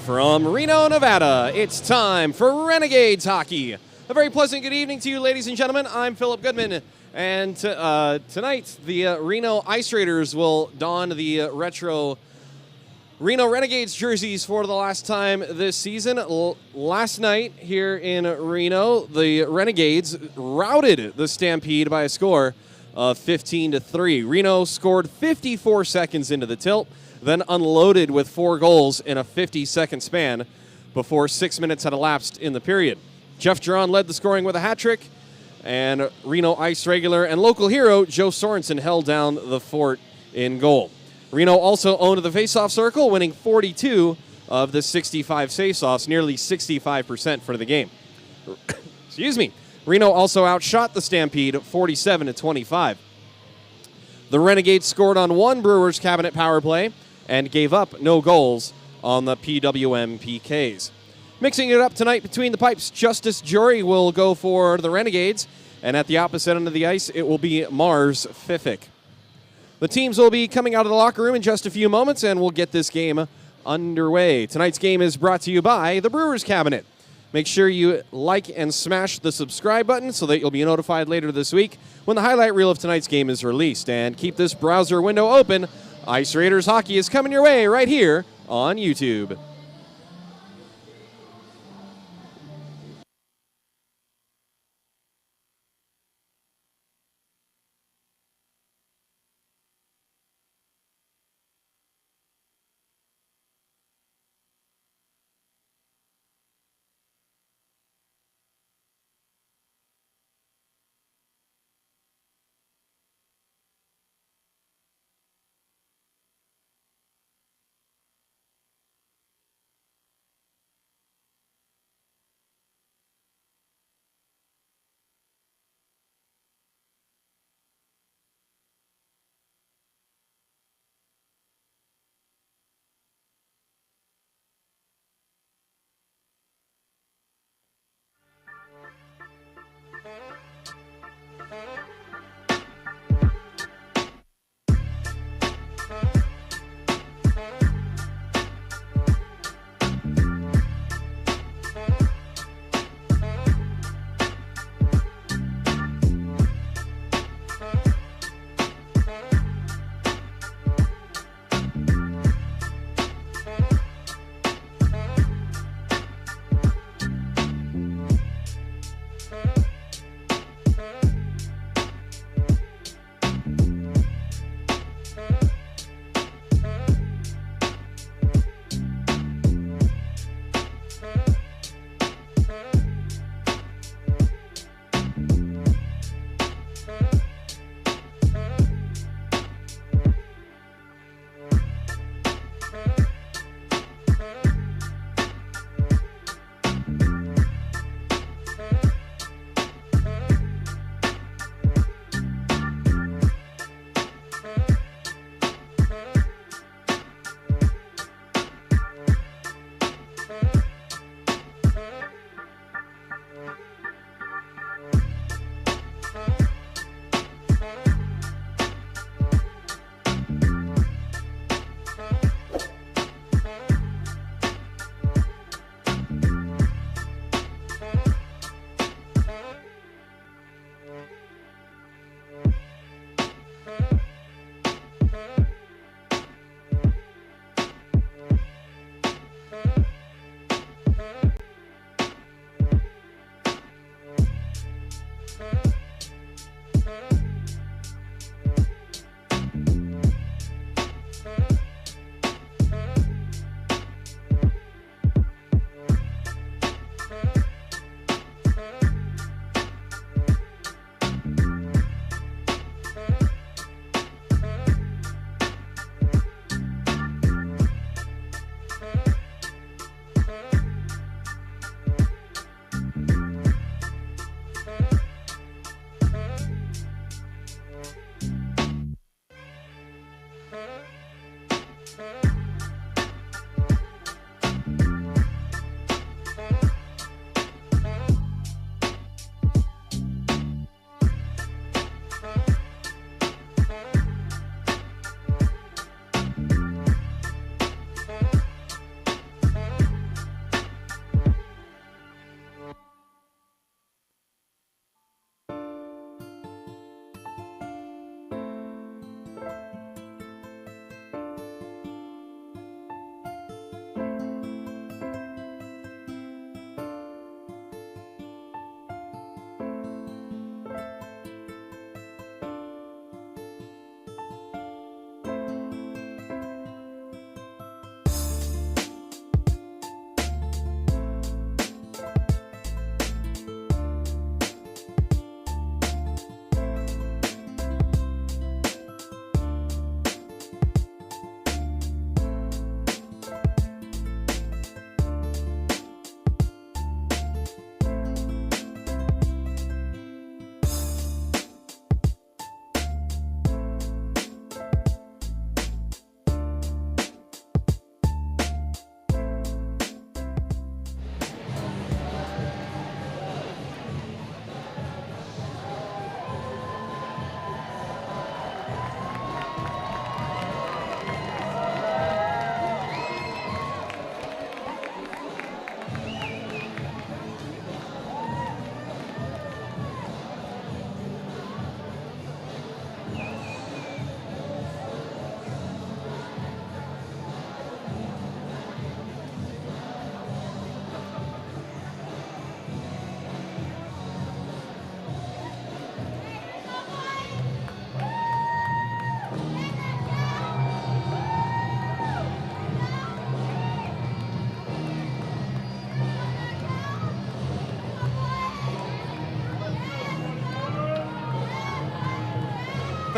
From Reno, Nevada, it's time for Renegades Hockey. A very pleasant good evening to you, ladies and gentlemen. I'm Philip Goodman, and tonight the Reno Ice Raiders will don the retro Reno Renegades jerseys for the last time this season. Last night here in Reno, the Renegades routed the Stampede by a score of 15-3. Reno scored 54 seconds into the tilt, then unloaded with 4 goals in a 50-second span before 6 minutes had elapsed in the period. Jeff Duran led the scoring with a hat trick, and Reno Ice regular and local hero Joe Sorensen held down the fort in goal. Reno also owned the faceoff circle, winning 42 of the 65 faceoffs, nearly 65% for the game. Excuse me. Reno also outshot the Stampede 47-25. The Renegades scored on one Brewers cabinet power play and gave up no goals on the PWM PKs. Mixing it up tonight between the pipes, Justice Jory will go for the Renegades, and at the opposite end of the ice, it will be Mars Fific. The teams will be coming out of the locker room in just a few moments, and we'll get this game underway. Tonight's game is brought to you by the Brewers Cabinet. Make sure you like and smash the subscribe button so that you'll be notified later this week when the highlight reel of tonight's game is released. And keep this browser window open. Ice Raiders Hockey is coming your way right here on YouTube.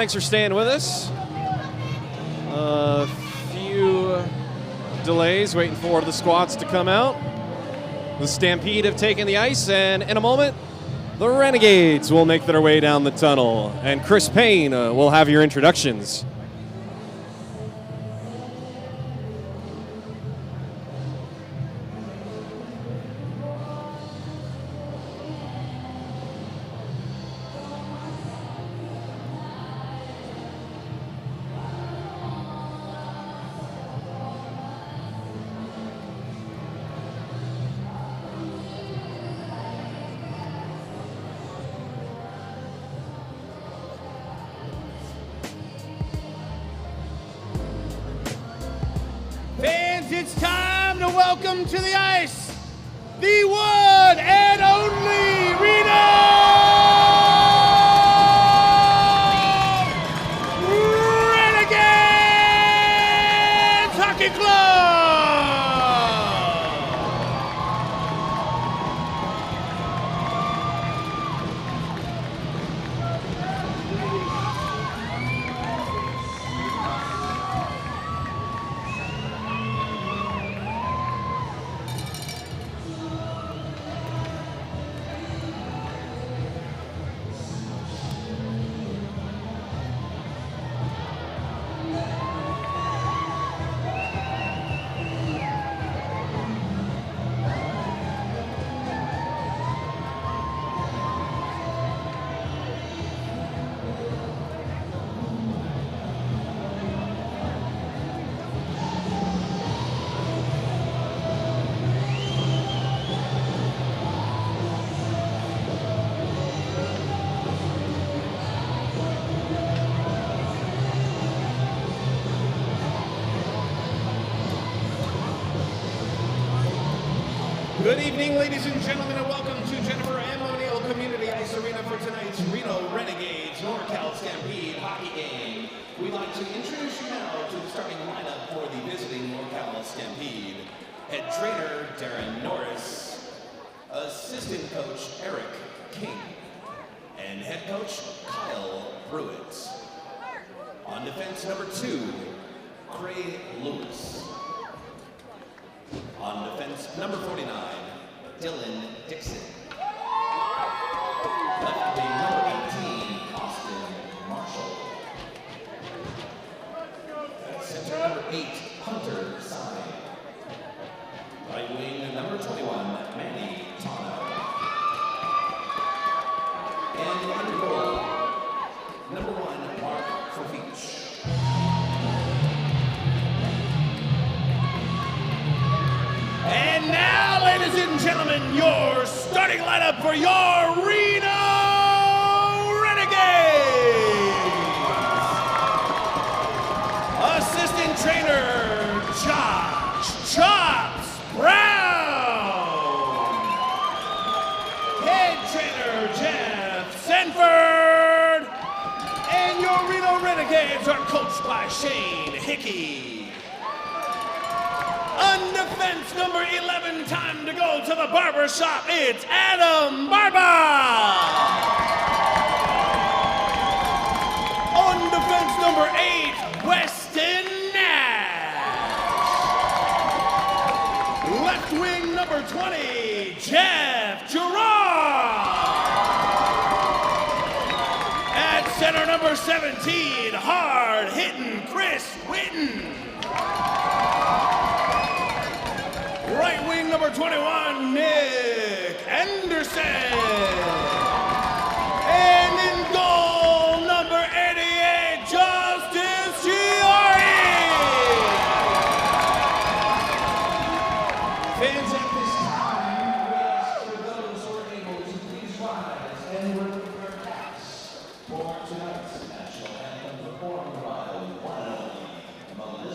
Thanks for staying with us. A few delays waiting for the squads to come out. The Stampede have taken the ice, and in a moment, the Renegades will make their way down the tunnel. And Chris Payne will have your introductions. It's time to welcome to the ice the one and only Reno Renegades Hockey Club! Good evening, ladies and gentlemen, and welcome to Jennifer M. O'Neill Community Ice Arena for tonight's Reno Renegades NorCal Stampede hockey game. We'd like to introduce you now to the starting lineup for the visiting NorCal Stampede. Head trainer Darren Norris, assistant coach Eric King, and head coach Kyle Pruitt. On defense, number 2, Craig Lewis. On defense, number 49, Dylan Dixon. Left wing, number 18, Austin Marshall. At center, number 8, Hunter Sai. Right wing, number 21, Manny Tano. And in goal, number 1, Mark Fovich. And now, ladies and gentlemen, your starting lineup for your Reno Renegades. Assistant trainer, Josh Chops Brown. Head trainer, Jeff Sanford. And your Reno Renegades are coached by Shane Hickey. On defense, number 11, time to go to the barber shop. It's Adam Barba. On defense, number 8, Weston Nash. Left wing, number 20, Jeff Gerard. At center, number 17, hard-hitting Chris Whitten. Right wing, number 21, Nick Anderson. And in goal, number 88, Justice Giori. Fans at this time, we ask for those who are able to please rise and remove their caps for tonight's national anthem performed by one and only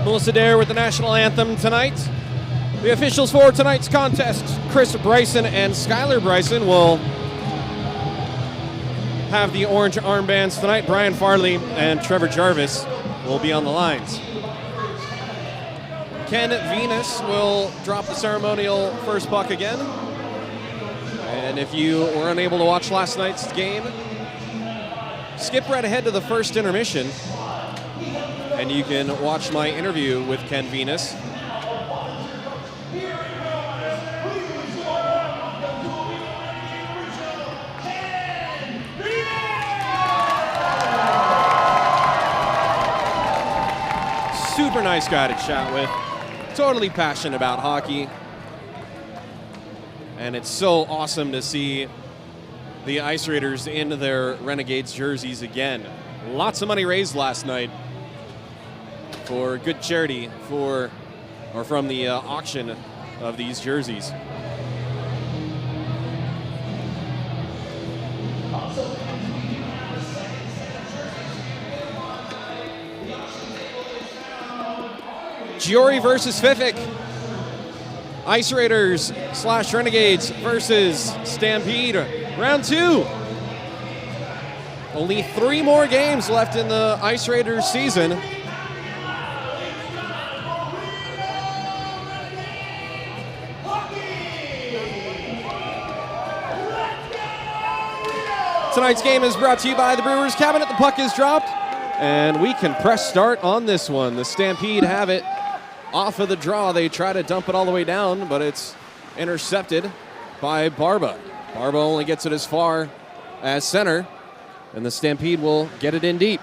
Melissa Dare with the national anthem tonight. The officials for tonight's contest, Chris Bryson and Skylar Bryson, will have the orange armbands tonight. Brian Farley and Trevor Jarvis will be on the lines. Ken Venus will drop the ceremonial first puck again. And if you were unable to watch last night's game, skip right ahead to the first intermission, and you can watch my interview with Ken Venus. Super nice guy to chat with. Totally passionate about hockey. And it's so awesome to see the Ice Raiders in their Renegades jerseys again. Lots of money raised last night for good charity from the auction of these jerseys. Giori versus Fific. Ice Raiders / Renegades versus Stampede. Round 2. Only 3 more games left in the Ice Raiders season. Tonight's game is brought to you by the Brewers Cabinet. The puck is dropped, and we can press start on this one. The Stampede have it off of the draw. They try to dump it all the way down, but it's intercepted by Barba. Barba only gets it as far as center, and the Stampede will get it in deep.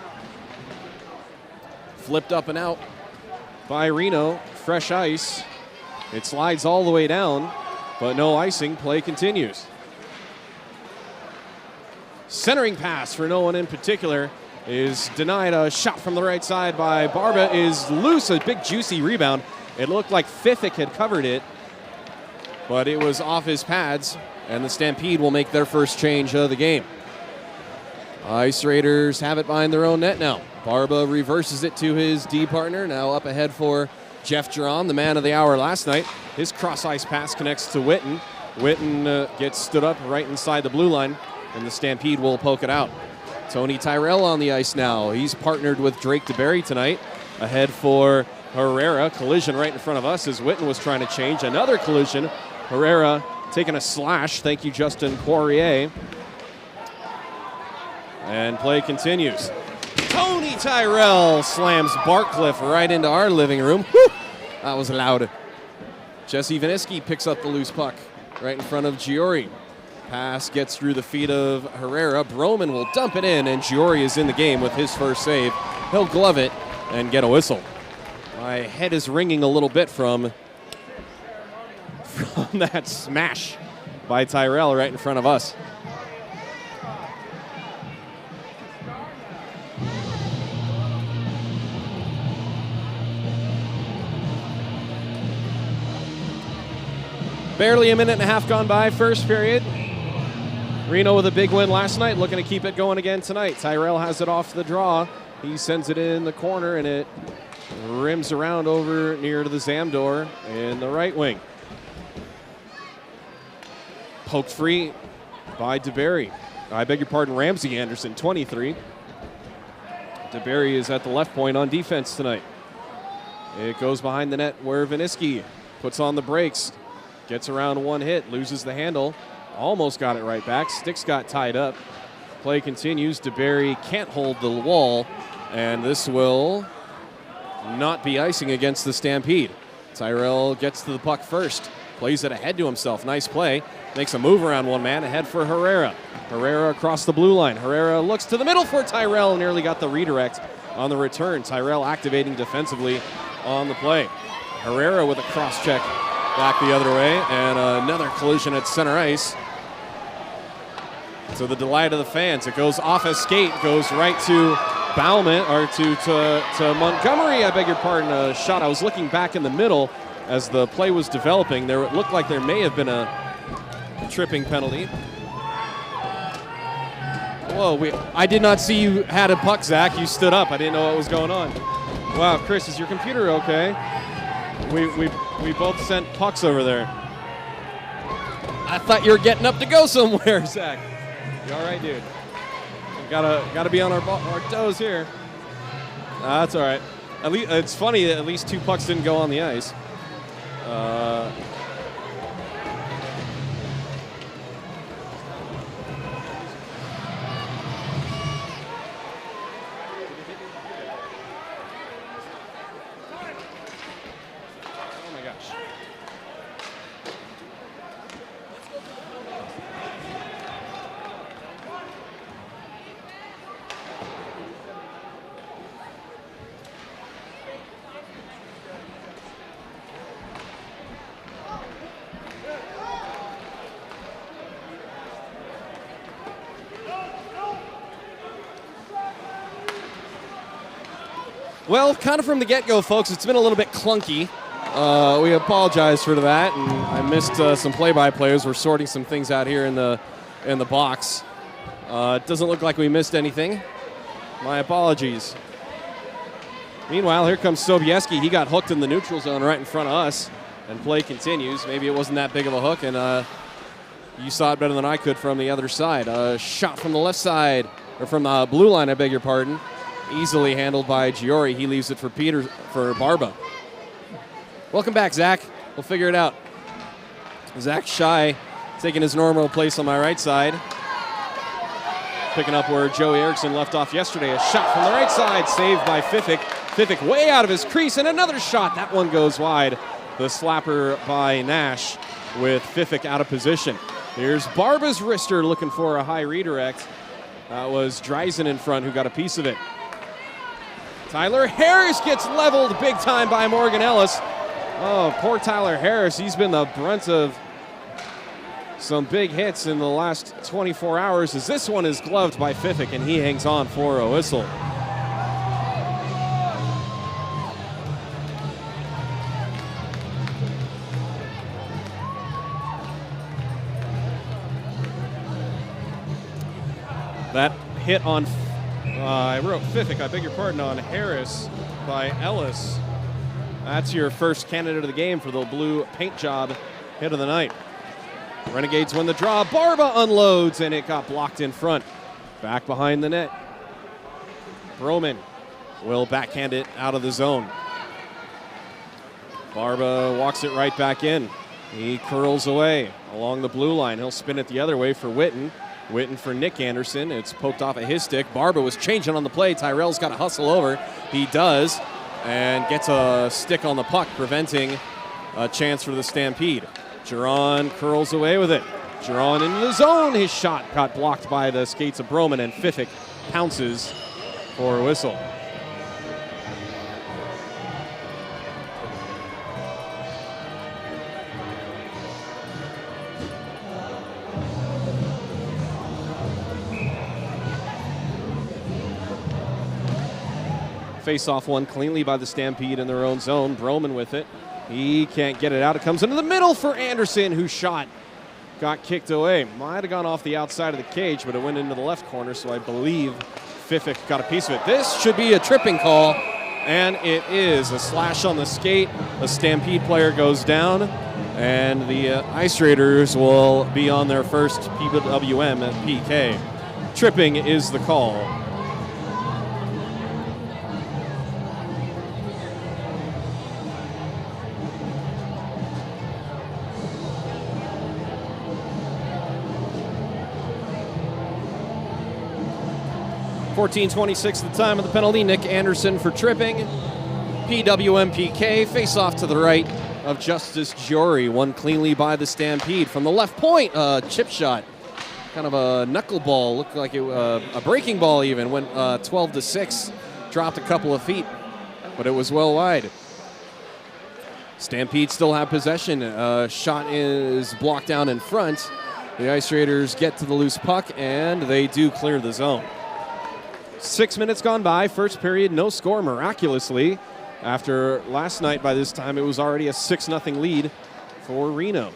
Flipped up and out by Reno. Fresh ice. It slides all the way down, but no icing. Play continues. Centering pass for no one in particular is denied. A shot from the right side by Barba is loose. A big juicy rebound. It looked like Fific had covered it, but it was off his pads, and the Stampede will make their first change of the game. Ice Raiders have it behind their own net now. Barba reverses it to his D partner. Now up ahead for Jeff Giron, the man of the hour last night. His cross ice pass connects to Witten. Witten gets stood up right inside the blue line, and the Stampede will poke it out. Tony Tyrell on the ice now. He's partnered with Drake DeBerry tonight. Ahead for Herrera. Collision right in front of us as Witten was trying to change. Another collision. Herrera taking a slash. Thank you, Justin Poirier. And play continues. Tony Tyrell slams Barcliff right into our living room. Whew! That was loud. Jesse Vaniski picks up the loose puck right in front of Giori. Pass gets through the feet of Herrera. Broman will dump it in, and Giori is in the game with his first save. He'll glove it and get a whistle. My head is ringing a little bit from that smash by Tyrell right in front of us. Barely a minute and a half gone by, first period. Reno with a big win last night, looking to keep it going again tonight. Tyrell has it off the draw. He sends it in the corner, and it rims around over near to the Zamdor in the right wing. Poked free by DeBerry. I beg your pardon, Ramsey Anderson, 23. DeBerry is at the left point on defense tonight. It goes behind the net where Vaniski puts on the brakes. Gets around one hit, loses the handle. Almost got it right back. Sticks got tied up. Play continues. DeBerry can't hold the wall, and this will not be icing against the Stampede. Tyrell gets to the puck first. Plays it ahead to himself. Nice play. Makes a move around one man. Ahead for Herrera. Herrera across the blue line. Herrera looks to the middle for Tyrell. Nearly got the redirect on the return. Tyrell activating defensively on the play. Herrera with a cross check back the other way. And another collision at center ice. To the delight of the fans. It goes off a skate. Goes right to Bauman, or to Montgomery, I beg your pardon. A shot. I was looking back in the middle as the play was developing. It looked like there may have been a tripping penalty. Whoa, I did not see you had a puck, Zach. You stood up. I didn't know what was going on. Wow, Chris, is your computer okay? We both sent pucks over there. I thought you were getting up to go somewhere, Zach. You all right, dude? We gotta be on our toes here. That's all right. At least it's funny that at least 2 pucks didn't go on the ice. Oh my gosh. Well, kind of from the get-go, folks, it's been a little bit clunky. We apologize for that, and I missed some play-by-players. We're sorting some things out here in the box. It doesn't look like we missed anything. My apologies. Meanwhile, here comes Sobieski. He got hooked in the neutral zone right in front of us, and play continues. Maybe it wasn't that big of a hook, and you saw it better than I could from the other side. A shot from the left side, or from the blue line, I beg your pardon. Easily handled by Giori. He leaves it for Barba. Welcome back, Zach. We'll figure it out. Zach Shy taking his normal place on my right side. Picking up where Joey Erickson left off yesterday. A shot from the right side, saved by Fifik. Fifik way out of his crease, and another shot. That one goes wide. The slapper by Nash with Fifik out of position. Here's Barba's wrister looking for a high redirect. That was Dreisen in front who got a piece of it. Tyler Harris gets leveled big time by Morgan Ellis. Oh, poor Tyler Harris. He's been the brunt of some big hits in the last 24 hours as this one is gloved by Fifik, and he hangs on for a whistle. That hit on I wrote Fifik, I beg your pardon, on Harris by Ellis. That's your first candidate of the game for the blue paint job hit of the night. Renegades win the draw. Barba unloads, and it got blocked in front. Back behind the net. Broman will backhand it out of the zone. Barba walks it right back in. He curls away along the blue line. He'll spin it the other way for Witten. Witten for Nick Anderson. It's poked off of his stick. Barba was changing on the play. Tyrell's got to hustle over. He does, and gets a stick on the puck, preventing a chance for the Stampede. Giron curls away with it. Giron into the zone. His shot got blocked by the skates of Broman, and Fifik pounces for a whistle. Face-off one cleanly by the Stampede in their own zone. Broman with it. He can't get it out. It comes into the middle for Anderson, whose shot got kicked away. Might have gone off the outside of the cage, but it went into the left corner, so I believe Fifik got a piece of it. This should be a tripping call, and it is. A slash on the skate. A Stampede player goes down, and the Ice Raiders will be on their first PWM at PK. Tripping is the call. .14:26 the time of the penalty. Nick Anderson for tripping. PWM PK. Face off to the right. of Justice Jory, won cleanly by the Stampede. From the left point, chip shot. Kind of a knuckleball, looked like a breaking ball even, went 12-6, dropped a couple of feet, but it was well wide. Stampede still have possession. Shot is blocked down in front. The Ice Raiders get to the loose puck, and they do clear the zone. 6 minutes gone by, first period, no score miraculously. After last night, by this time, it was already a 6-0 lead for Reno.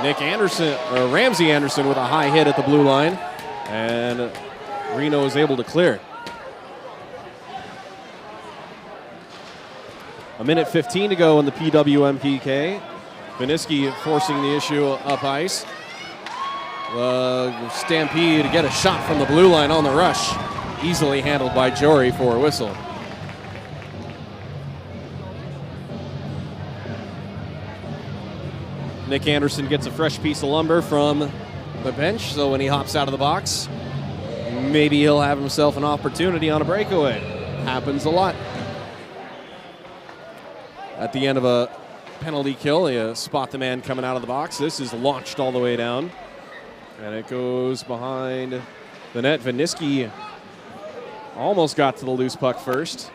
Ramsey Anderson with a high hit at the blue line, and Reno is able to clear. A minute 15 to go in the PWMPK. Viniski forcing the issue up ice. The Stampede to get a shot from the blue line on the rush. Easily handled by Jory for a whistle. Nick Anderson gets a fresh piece of lumber from the bench, so when he hops out of the box, maybe he'll have himself an opportunity on a breakaway. Happens a lot. At the end of a penalty kill, you spot the man coming out of the box. This is launched all the way down, and it goes behind the net. Viniski almost got to the loose puck first.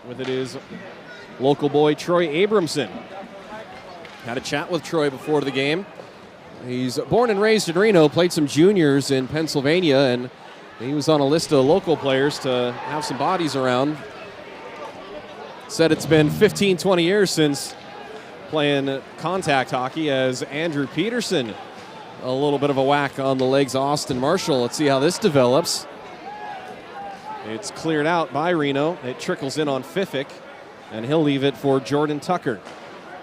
With it is local boy Troy Abramson. Had a chat with Troy before the game. He's born and raised in Reno, played some juniors in Pennsylvania, and he was on a list of local players to have some bodies around. Said it's been 15, 20 years since playing contact hockey, as Andrew Peterson, a little bit of a whack on the legs, Austin Marshall. Let's see how this develops. It's cleared out by Reno. It trickles in on Fiffick, and he'll leave it for Jordan Tucker.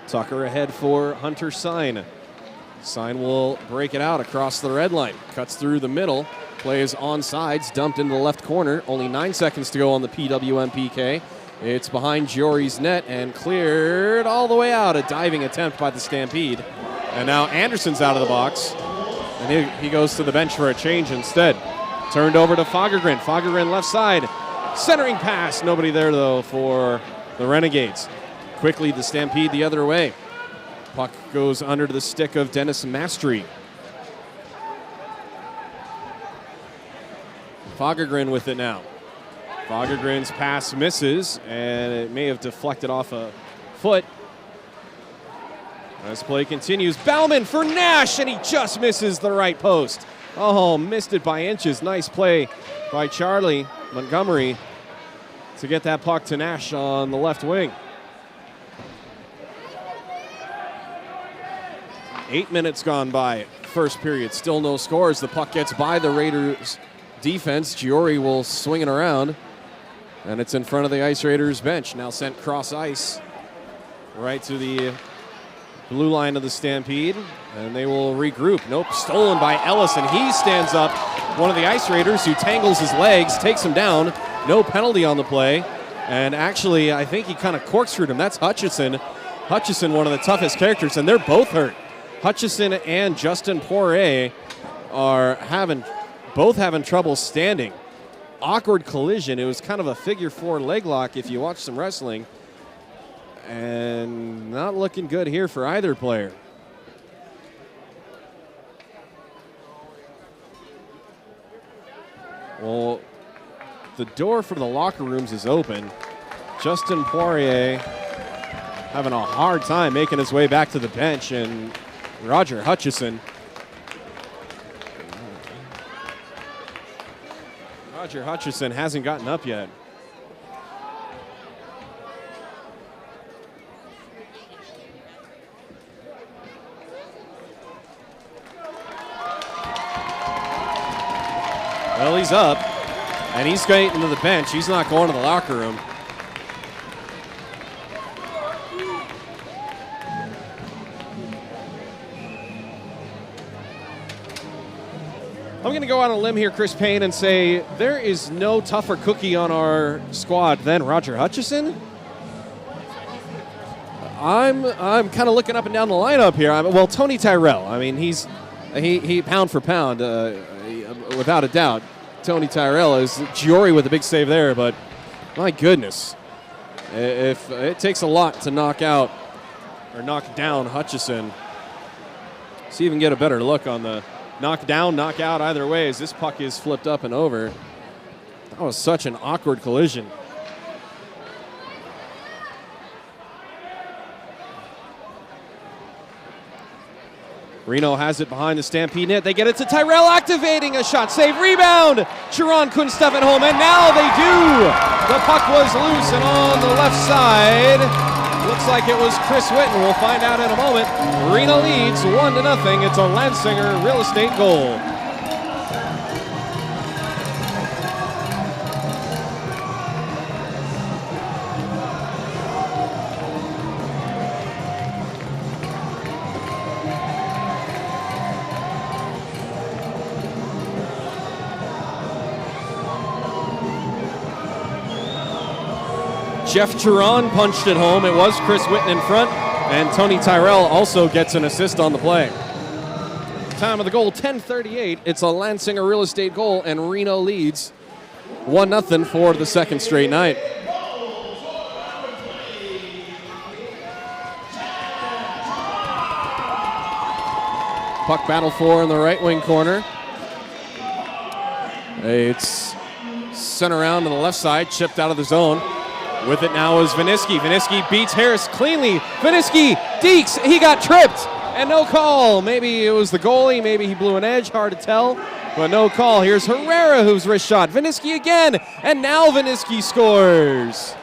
Tucker ahead for Hunter Sign. Sign will break it out across the red line. Cuts through the middle. Play is onside, dumped into the left corner. Only 9 seconds to go on the PWMPK. It's behind Jory's net and cleared all the way out. A diving attempt by the Stampede. And now Anderson's out of the box. And he goes to the bench for a change instead. Turned over to Fagergren. Fagergren left side. Centering pass. Nobody there, though, for the Renegades. Quickly, the Stampede the other way. Puck goes under to the stick of Dennis Mastry. Fagergren with it now. Fagergren's pass misses, and it may have deflected off a foot. As play continues, Bauman for Nash, and he just misses the right post. Oh, missed it by inches. Nice play by Charlie Montgomery to get that puck to Nash on the left wing. 8 minutes gone by, first period, still no scores. The puck gets by the Raiders defense. Giori will swing it around, and it's in front of the Ice Raiders bench. Now sent cross ice right to the blue line of the Stampede, and they will regroup. Nope, stolen by Ellis, and he stands up. One of the Ice Raiders who tangles his legs, takes him down. No penalty on the play, and actually I think he kind of corkscrewed him. That's Hutchison. Hutchison, one of the toughest characters, and they're both hurt. Hutchison and Justin Poirier are both having trouble standing. Awkward collision. It was kind of a figure four leg lock if you watch some wrestling. And not looking good here for either player. Well, the door for the locker rooms is open. Justin Poirier having a hard time making his way back to the bench, and Roger Hutchison. Roger Hutchison hasn't gotten up yet. Well, he's up, and he's skating to the bench. He's not going to the locker room. I'm going to go on a limb here, Chris Payne, and say there is no tougher cookie on our squad than Roger Hutchison. I'm kind of looking up and down the lineup here. Well, Tony Tyrell. I mean, he pound for pound, without a doubt. Tony Tyrell is Giori with a big save there, but My goodness. If it takes a lot to knock out or knock down Hutchison. See if we can get a better look on the knock down, knock out either way as this puck is flipped up and over. That was such an awkward collision. Reno has it behind the Stampede net. They get it to Tyrell, activating a shot, save, rebound. Chiron couldn't stuff it home, and now they do. The puck was loose, and on the left side, looks like it was Chris Whitten. We'll find out in a moment. Reno leads 1-0. It's a Lansinger real estate goal. Jeff Chiron punched it home. It was Chris Whitten in front, and Tony Tyrell also gets an assist on the play. Time of the goal, 10:38. It's a Lansinger real estate goal, and Reno leads 1-0 for the second straight night. Puck battle for in the right wing corner. It's sent around to the left side, chipped out of the zone. With it now is Viniski. Viniski beats Harris cleanly. Viniski dekes. He got tripped and no call. Maybe it was the goalie. Maybe he blew an edge. Hard to tell, but no call. Here's Herrera who's wrist shot. Viniski again, and now Viniski scores.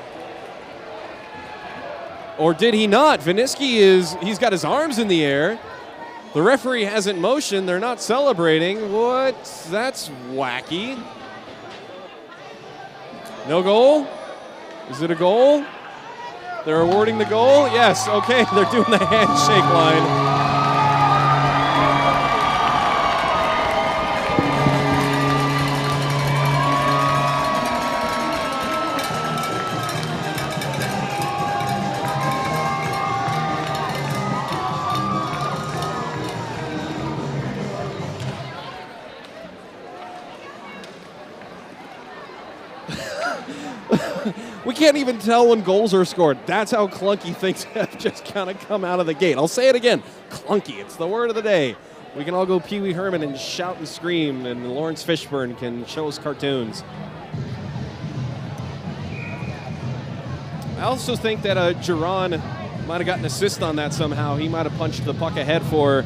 Or did he not? He's got his arms in the air. The referee hasn't motioned. They're not celebrating. What? That's wacky. No goal? Is it a goal? They're awarding the goal? Yes, okay, they're doing the handshake line. We can't even tell when goals are scored. That's how clunky things have just kind of come out of the gate. I'll say it again. Clunky. It's the word of the day. We can all go Pee Wee Herman and shout and scream, and Lawrence Fishburne can show us cartoons. I also think that Giron might have gotten an assist on that somehow. He might have punched the puck ahead for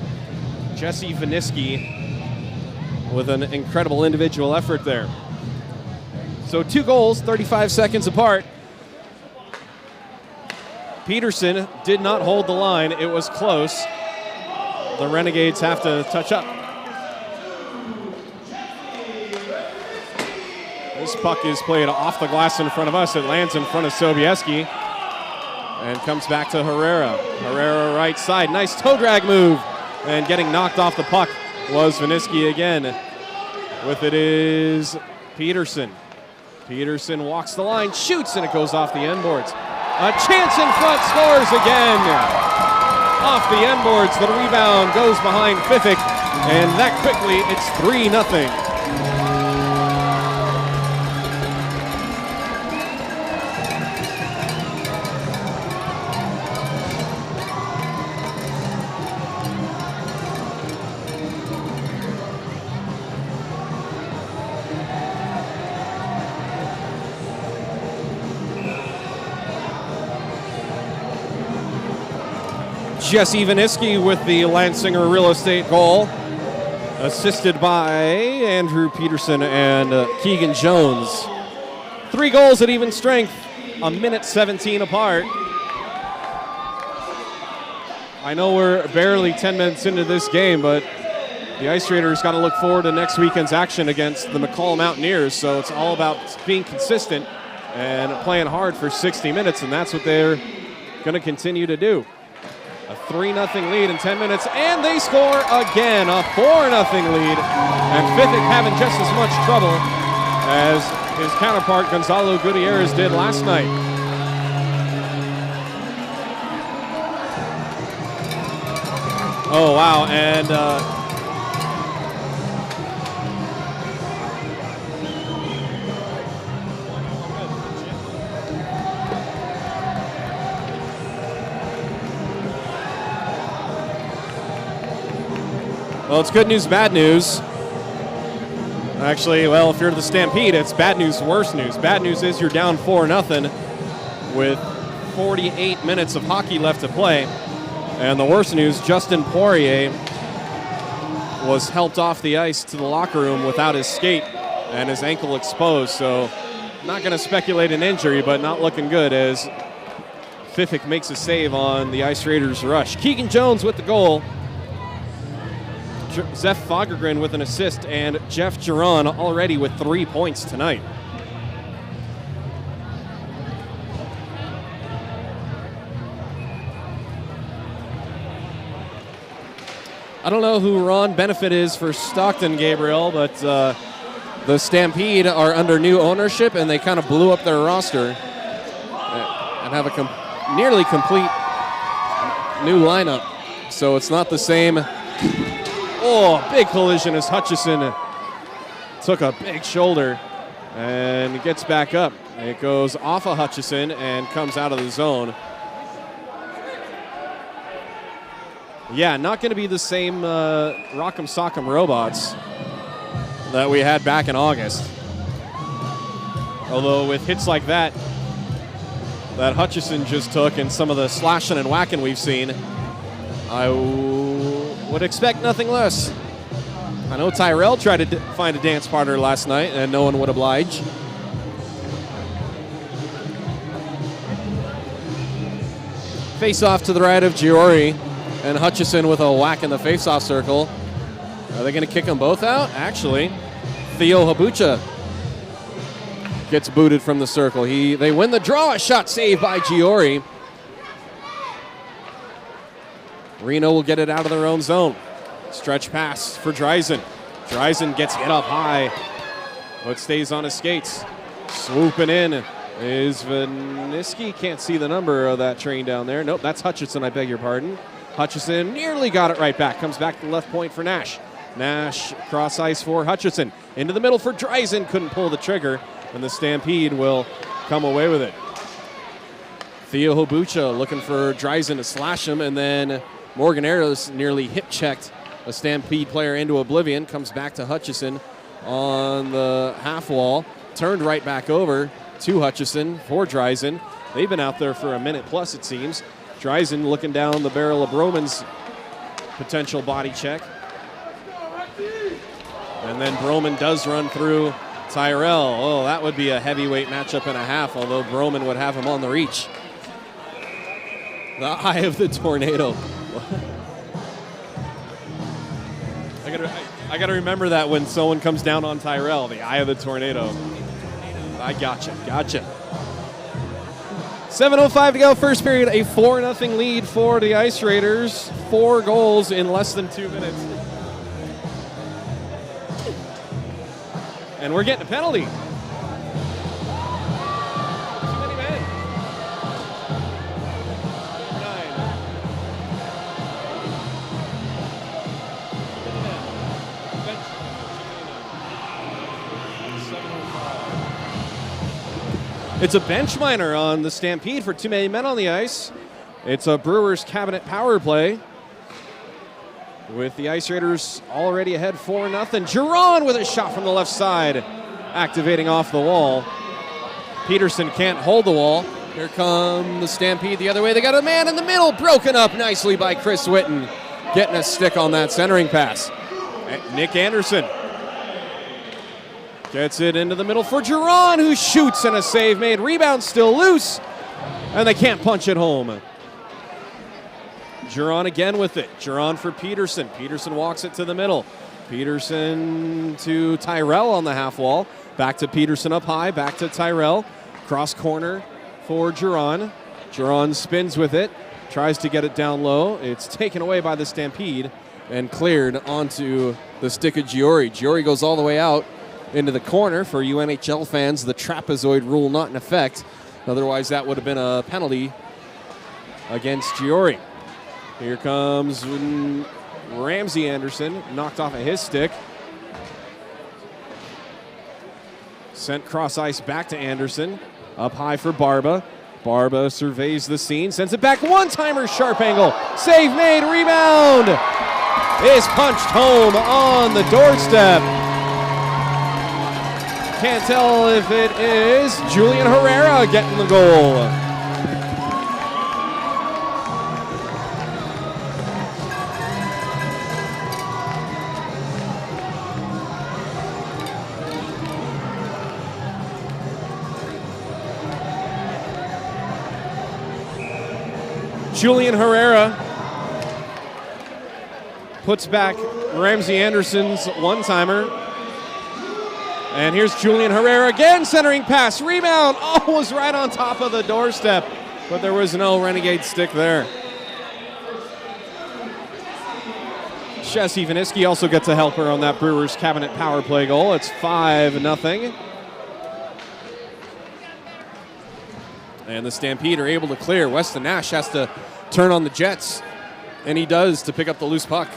Jesse Viniski with an incredible individual effort there. So 2 goals, 35 seconds apart. Peterson did not hold the line. It was close. The Renegades have to touch up. This puck is played off the glass in front of us. It lands in front of Sobieski and comes back to Herrera. Herrera right side. Nice toe drag move. And getting knocked off the puck was Viniski again. With it is Peterson. Peterson walks the line, shoots, and it goes off the end boards. A chance in front, scores again. Off the end boards, the rebound goes behind Fiffick, and that quickly, it's 3-0. Jesse Viniski with the Lansinger real estate goal, assisted by Andrew Peterson and Keegan Jones. 3 goals at even strength, a minute 17 apart. I know we're barely 10 minutes into this game, but the Ice Raiders got to look forward to next weekend's action against the McCall Mountaineers, so it's all about being consistent and playing hard for 60 minutes, and that's what they're going to continue to do. A 3-0 lead in 10 minutes, and they score again, a 4-0 lead. And Fiffick having just as much trouble as his counterpart Gonzalo Gutierrez did last night. Oh, wow, and Well, it's good news, bad news. Actually, well, if you're the Stampede, it's bad news, worse news. Bad news is you're down 4-0 with 48 minutes of hockey left to play. And the worst news, Justin Poirier was helped off the ice to the locker room without his skate and his ankle exposed. So not going to speculate an injury, but not looking good as Fific makes a save on the Ice Raiders rush. Keegan Jones with the goal. Zeph Fagergren with an assist, and Jeff Giron already with 3 points tonight. I don't know who Ron Benefit is for Stockton, Gabriel, but the Stampede are under new ownership, and they kind of blew up their roster and have a nearly complete new lineup. So it's not the same. Oh, big collision as Hutchison took a big shoulder and gets back up. It goes off of Hutchison and comes out of the zone. Yeah, not going to be the same Rock'em Sock'em Robots that we had back in August. Although with hits like that Hutchison just took and some of the slashing and whacking we've seen, I would expect nothing less. I know Tyrell tried to find a dance partner last night and no one would oblige. Face off to the right of Giori and Hutchison with a whack in the face-off circle. Are they going to kick them both out? Actually, Theo Habucha gets booted from the circle. They win the draw. A shot saved by Giori. Reno will get it out of their own zone. Stretch pass for Dreisen. Dreisen gets hit up high, but stays on his skates. Swooping in is Vaniski. Can't see the number of that train down there. Nope, that's Hutchison, I beg your pardon. Hutchison nearly got it right back. Comes back to the left point for Nash. Nash cross ice for Hutchison. Into the middle for Dreisen. Couldn't pull the trigger, and the Stampede will come away with it. Theo Habucha looking for Dreisen to slash him, and then Morgan Eros nearly hip-checked a Stampede player into oblivion. Comes back to Hutchison on the half wall. Turned right back over to Hutchison for Dreisen. They've been out there for a minute plus, it seems. Dreisen looking down the barrel of Broman's potential body check. And then Broman does run through Tyrell. Oh, that would be a heavyweight matchup and a half, although Broman would have him on the reach. The eye of the tornado. I gotta remember that when someone comes down on Tyrell, the eye of the tornado. I gotcha. 7:05 to go, first period, a 4-0 lead for the Ice Raiders. 4 goals in less than 2 minutes. And we're getting a penalty. Too many men. 9. It's a bench minor on the Stampede for too many men on the ice. It's a Brewers cabinet power play with the Ice Raiders already ahead 4-0. Giron with a shot from the left side, activating off the wall. Peterson can't hold the wall. Here come the Stampede the other way. They got a man in the middle, broken up nicely by Chris Witten, getting a stick on that centering pass. Nick Anderson gets it into the middle for Giron, who shoots and a save made. Rebound still loose, and they can't punch it home. Giron again with it. Giron for Peterson. Peterson walks it to the middle. Peterson to Tyrell on the half wall. Back to Peterson up high. Back to Tyrell. Cross corner for Giron. Giron spins with it. Tries to get it down low. It's taken away by the Stampede and cleared onto the stick of Giori. Giori goes all the way out into the corner. For UNHL fans, the trapezoid rule not in effect. Otherwise, that would have been a penalty against Giori. Here comes Ramsey Anderson, knocked off of his stick. Sent cross ice back to Anderson. Up high for Barba. Barba surveys the scene, sends it back. One-timer, sharp angle. Save made, rebound. is punched home on the doorstep. Can't tell if it is Julian Herrera getting the goal. Julian Herrera puts back Ramsey Anderson's one-timer. And here's Julian Herrera again, centering pass, rebound, was right on top of the doorstep, but there was no Renegade stick there. Jesse Vaniski also gets a helper on that Brewers cabinet power play goal. It's 5-0. And the Stampede are able to clear. Weston Nash has to turn on the Jets, and he does to pick up the loose puck.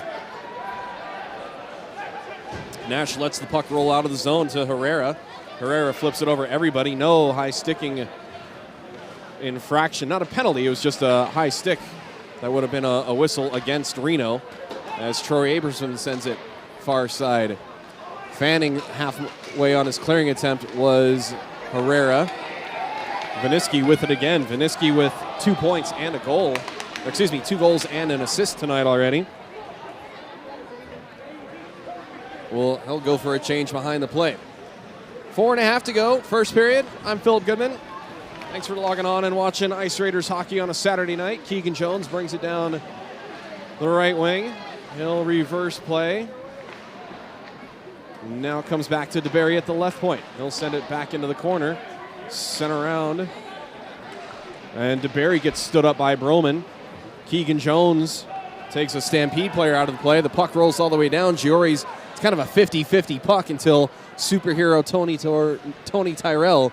Nash lets the puck roll out of the zone to Herrera. Herrera flips it over everybody. No high sticking infraction. Not a penalty. It was just a high stick. That would have been a whistle against Reno as Troy Aberson sends it far side. Fanning halfway on his clearing attempt was Herrera. Vaniski with it again. Vaniski with 2 points and a goal. Excuse me, 2 goals and an assist tonight already. Well, he'll go for a change behind the plate. 4.5 to go, first period. I'm Philip Goodman. Thanks for logging on and watching Ice Raiders hockey on a Saturday night. Keegan Jones brings it down the right wing. He'll reverse play. Now comes back to DeBerry at the left point. He'll send it back into the corner. Sent around. And DeBerry gets stood up by Broman. Keegan Jones takes a Stampede player out of the play. The puck rolls all the way down. Giori's, it's kind of a 50-50 puck until superhero Tony Tyrell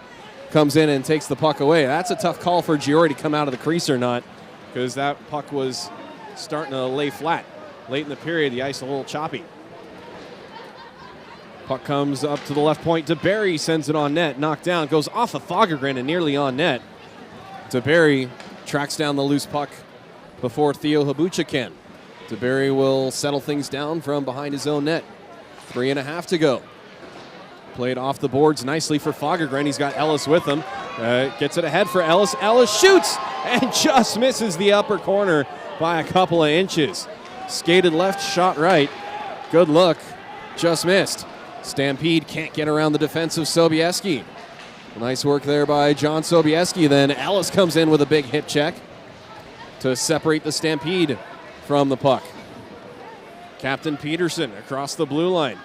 comes in and takes the puck away. That's a tough call for Giori to come out of the crease or not, because that puck was starting to lay flat. Late in the period, the ice a little choppy. Puck comes up to the left point. DeBerry sends it on net. Knocked down. Goes off of Fagergren and nearly on net. DeBerry tracks down the loose puck before Theo Habucha can. DeBerry will settle things down from behind his own net. 3.5 to go. Played off the boards nicely for Fagergren. He's got Ellis with him. Gets it ahead for Ellis. Ellis shoots and just misses the upper corner by a couple of inches. Skated left, shot right. Good look. Just missed. Stampede can't get around the defense of Sobieski. Nice work there by John Sobieski. Then Ellis comes in with a big hip check to separate the Stampede from the puck. Captain Peterson across the blue line.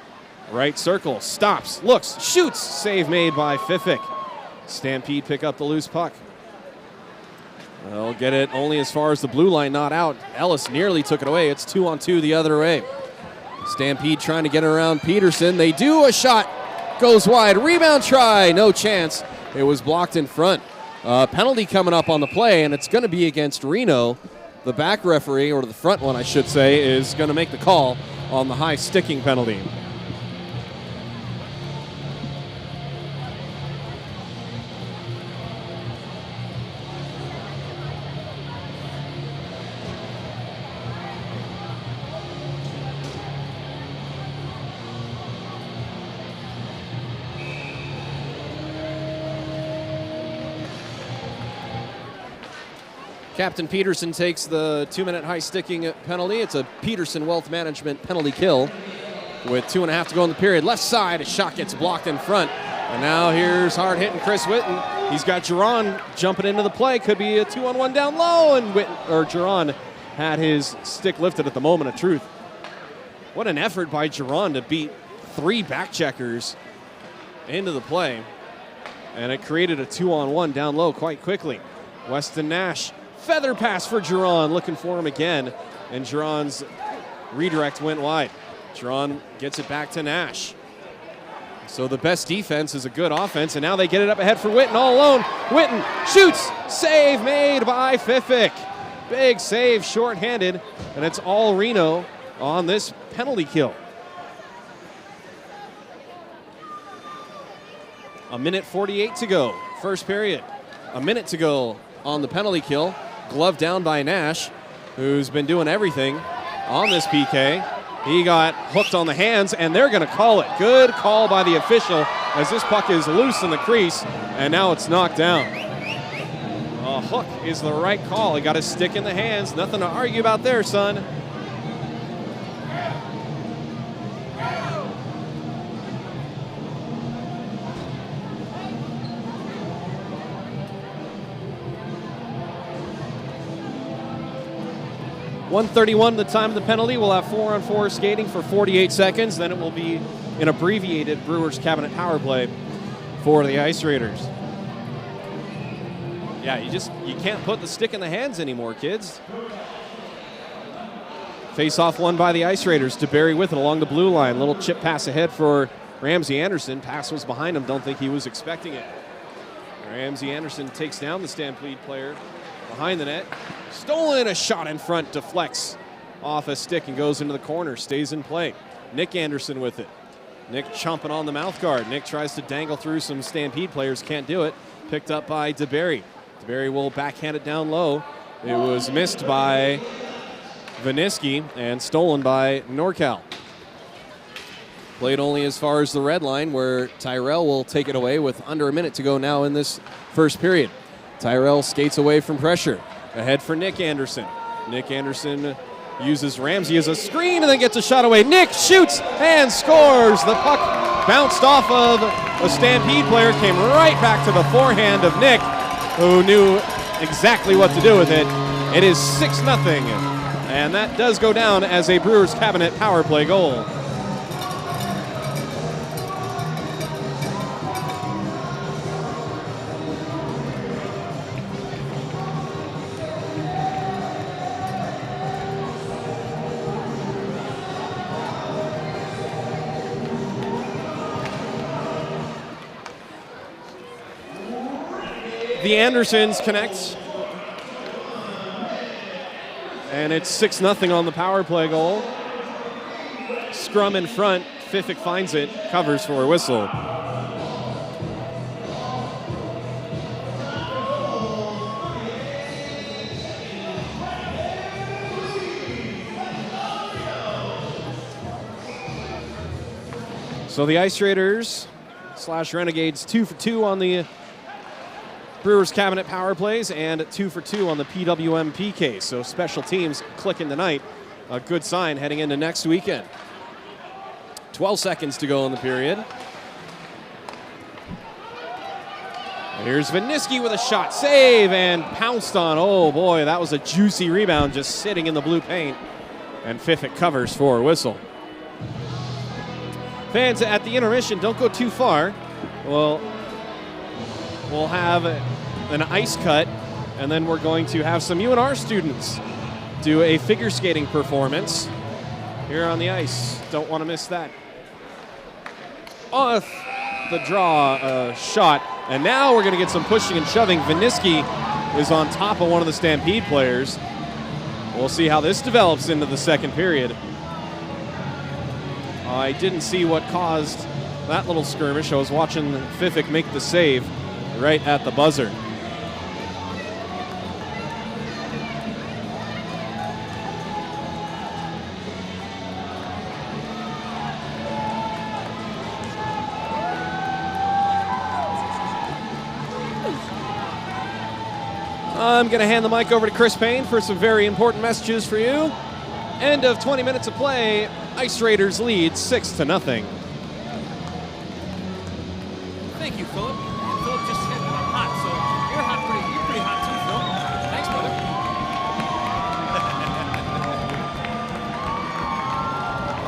Right circle, stops, looks, shoots. Save made by Fiffick. Stampede pick up the loose puck. They'll get it only as far as the blue line, not out. Ellis nearly took it away. It's 2-on-2 the other way. Stampede trying to get around Peterson. They do, a shot goes wide. Rebound try, no chance. It was blocked in front. Penalty coming up on the play, and it's going to be against Reno. The back referee, or the front one I should say, is going to make the call on the high sticking penalty. Captain Peterson takes the 2-minute high sticking penalty. It's a Peterson Wealth Management penalty kill with 2.5 to go in the period. Left side, a shot gets blocked in front. And now here's hard hitting Chris Witten. He's got Giron jumping into the play. Could be a 2-on-1 down low, and Giron had his stick lifted at the moment of truth. What an effort by Giron to beat 3 back checkers into the play. And it created a 2-on-1 down low quite quickly. Weston Nash. Feather pass for Giron, looking for him again, and Giron's redirect went wide. Giron gets it back to Nash. So the best defense is a good offense, and now they get it up ahead for Witten all alone. Witten shoots, save made by Fiffick. Big save, shorthanded, and it's all Reno on this penalty kill. 1:48 to go, first period. 1 minute to go on the penalty kill. Glove down by Nash, who's been doing everything on this PK. He got hooked on the hands, and they're going to call it. Good call by the official as this puck is loose in the crease, and now it's knocked down. A hook is the right call. He got his stick in the hands. Nothing to argue about there, son. .131 the time of the penalty. We'll have 4-on-4 skating for 48 seconds. Then it will be an abbreviated Brewers Cabinet power play for the Ice Raiders. Yeah, you can't put the stick in the hands anymore, kids. Face-off won by the Ice Raiders. DeBerry with it along the blue line. Little chip pass ahead for Ramsey Anderson. Pass was behind him. Don't think he was expecting it. Ramsey Anderson takes down the Stampede player behind the net. Stolen, a shot in front, deflects off a stick and goes into the corner, stays in play. Nick Anderson with it. Nick chomping on the mouth guard. Nick tries to dangle through some Stampede players, can't do it. Picked up by DeBerry. DeBerry will backhand it down low. It was missed by Viniski and stolen by NorCal. Played only as far as the red line, where Tyrell will take it away with under a minute to go now in this first period. Tyrell skates away from pressure. Ahead for Nick Anderson. Nick Anderson uses Ramsey as a screen and then gets a shot away. Nick shoots and scores. The puck bounced off of a Stampede player, came right back to the forehand of Nick, who knew exactly what to do with it. It is 6-0, and that does go down as a Brewers Cabinet power play goal. The Andersons connect, and it's 6-0 on the power play goal. Scrum in front, Fiffick finds it, covers for a whistle. So the Ice Raiders / Renegades 2 for 2 on the Brewers Cabinet power plays and 2 for 2 on the PWM PK. So special teams clicking tonight. A good sign heading into next weekend. 12 seconds to go in the period. Here's Viniski with a shot. Save and pounced on. Oh boy, that was a juicy rebound just sitting in the blue paint. And Fiffick covers for a whistle. Fans at the intermission, don't go too far. We'll have an ice cut, and then we're going to have some UNR students do a figure skating performance here on the ice. Don't want to miss that. Off the draw shot, and now we're going to get some pushing and shoving. Viniski is on top of one of the Stampede players. We'll see how this develops into the second period. I didn't see what caused that little skirmish. I was watching Fiffick make the save right at the buzzer. I'm going to hand the mic over to Chris Payne for some very important messages for you. End of 20 minutes of play. Ice Raiders lead 6-0. Thank you, Philip. Philip just hit and I'm hot, so you're hot, you're pretty hot too, Phil. Thanks, brother.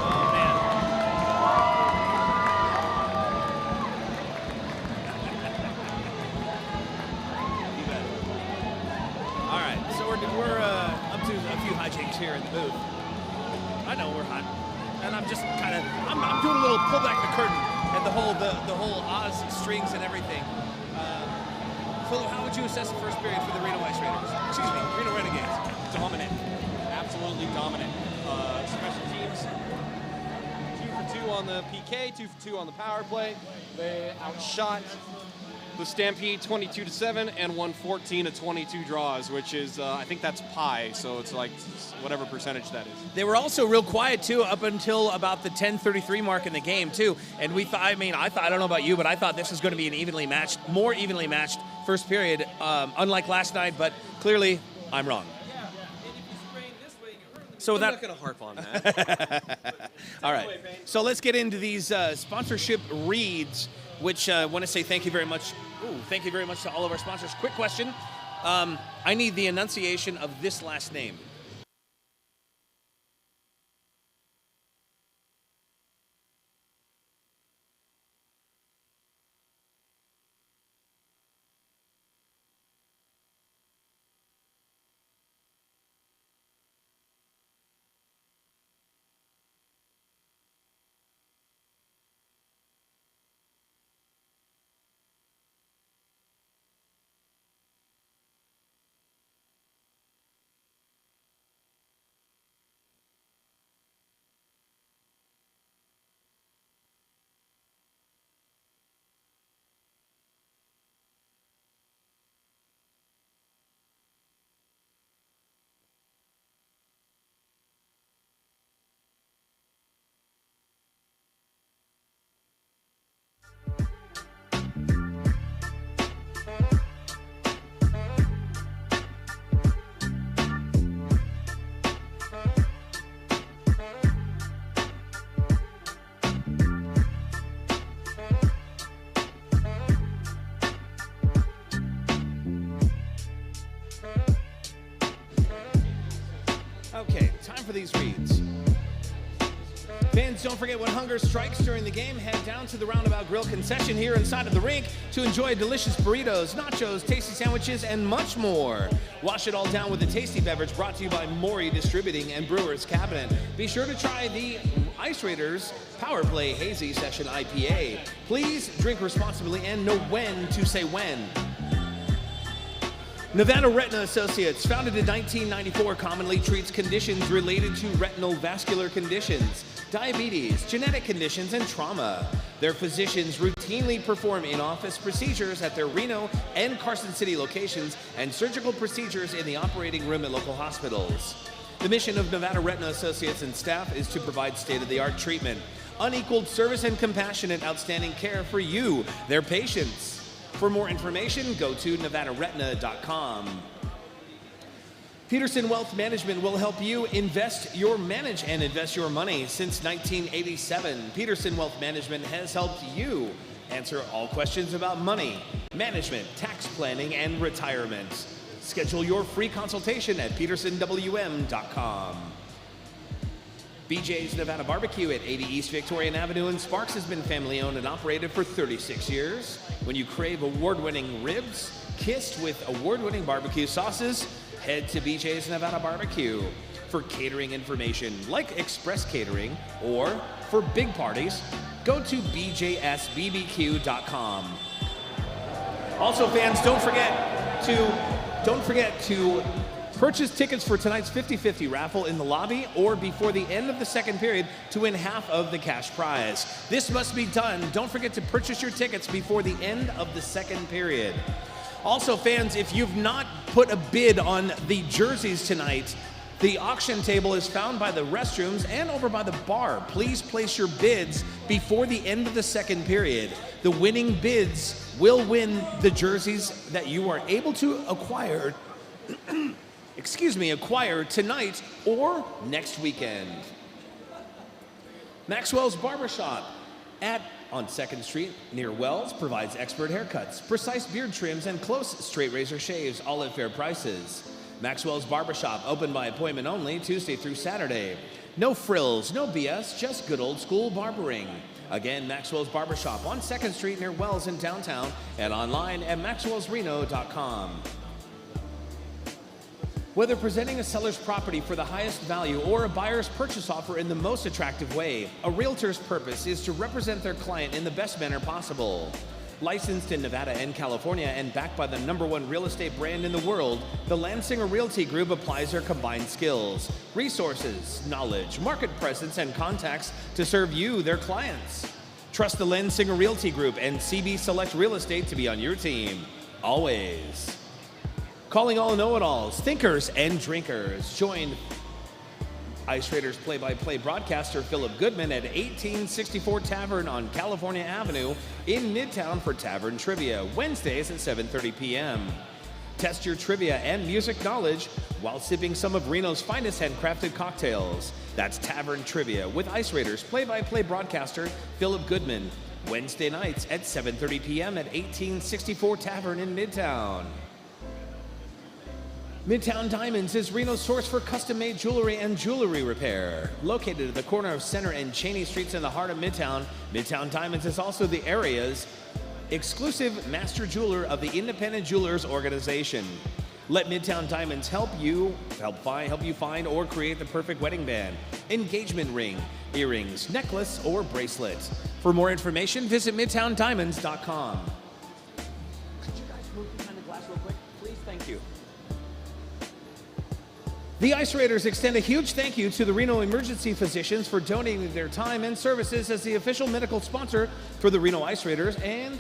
Oh, man. You bet. All right, so we're up to a few hijinks here in the booth. I know we're hot, and I'm just kind of I'm doing a little pull back the curtain and the whole Oz strings and everything. Philip, how would you assess the first period for the Reno Ice Raiders? Excuse me, Reno Renegades. Dominant. Absolutely dominant. Special teams, 2 for 2 on the PK, 2 for 2 on the power play. They outshot The Stampede 22-7 and 114 to 22 draws, which is I think that's pi, so it's like whatever percentage that is. They were also real quiet too up until about the 10:33 mark in the game too. And we thought, I don't know about you, but I thought this was going to be an more evenly matched first period, unlike last night. But clearly, I'm wrong. So I'm not going to harp on that. All right. So let's get into these sponsorship reads, which I want to say thank you very much. Thank you very much to all of our sponsors. Quick question. I need the enunciation of this last name. Okay, time for these reads. Fans, don't forget when hunger strikes during the game, head down to the Roundabout Grill concession here inside of the rink to enjoy delicious burritos, nachos, tasty sandwiches, and much more. Wash it all down with a tasty beverage brought to you by Maury Distributing and Brewers Cabinet. Be sure to try the Ice Raiders Power Play Hazy Session IPA. Please drink responsibly and know when to say when. Nevada Retina Associates, founded in 1994, commonly treats conditions related to retinal vascular conditions, diabetes, genetic conditions, and trauma. Their physicians routinely perform in-office procedures at their Reno and Carson City locations and surgical procedures in the operating room at local hospitals. The mission of Nevada Retina Associates and staff is to provide state-of-the-art treatment, unequaled service, and compassionate, outstanding care for you, their patients. For more information, go to nevadaretina.com. Peterson Wealth Management will help you manage and invest your money. Since 1987, Peterson Wealth Management has helped you answer all questions about money, management, tax planning, and retirement. Schedule your free consultation at petersonwm.com. BJ's Nevada Barbecue at 80 East Victorian Avenue in Sparks has been family-owned and operated for 36 years. When you crave award-winning ribs, kissed with award-winning barbecue sauces, head to BJ's Nevada Barbecue. For catering information like express catering or for big parties, go to bjsbbq.com. Also, fans, don't forget to purchase tickets for tonight's 50-50 raffle in the lobby or before the end of the second period to win half of the cash prize. This must be done. Don't forget to purchase your tickets before the end of the second period. Also, fans, if you've not put a bid on the jerseys tonight, the auction table is found by the restrooms and over by the bar. Please place your bids before the end of the second period. The winning bids will win the jerseys that you are able to acquire acquire tonight or next weekend. Maxwell's Barbershop on 2nd Street near Wells provides expert haircuts, precise beard trims, and close straight razor shaves, all at fair prices. Maxwell's Barbershop, open by appointment only, Tuesday through Saturday. No frills, no BS, just good old school barbering. Again, Maxwell's Barbershop on 2nd Street near Wells in downtown and online at maxwellsreno.com. Whether presenting a seller's property for the highest value or a buyer's purchase offer in the most attractive way, a realtor's purpose is to represent their client in the best manner possible. Licensed in Nevada and California and backed by the #1 real estate brand in the world, the Lansinger Realty Group applies their combined skills, resources, knowledge, market presence, and contacts to serve you, their clients. Trust the Len Singer Realty Group and CB Select Real Estate to be on your team, always. Calling all know-it-alls, thinkers, and drinkers. Join Ice Raiders play-by-play broadcaster Philip Goodman at 1864 Tavern on California Avenue in Midtown for Tavern Trivia, Wednesdays at 7:30 p.m. Test your trivia and music knowledge while sipping some of Reno's finest handcrafted cocktails. That's Tavern Trivia with Ice Raiders play-by-play broadcaster Philip Goodman, Wednesday nights at 7:30 p.m. at 1864 Tavern in Midtown. Midtown Diamonds is Reno's source for custom-made jewelry and jewelry repair. Located at the corner of Center and Cheney Streets in the heart of Midtown, Midtown Diamonds is also the area's exclusive master jeweler of the Independent Jewelers Organization. Let Midtown Diamonds help you find or create the perfect wedding band, engagement ring, earrings, necklace, or bracelet. For more information, visit midtowndiamonds.com. Could you guys move behind the glass real quick, please? Thank you. The Ice Raiders extend a huge thank you to the Reno Emergency Physicians for donating their time and services as the official medical sponsor for the Reno Ice Raiders, and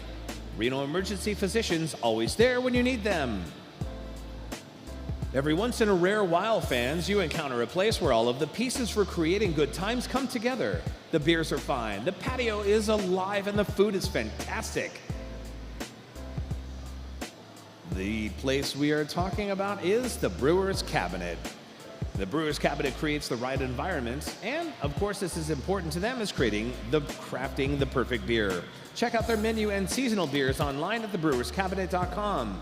Reno Emergency Physicians, always there when you need them. Every once in a rare while, fans, you encounter a place where all of the pieces for creating good times come together. The beers are fine, the patio is alive, and the food is fantastic. The place we are talking about is the Brewer's Cabinet. The Brewer's Cabinet creates the right environment, and of course this is important to them, is crafting the perfect beer. Check out their menu and seasonal beers online at thebrewerscabinet.com.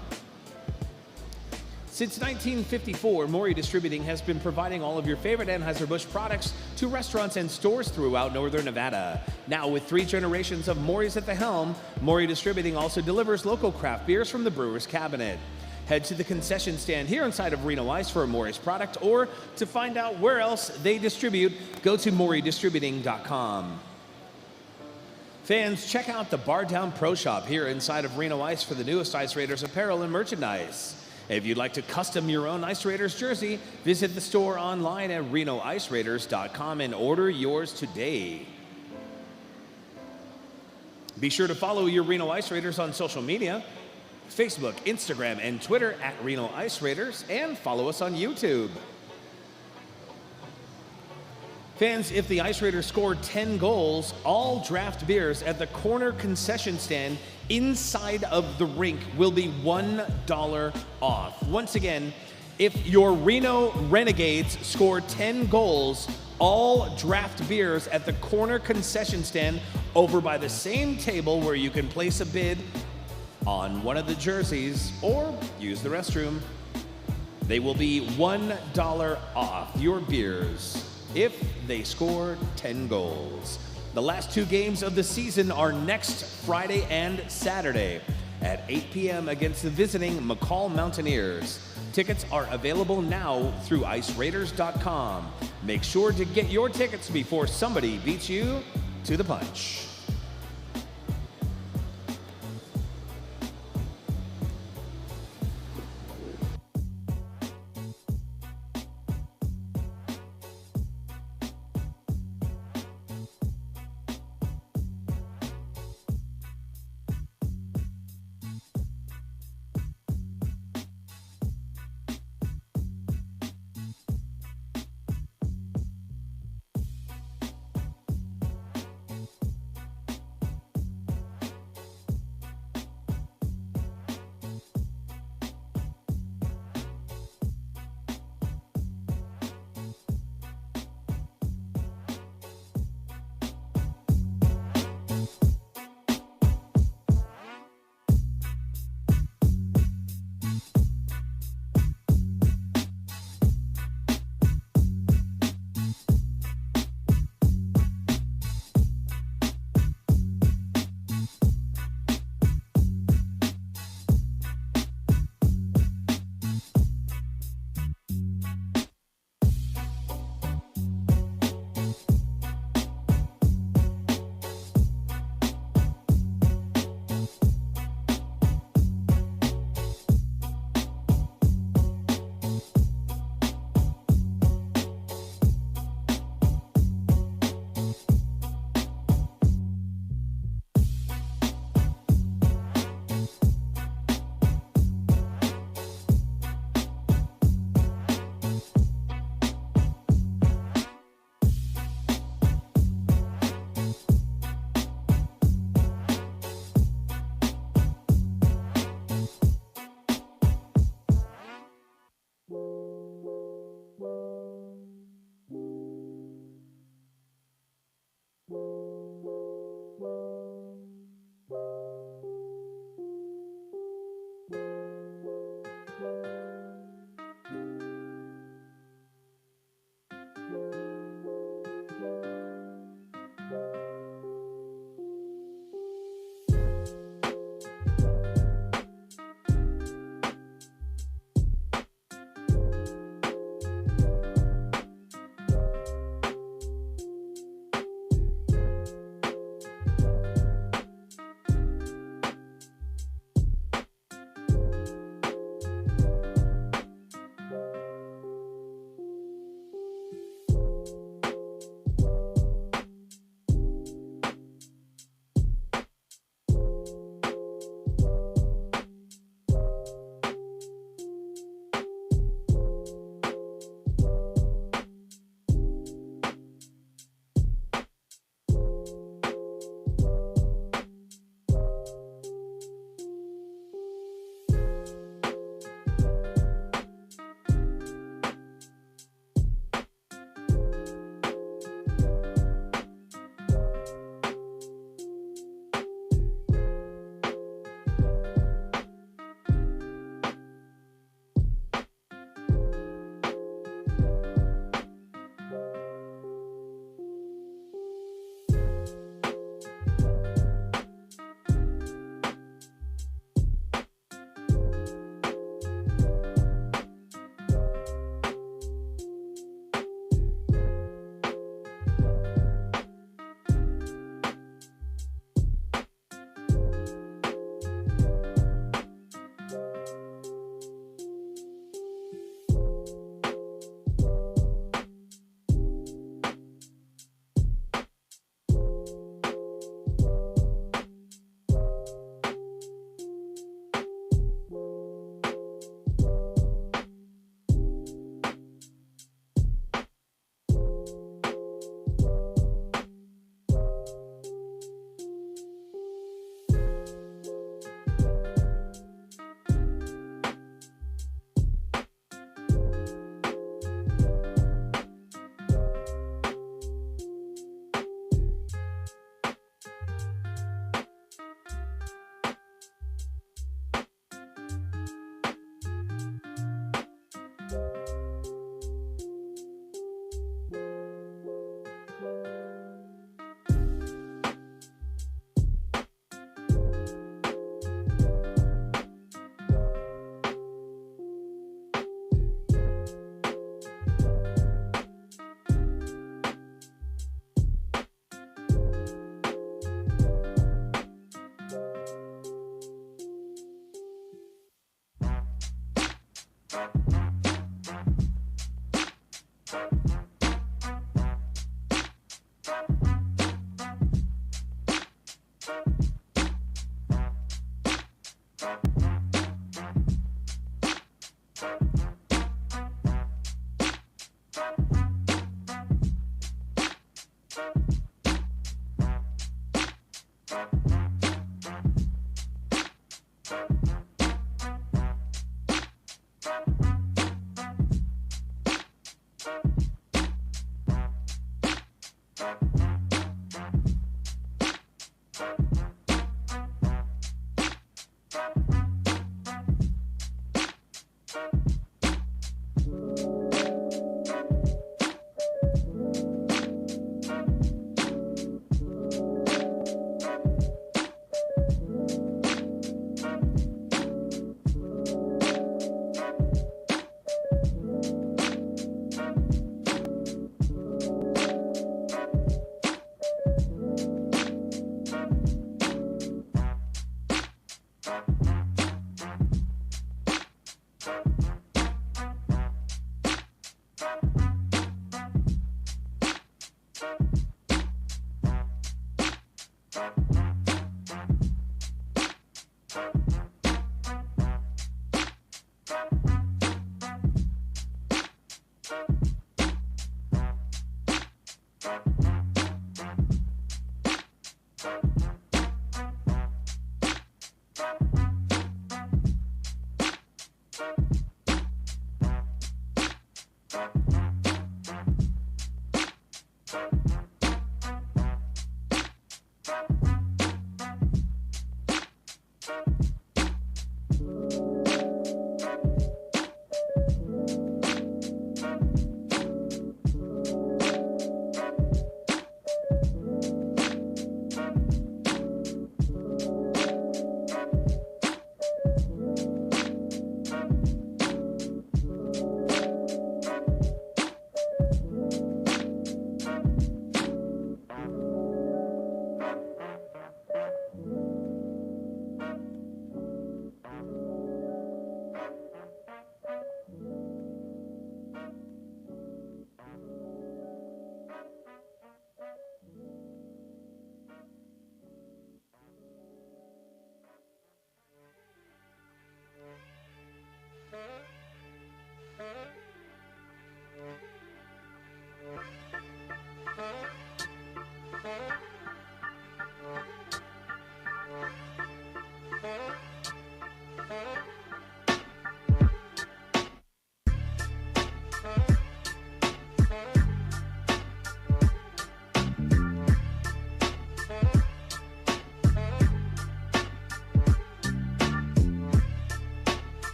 Since 1954, Maury Distributing has been providing all of your favorite Anheuser-Busch products to restaurants and stores throughout northern Nevada. Now, with 3 generations of Maury's at the helm, Maury Distributing also delivers local craft beers from the Brewer's Cabinet. Head to the concession stand here inside of Reno Ice for a Maury's product, or to find out where else they distribute, go to maurydistributing.com. Fans, check out the Bar Down Pro Shop here inside of Reno Ice for the newest Ice Raiders apparel and merchandise. If you'd like to custom your own Ice Raiders jersey, visit the store online at renoiceraiders.com and order yours today. Be sure to follow your Reno Ice Raiders on social media, Facebook, Instagram, and Twitter at Reno Ice Raiders, and follow us on YouTube. Fans, if the Ice Raiders score 10 goals, all draft beers at the corner concession stand inside of the rink will be $1 off. Once again, if your Reno Renegades score 10 goals, all draft beers at the corner concession stand over by the same table where you can place a bid on one of the jerseys or use the restroom, they will be $1 off your beers if they score 10 goals. The last 2 games of the season are next Friday and Saturday at 8 p.m. against the visiting McCall Mountaineers. Tickets are available now through iceraiders.com. Make sure to get your tickets before somebody beats you to the punch.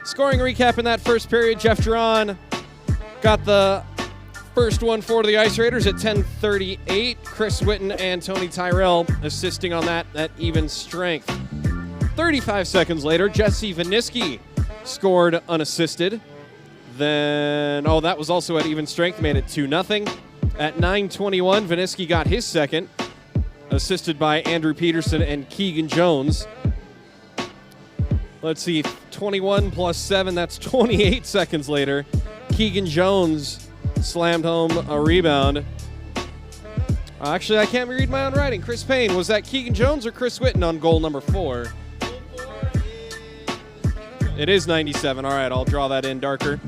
Scoring recap in that first period, Jeff Duran got the first one for the Ice Raiders at 10:38. Chris Witten and Tony Tyrell assisting on that at even strength. 35 seconds later, Jesse Viniski scored unassisted. Then, that was also at even strength, made it 2-0. At 9:21, Viniski got his second, assisted by Andrew Peterson and Keegan Jones. Let's see, 21 plus 7, that's 28 seconds later. Keegan Jones slammed home a rebound. Actually, I can't read my own writing. Chris Payne, was that Keegan Jones or Chris Witten on goal number 4? It is 97. All right, I'll draw that in darker.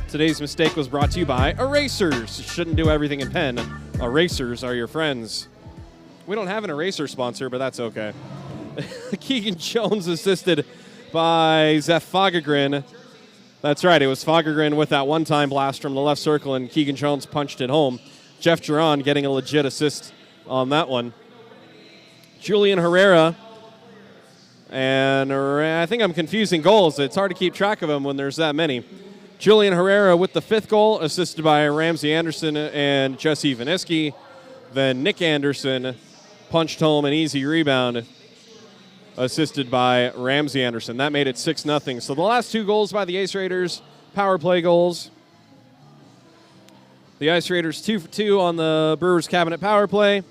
Today's mistake was brought to you by Erasers. Shouldn't do everything in pen. Erasers are your friends. We don't have an eraser sponsor, but that's okay. Keegan Jones assisted by Zeph Fogegren. That's right, it was Fogegren with that one-time blast from the left circle, and Keegan Jones punched it home. Jeff Giron getting a legit assist on that one. Julian Herrera, and I think I'm confusing goals. It's hard to keep track of them when there's that many. Julian Herrera with the 5th goal, assisted by Ramsey Anderson and Jesse Vaniski. Then Nick Anderson punched home an easy rebound, assisted by Ramsey Anderson. That made it 6-0. So the last 2 goals by the Ice Raiders, power play goals. The Ice Raiders 2 for 2 on the Brewers Cabinet power play,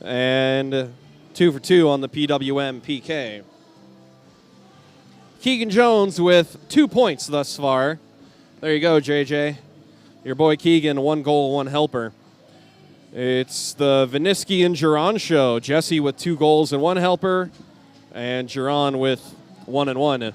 and 2 for 2 on the PWM PK. Keegan Jones with 2 points thus far. There you go, JJ. Your boy Keegan, 1 goal, 1 helper. It's the Vaniski and Giron show. Jesse with 2 goals and 1 helper, and Giron with 1 and 1.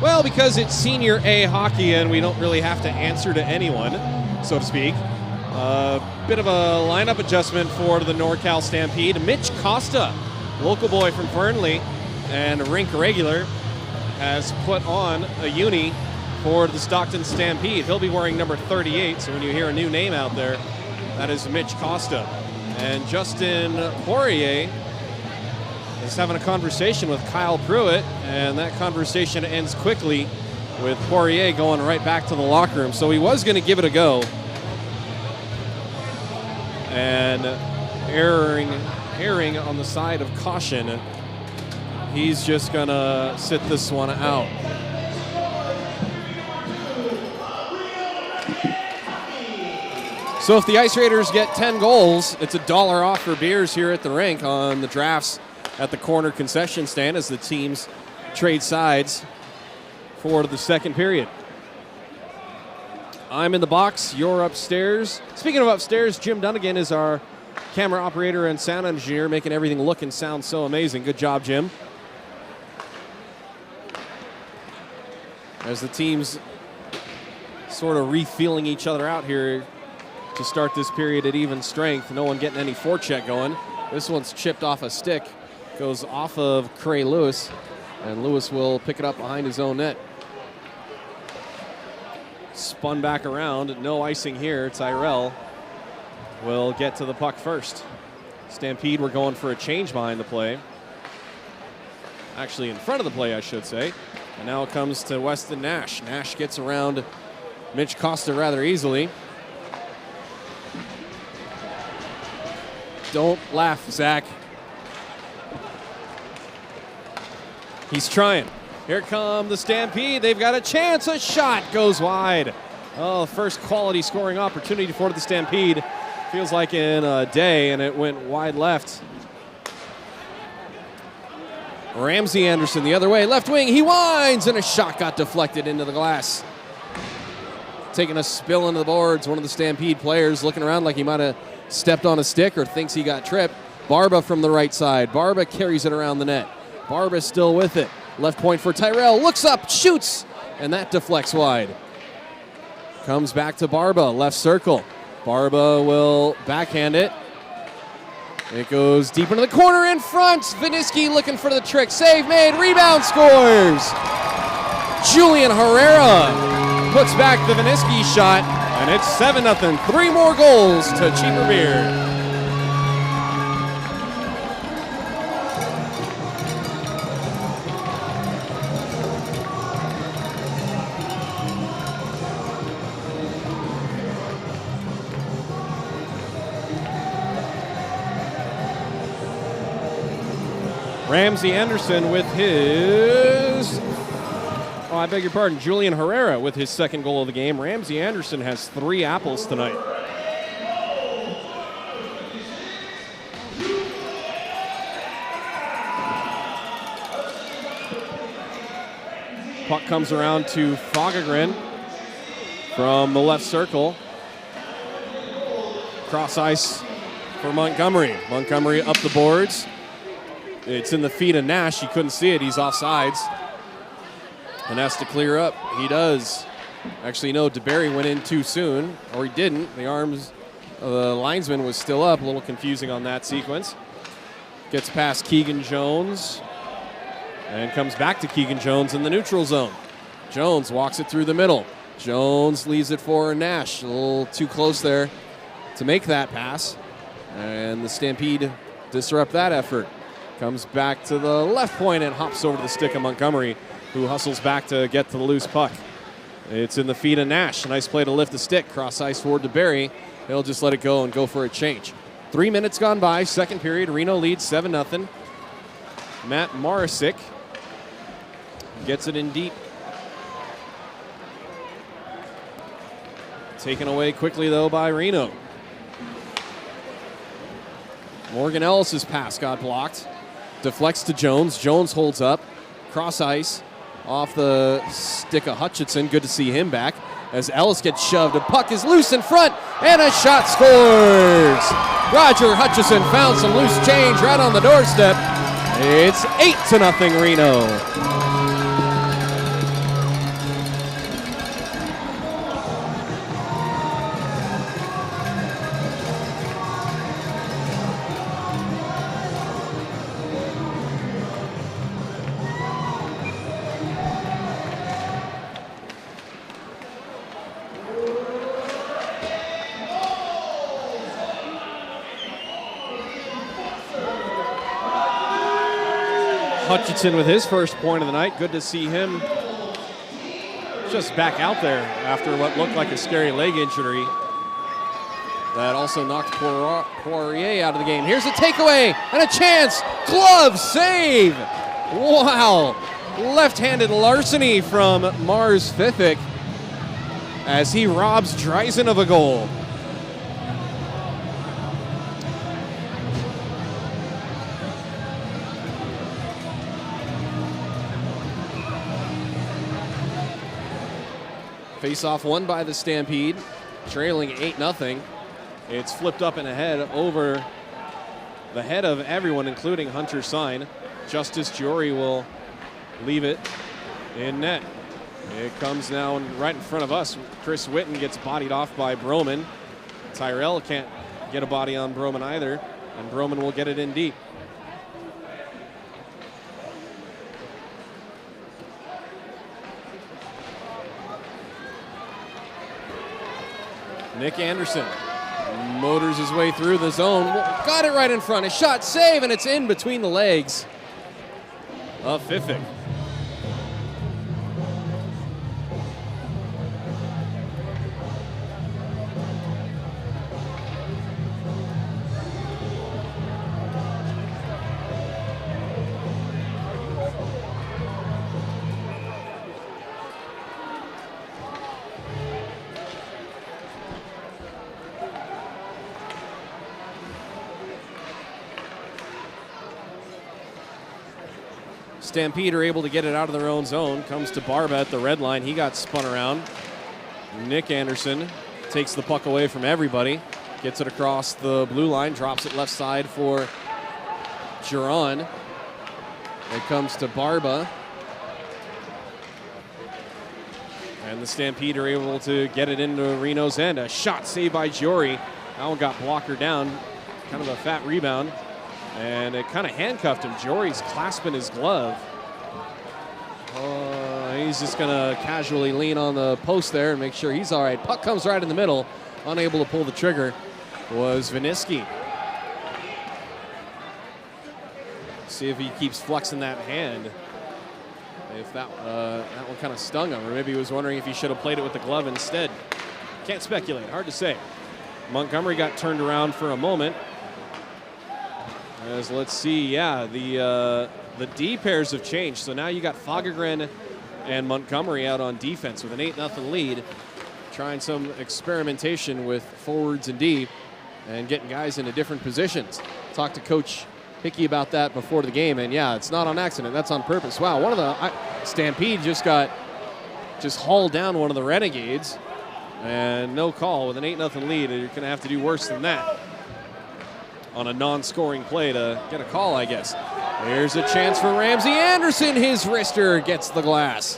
Well, because it's Senior A hockey and we don't really have to answer to anyone, so to speak. Bit of a lineup adjustment for the NorCal Stampede. Mitch Costa, local boy from Fernley and rink regular, has put on a uni for the Stockton Stampede. He'll be wearing number 38, so when you hear a new name out there, that is Mitch Costa. And Justin Poirier is having a conversation with Kyle Pruitt, and that conversation ends quickly with Poirier going right back to the locker room. So he was going to give it a go, and erring on the side of caution, he's just going to sit this one out. So if the Ice Raiders get 10 goals, it's $1 off for beers here at the rink on the drafts at the corner concession stand as the teams trade sides for the second period. I'm in the box, you're upstairs. Speaking of upstairs, Jim Dunnigan is our camera operator and sound engineer, making everything look and sound so amazing. Good job, Jim. As the teams sort of refeeling each other out here to start this period at even strength. No one getting any forecheck going. This one's chipped off a stick. Goes off of Cray Lewis, and Lewis will pick it up behind his own net. Spun back around. No icing here. Tyrell will get to the puck first. Stampede, we're going for a change behind the play. Actually, in front of the play, I should say. And now it comes to Weston Nash. Nash gets around Mitch Costa rather easily. Don't laugh, Zach. He's trying. Here come the Stampede. They've got a chance. A shot goes wide. Oh, first quality scoring opportunity for the Stampede. Feels like in a day, and it went wide left. Ramsey Anderson the other way. Left wing. He winds, and a shot got deflected into the glass. Taking a spill into the boards. One of the Stampede players looking around like he might have stepped on a stick or thinks he got tripped. Barba from the right side. Barba carries it around the net. Barba still with it. Left point for Tyrell. Looks up, shoots, and that deflects wide. Comes back to Barba, left circle. Barba will backhand it. It goes deep into the corner in front. Viniski looking for the trick. Save made, rebound, scores. Julian Herrera puts back the Viniski shot, and it's 7-0. 3 more goals to Cheaper Beer. Ramsey Anderson with his, I beg your pardon, Julian Herrera with his second goal of the game. Ramsey Anderson has 3 apples tonight. Puck comes around to Fogagren from the left circle. Cross ice for Montgomery. Montgomery up the boards. It's in the feet of Nash. He couldn't see it. He's offsides and has to clear up. He does. Actually, no, DeBerry went in too soon, or he didn't. The arms of the linesman was still up. A little confusing on that sequence. Gets past Keegan Jones and comes back to Keegan Jones in the neutral zone. Jones walks it through the middle. Jones leaves it for Nash. A little too close there to make that pass. And the Stampede disrupt that effort. Comes back to the left point and hops over to the stick of Montgomery, who hustles back to get to the loose puck. It's in the feet of Nash. Nice play to lift the stick. Cross ice forward to Barry. He'll just let it go and go for a change. 3 minutes gone by. Second period. Reno leads 7-0. Matt Morisic gets it in deep. Taken away quickly, though, by Reno. Morgan Ellis's pass got blocked. Deflects to Jones. Jones holds up. Cross ice off the stick of Hutchinson. Good to see him back as Ellis gets shoved. A puck is loose in front, and a shot scores. Roger Hutchison found some loose change right on the doorstep. It's 8-0 Reno. Hutchinson with his first point of the night. Good to see him just back out there after what looked like a scary leg injury that also knocked Poirier out of the game. Here's a takeaway and a chance. Glove save. Wow. Left-handed larceny from Mars Fithick as he robs Dreisen of a goal. Face-off won by the Stampede, trailing 8-0. It's flipped up and ahead over the head of everyone, including Hunter Sign. Justice Jory will leave it in net. It comes now right in front of us. Chris Witten gets bodied off by Broman. Tyrell can't get a body on Broman either, and Broman will get it in deep. Nick Anderson motors his way through the zone. Got it right in front. A shot, save, and it's in between the legs of Fiffick. Stampede are able to get it out of their own zone. Comes to Barba at the red line. He got spun around. Nick Anderson takes the puck away from everybody. Gets it across the blue line. Drops it left side for Giron. It comes to Barba. And the Stampede are able to get it into Reno's end. A shot saved by Jory. That one got blocker down. Kind of a fat rebound. And it kind of handcuffed him. Jory's clasping his glove. He's just going to casually lean on the post there and make sure he's all right. Puck comes right in the middle. Unable to pull the trigger was Viniski. See if he keeps flexing that hand. If that one kind of stung him, or maybe he was wondering if he should have played it with the glove instead. Can't speculate. Hard to say. Montgomery got turned around for a moment. As let's see, yeah, the D pairs have changed. So now you got Fagergren and Montgomery out on defense with an 8-0 lead, trying some experimentation with forwards and D and getting guys into different positions. Talked to Coach Hickey about that before the game, and yeah, it's not on accident. That's on purpose. Wow, one of the Stampede just hauled down one of the Renegades, and no call with an 8-0 lead. You're going to have to do worse than that on a non-scoring play to get a call, I guess. Here's a chance for Ramsey Anderson. His wrister gets the glass.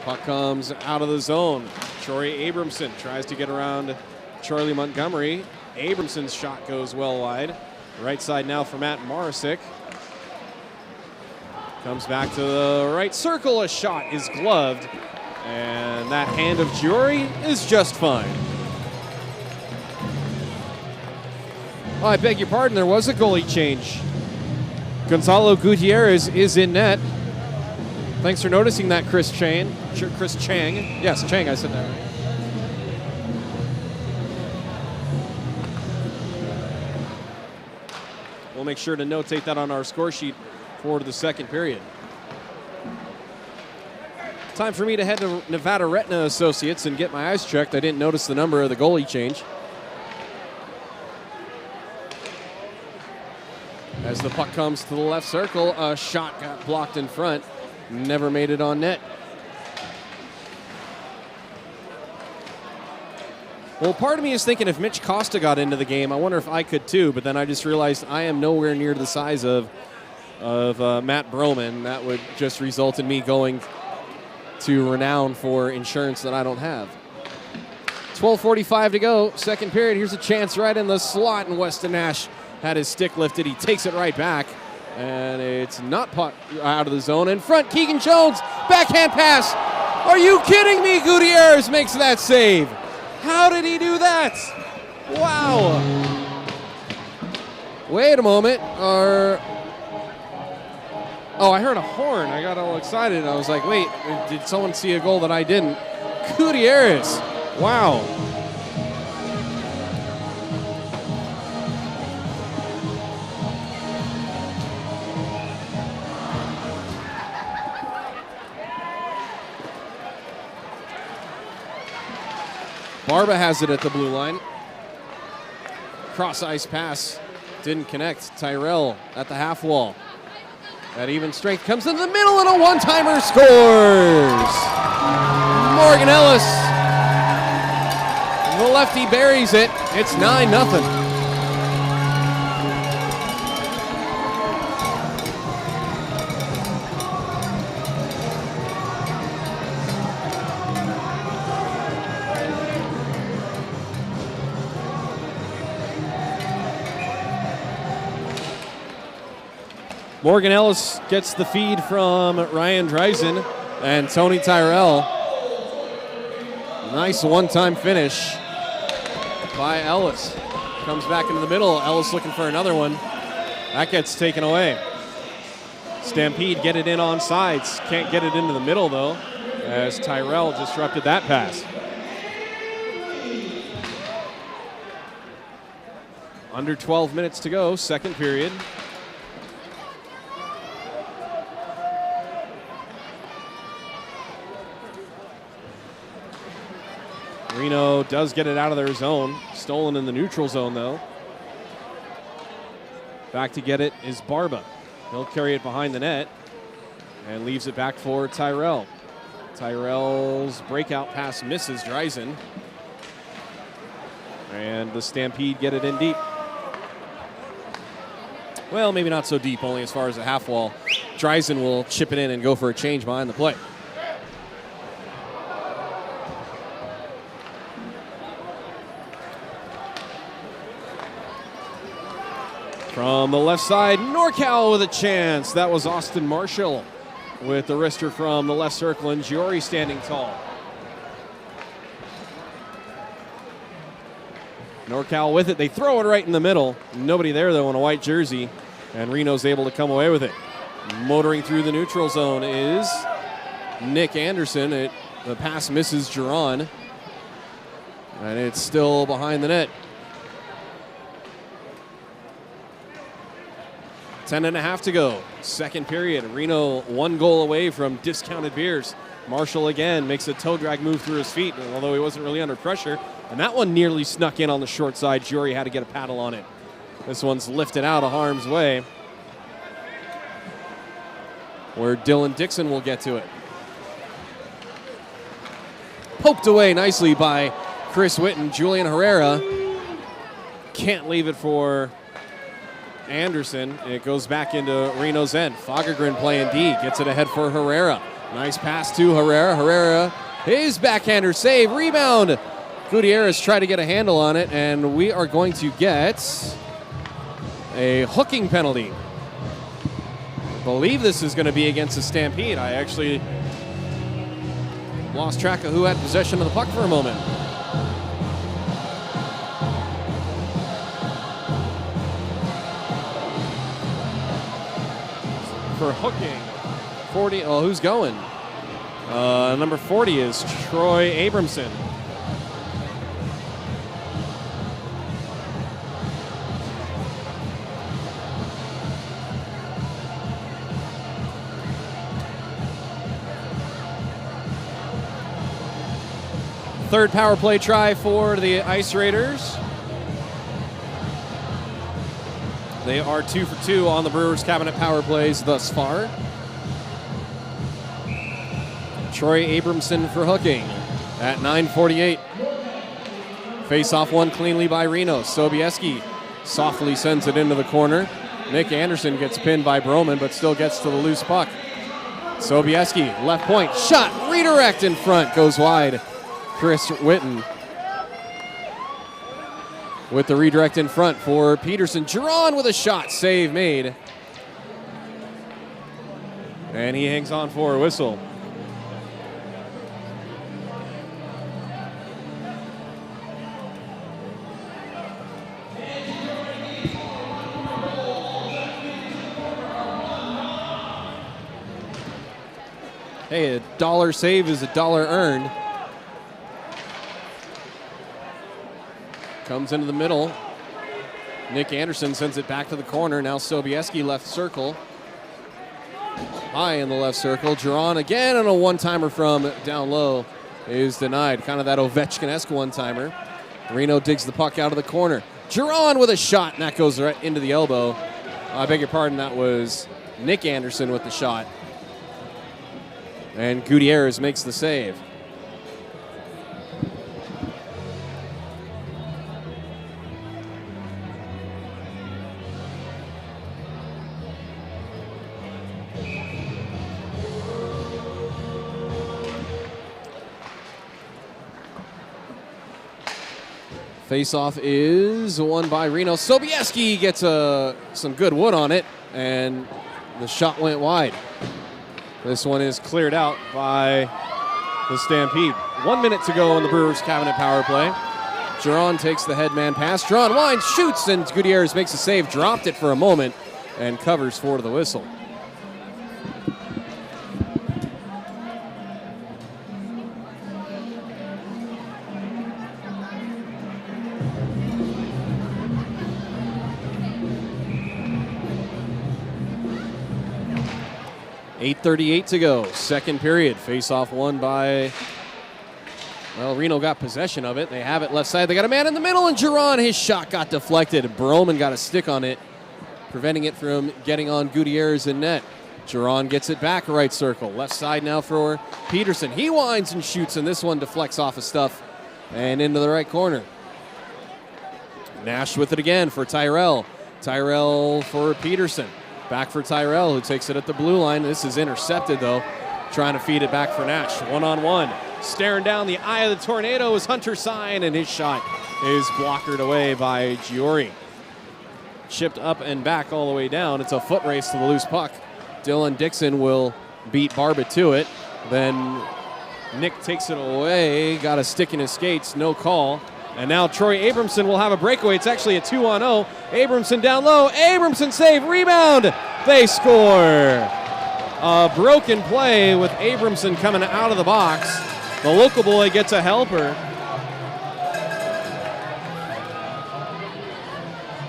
Puck comes out of the zone. Troy Abramson tries to get around Charlie Montgomery. Abramson's shot goes well wide. Right side now for Matt Morisic. Comes back to the right circle. A shot is gloved. And that hand of Jory is just fine. Oh, I beg your pardon, there was a goalie change. Gonzalo Gutierrez is in net. Thanks for noticing that, Chris Chang. Yes, Chang, I said that right. We'll make sure to notate that on our score sheet for the second period. Time for me to head to Nevada Retina Associates and get my eyes checked. I didn't notice the number of the goalie change. As the puck comes to the left circle, a shot got blocked in front. Never made it on net. Well, part of me is thinking if Mitch Costa got into the game, I wonder if I could too, but then I just realized I am nowhere near the size of Matt Broman. That would just result in me going to Renown for insurance that I don't have. 12:45 to go, second period. Here's a chance right in the slot, and Weston Nash had his stick lifted. He takes it right back, and it's not put out of the zone. In front, Keegan Jones, backhand pass. Are you kidding me? Gutierrez makes that save. How did he do that? Wow. Wait a moment. Oh, I heard a horn. I got all excited. I was like, wait, did someone see a goal that I didn't? Gutierrez. Wow. Barba has it at the blue line. Cross ice pass didn't connect. Tyrell at the half wall. That even strength comes into the middle, and a one-timer scores. Morgan Ellis. The lefty buries it. It's 9-0. Morgan Ellis gets the feed from Ryan Dreisen, and Tony Tyrell Nice one-time finish by Ellis. Comes back into the middle. Ellis looking for another one. That gets taken away. Stampede get it in on sides. Can't get it into the middle, though, as Tyrell disrupted that pass. Under 12 minutes to go, second period. Reno does get it out of their zone. Stolen in the neutral zone, though. Back to get it is Barba. He'll carry it behind the net and leaves it back for Tyrell. Tyrell's breakout pass misses Dreisen. And the Stampede get it in deep. Well, maybe not so deep, only as far as the half wall. Dreisen will chip it in and go for a change behind the play. From the left side, NorCal with a chance. That was Austin Marshall with the wrister from the left circle, and Giori standing tall. NorCal with it. They throw it right in the middle. Nobody there, though, in a white jersey, and Reno's able to come away with it. Motoring through the neutral zone is Nick Anderson. The pass misses Geron, and it's still behind the net. 10.5 to go. Second period. Reno 1 goal away from discounted beers. Marshall again makes a toe drag move through his feet, although he wasn't really under pressure. And that one nearly snuck in on the short side. Giori had to get a paddle on it. This one's lifted out of harm's way, where Dylan Dixon will get to it. Poked away nicely by Chris Witten. Julian Herrera can't leave it for Anderson. It goes back into Reno's end. Fagergren playing D. Gets it ahead for Herrera. Nice pass to Herrera. Herrera, his backhander save. Rebound. Gutierrez tried to get a handle on it, and we are going to get a hooking penalty. I believe this is going to be against the Stampede. I actually lost track of who had possession of the puck for a moment. For hooking, 40. Oh, who's going? Number 40 is Troy Abramson. Third power play try for the Ice Raiders. They are 2 for 2 on the Brewers cabinet power plays thus far. Troy Abramson for hooking at 9:48. Face-off won cleanly by Reno. Sobieski softly sends it into the corner. Nick Anderson gets pinned by Broman, but still gets to the loose puck. Sobieski, left point, shot, redirect in front, goes wide. Chris Witten with the redirect in front for Peterson. Geron with a shot, save made. And he hangs on for a whistle. Hey, $1 save is $1 earned. Comes into the middle. Nick Anderson sends it back to the corner. Now Sobieski left circle. High in the left circle. Geron again on a one-timer from down low is denied. Kind of that Ovechkin-esque one-timer. Reno digs the puck out of the corner. Geron with a shot, and that goes right into the elbow. I beg your pardon, that was Nick Anderson with the shot. And Gutierrez makes the save. Face-off is won by Reno. Sobieski gets some good wood on it, and the shot went wide. This one is cleared out by the Stampede. 1 minute to go on the Brewers cabinet power play. Giron takes the headman pass. Giron winds, shoots, and Gutierrez makes a save. Dropped it for a moment and covers for the whistle. .8:38 to go. Second period. Face-off won by, well, Reno got possession of it. They have it left side. They got a man in the middle, and Giron, his shot got deflected. Broman got a stick on it, preventing it from getting on Gutierrez in net. Giron gets it back right circle. Left side now for Peterson. He winds and shoots, and this one deflects off of stuff and into the right corner. Nash with it again for Tyrell. Tyrell for Peterson. Back for Tyrell, who takes it at the blue line. This is intercepted, though. Trying to feed it back for Nash. One-on-one. Staring down the eye of the tornado is Hunter Sign, and his shot is blockered away by Giori. Chipped up and back all the way down. It's a foot race to the loose puck. Dylan Dixon will beat Barba to it. Then Nick takes it away. Got a stick in his skates. No call. And now Troy Abramson will have a breakaway. It's actually a 2-on-0. Abramson down low. Abramson save. Rebound. They score. A broken play with Abramson coming out of the box. The local boy gets a helper.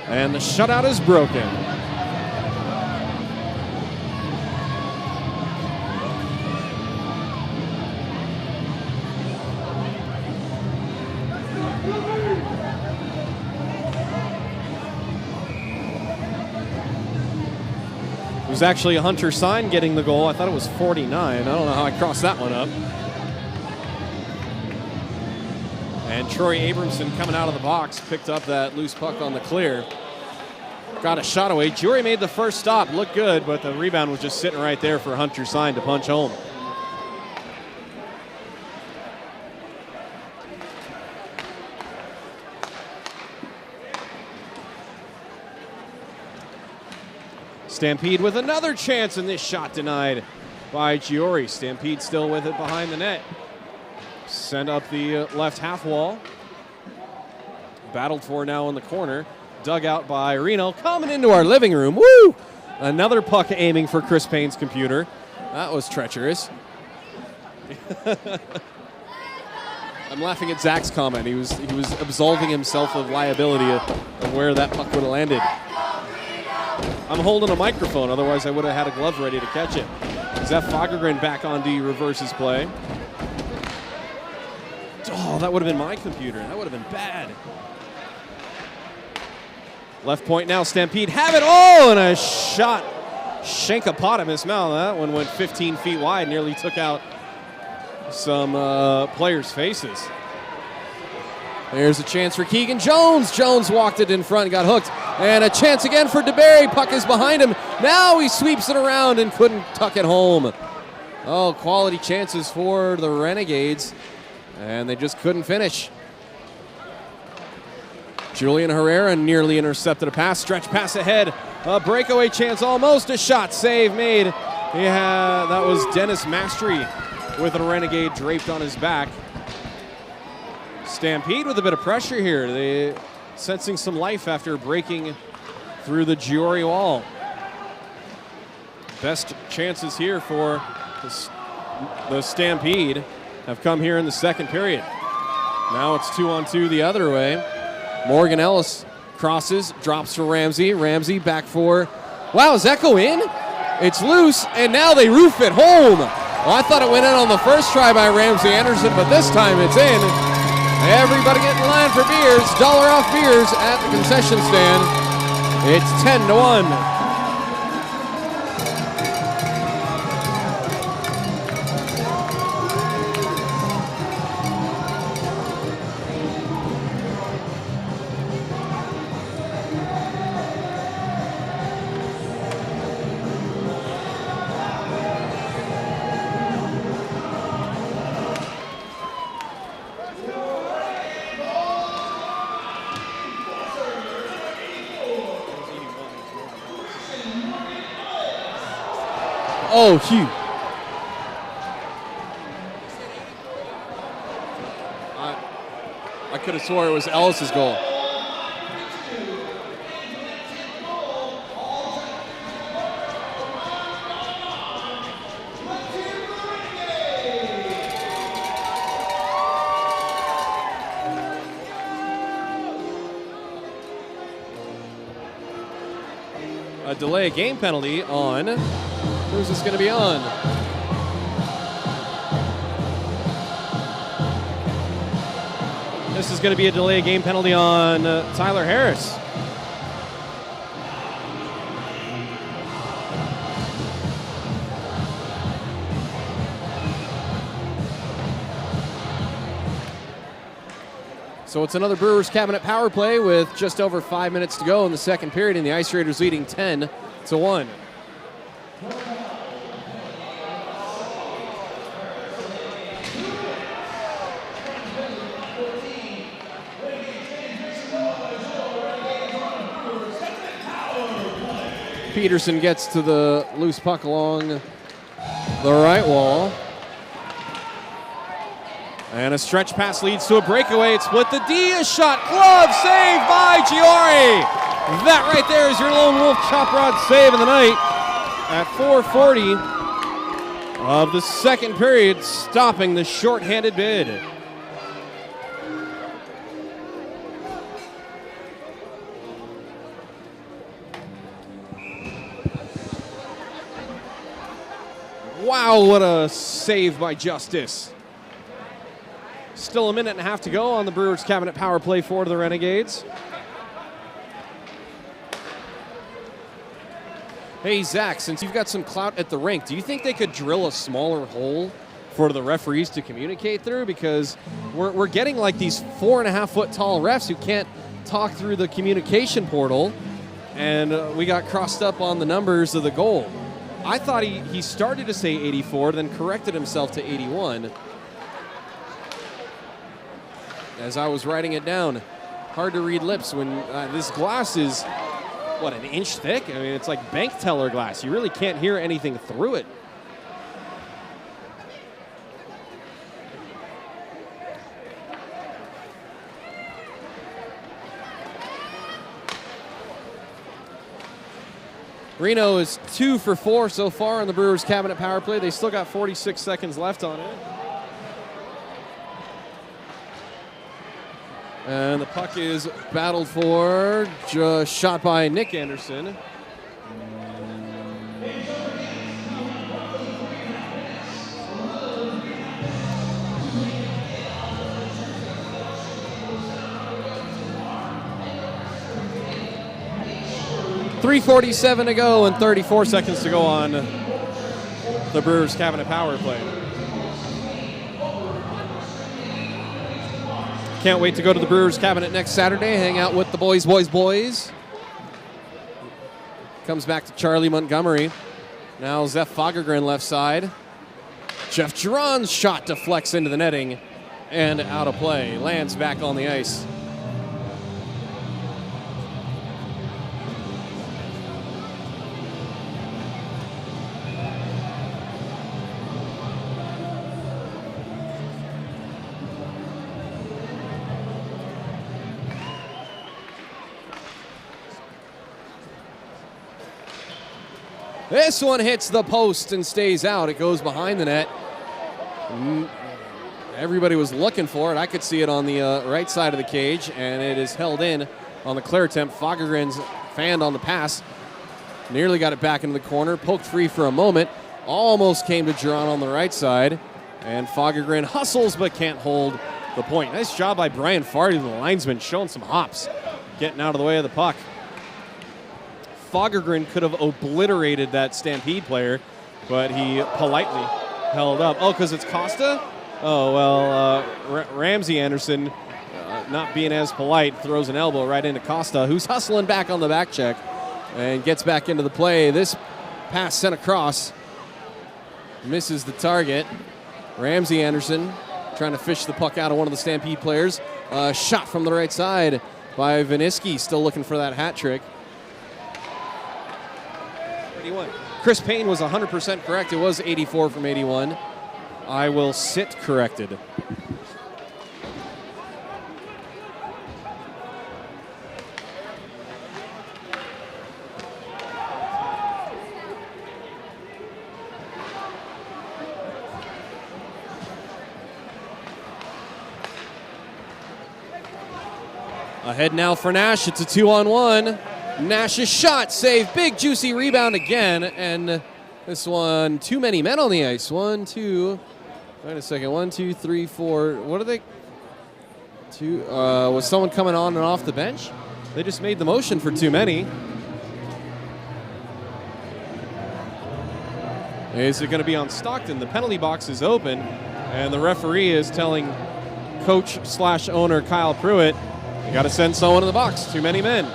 And the shutout is broken. It was actually a Hunter Sign getting the goal. I thought it was 49. I don't know how I crossed that one up. And Troy Abramson coming out of the box picked up that loose puck on the clear. Got a shot away. Jury made the first stop. Looked good, but the rebound was just sitting right there for Hunter Sign to punch home. Stampede with another chance, and this shot denied by Giori. Stampede still with it behind the net. Send up the left half wall. Battled for now in the corner. Dug out by Reno. Coming into our living room. Woo! Another puck aiming for Chris Payne's computer. That was treacherous. I'm laughing at Zach's comment. He was absolving himself of liability of where that puck would have landed. I'm holding a microphone, otherwise I would have had a glove ready to catch it. Zeph Fagergren back on D, reverses play. Oh, that would have been my computer. That would have been bad. Left point now, Stampede have it. Oh, and a shot. Shankopotamus. Now that one went 15 feet wide, nearly took out some players' faces. There's a chance for Keegan Jones. Jones walked it in front, got hooked. And a chance again for DeBerry. Puck is behind him. Now he sweeps it around and couldn't tuck it home. Oh, quality chances for the Renegades. And they just couldn't finish. Julian Herrera nearly intercepted a pass. Stretch pass ahead. A breakaway chance almost. A shot save made. That was Dennis Mastery with a Renegade draped on his back. Stampede with a bit of pressure here. They sensing some life after breaking through the Giori wall. Best chances here for the Stampede have come here in the second period. Now it's 2-on-2 the other way. Morgan Ellis crosses, drops for Ramsey. Ramsey back for, wow, is that go in? It's loose, and now they roof it home. Well, I thought it went in on the first try by Ramsey Anderson, but this time it's in. Everybody get in line for beers. $1 off beers at the concession stand. It's 10-1. Oh, Hugh. I could have swore it was Ellis's goal. A delay of game penalty on. Who's this going to be on? This is going to be a delay of game penalty on Tyler Harris. So it's another Brewers Cabinet power play with just over 5 minutes to go in the second period, and the Ice Raiders leading 10-1. Peterson gets to the loose puck along the right wall. And a stretch pass leads to a breakaway. It's split the D. A shot. Glove save by Giori. That right there is your lone wolf chop rod save of the night at 4:40 of the second period, stopping the shorthanded bid. Wow, what a save by Justice. Still a minute and a half to go on the Brewers Cabinet power play for the Renegades. Hey, Zach, since you've got some clout at the rink, do you think they could drill a smaller hole for the referees to communicate through? Because we're getting like these 4.5 foot tall refs who can't talk through the communication portal, and we got crossed up on the numbers of the goal. I thought he started to say 84, then corrected himself to 81. As I was writing it down, hard to read lips when this glass is, what, an inch thick? I mean, it's like bank teller glass. You really can't hear anything through it. Reno is 2 for 4 so far on the Brewers Cabinet power play. They still got 46 seconds left on it. And the puck is battled for, just shot by Nick Anderson. .347 to go and 34 seconds to go on the Brewers Cabinet power play. Can't wait to go to the Brewers Cabinet next Saturday, hang out with the boys. Comes back to Charlie Montgomery. Now Zeph Fagergren left side. Jeff Geron's shot deflects into the netting and out of play. Lands back on the ice. This one hits the post and stays out. It goes behind the net. Everybody was looking for it. I could see it on the right side of the cage, and it is held in on the clear attempt. Fagergren's fanned on the pass. Nearly got it back into the corner. Poked free for a moment. Almost came to Geron on the right side. And Fagergren hustles but can't hold the point. Nice job by Brian Fardy, the linesman, showing some hops, getting out of the way of the puck. Fagergren could have obliterated that Stampede player, but he politely held up. Oh, because it's Costa? Oh, well, Ramsey Anderson, not being as polite, throws an elbow right into Costa, who's hustling back on the back check and gets back into the play. This pass sent across, misses the target. Ramsey Anderson trying to fish the puck out of one of the Stampede players. Shot from the right side by Viniski, still looking for that hat trick. Chris Payne was 100% correct. It was 84 from 81. I will sit corrected. Ahead now for Nash. It's a 2-on-1. Nash's shot, save, big juicy rebound again, and this one, too many men on the ice. 1, 2, wait a second, 1, 2, 3, 4. What are they? Two. Was someone coming on and off the bench? They just made the motion for too many. Is it going to be on Stockton? The penalty box is open, and the referee is telling coach/owner Kyle Pruitt, you got to send someone in the box. Too many men.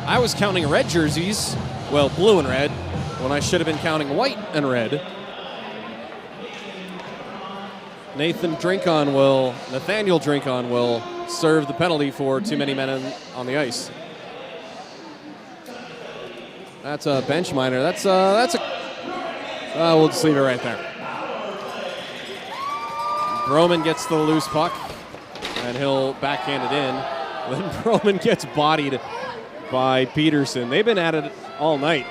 I was counting red jerseys, well, blue and red, when I should have been counting white and red. Nathaniel Drinkon will serve the penalty for too many men on the ice. That's a bench minor. We'll just leave it right there. Broman gets the loose puck, and he'll backhand it in. Then Broman gets bodied by Peterson. They've been at it all night.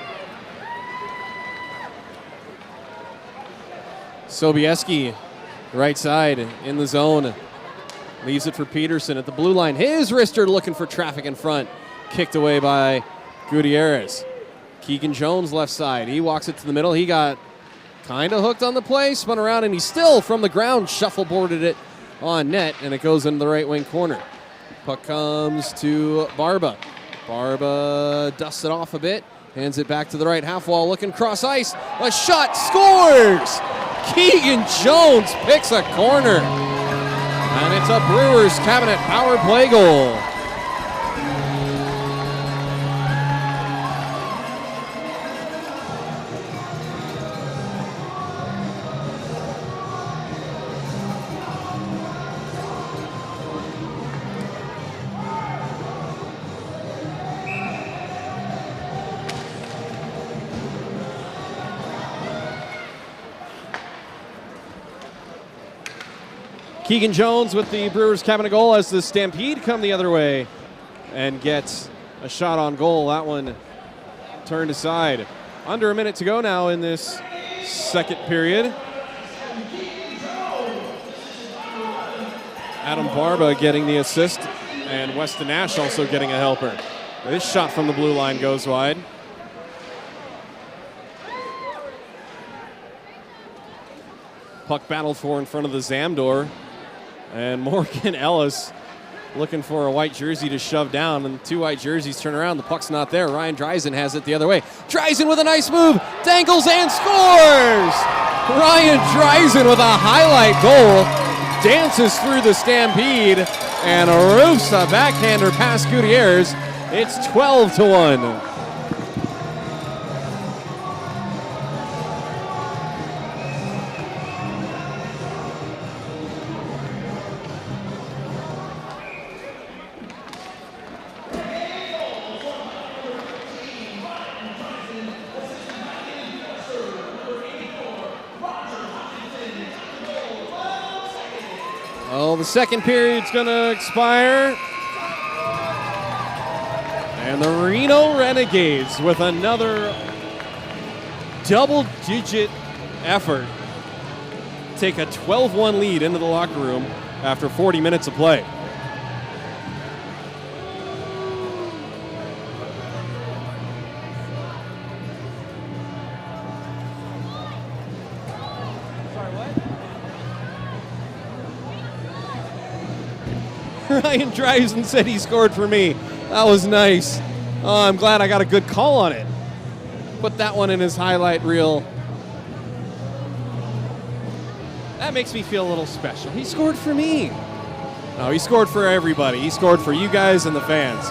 Sobieski, right side, in the zone. Leaves it for Peterson at the blue line. His wrister looking for traffic in front. Kicked away by Gutierrez. Keegan Jones left side. He walks it to the middle. He got kind of hooked on the play, spun around, and he still, from the ground, shuffleboarded it on net, and it goes into the right wing corner. Puck comes to Barba. Barba dusts it off a bit, hands it back to the right half wall, looking cross ice. A shot, scores! Keegan Jones picks a corner. And it's a Brewers Cabinet power play goal. Keegan Jones with the Brewers Cabinet goal as the Stampede come the other way and gets a shot on goal. That one turned aside. Under a minute to go now in this second period. Adam Barba getting the assist, and Weston Nash also getting a helper. This shot from the blue line goes wide. Puck battled for in front of the Zamdor. And Morgan Ellis looking for a white jersey to shove down, and two white jerseys turn around. The puck's not there. Ryan Dreisen has it the other way. Dreisen with a nice move, dangles and scores! Ryan Dreisen with a highlight goal, dances through the Stampede, and roofs a backhander past Gutierrez. It's 12-1. Well, the second period's going to expire. And the Reno Renegades with another double-digit effort take a 12-1 lead into the locker room after 40 minutes of play. Ryan Dreisen said he scored for me. That was nice. Oh, I'm glad I got a good call on it. Put that one in his highlight reel. That makes me feel a little special. He scored for me. No, he scored for everybody. He scored for you guys and the fans.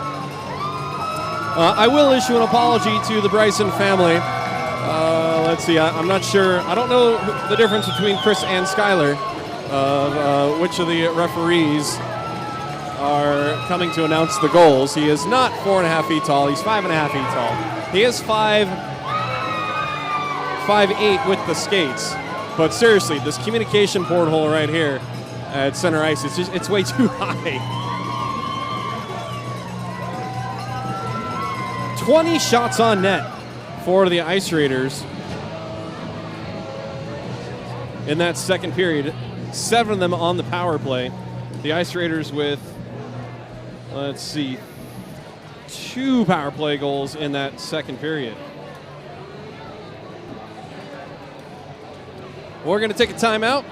I will issue an apology to the Bryson family. Let's see. I'm not sure. I don't know the difference between Chris and Skyler, which of the referees are coming to announce the goals. He is not 4.5 feet tall. He's 5.5 feet tall. He is 5'8" with the skates. But seriously, this communication porthole right here at center ice, it's way too high. 20 shots on net for the Ice Raiders in that second period. 7 of them on the power play. The Ice Raiders with, let's see, 2 power play goals in that second period. We're going to take a timeout.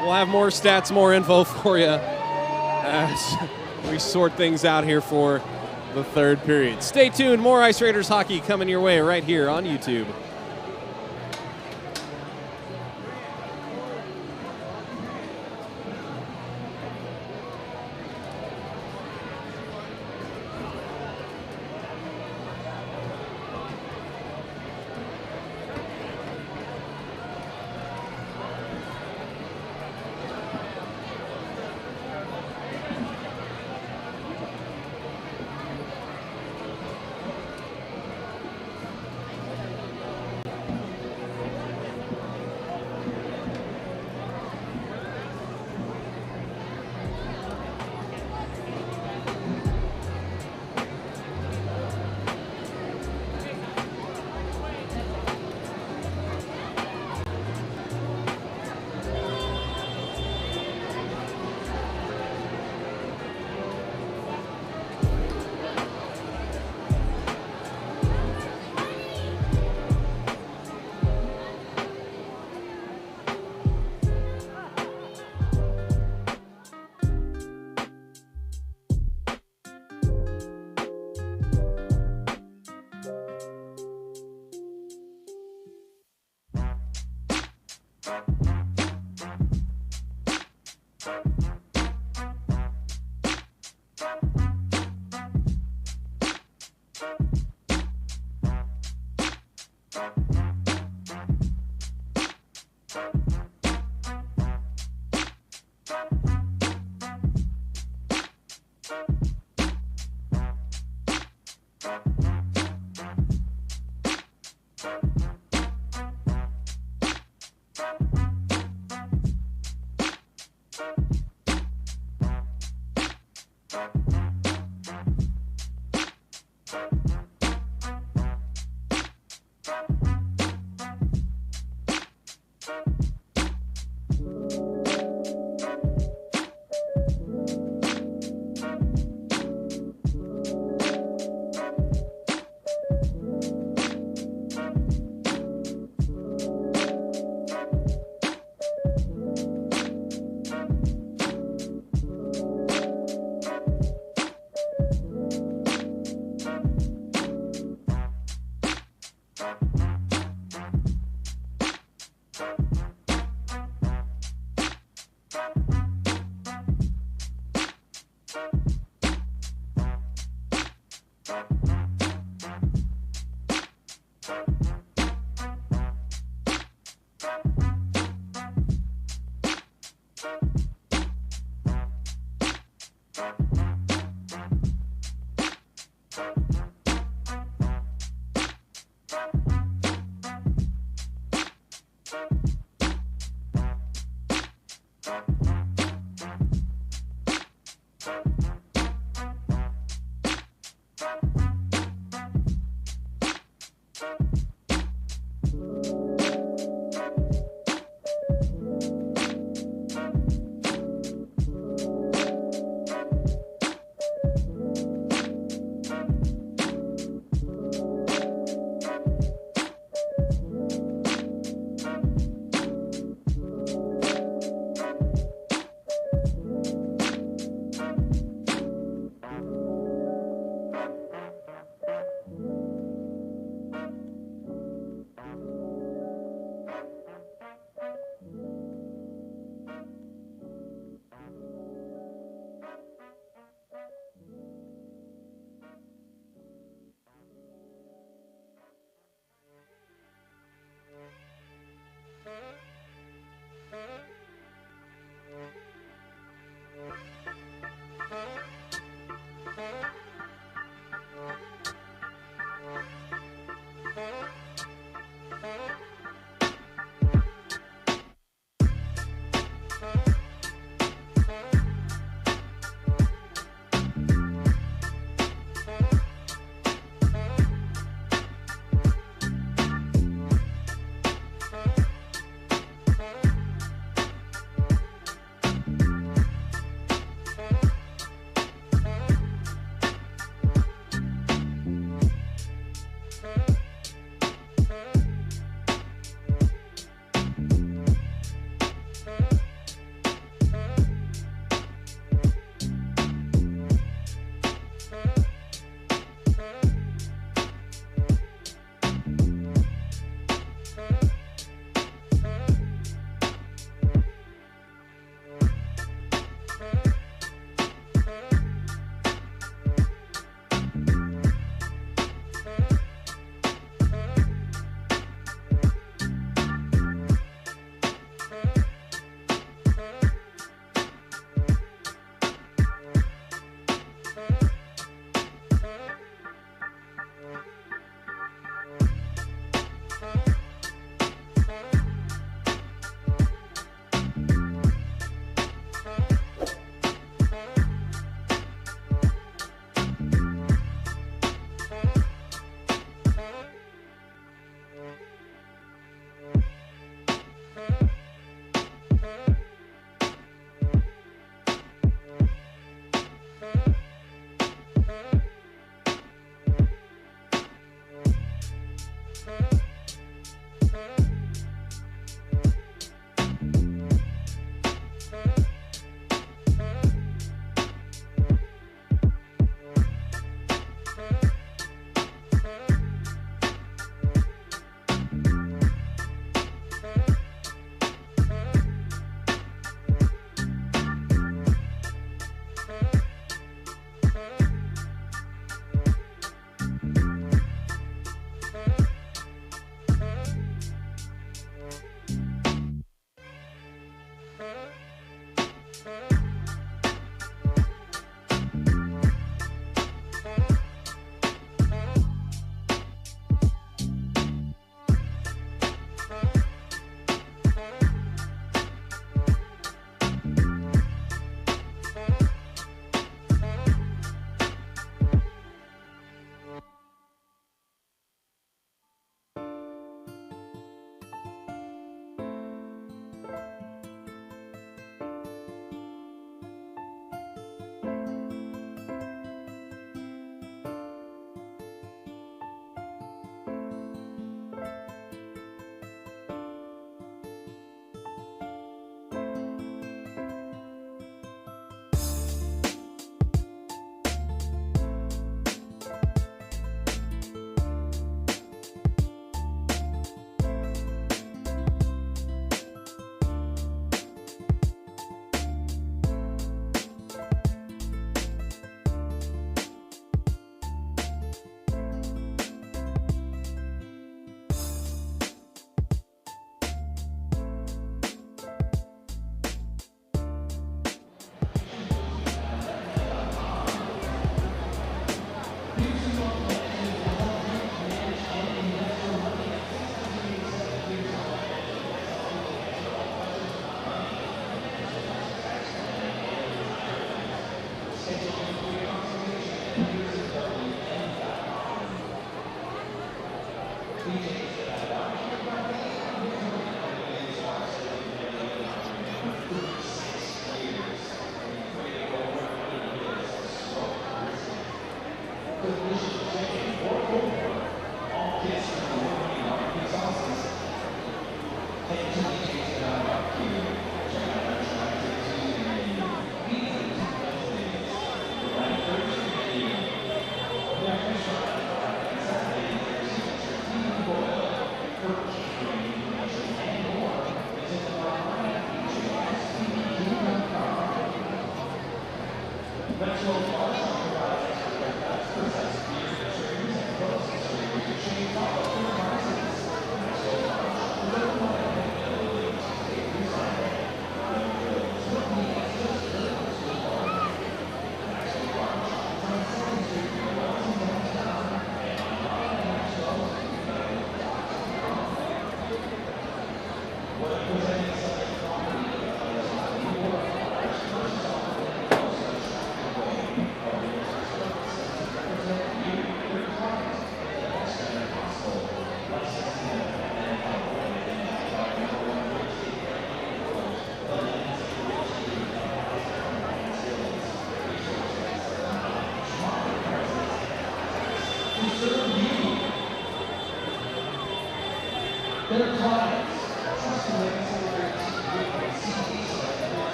We'll have more stats, more info for you as we sort things out here for the third period. Stay tuned. More Ice Raiders hockey coming your way right here on YouTube.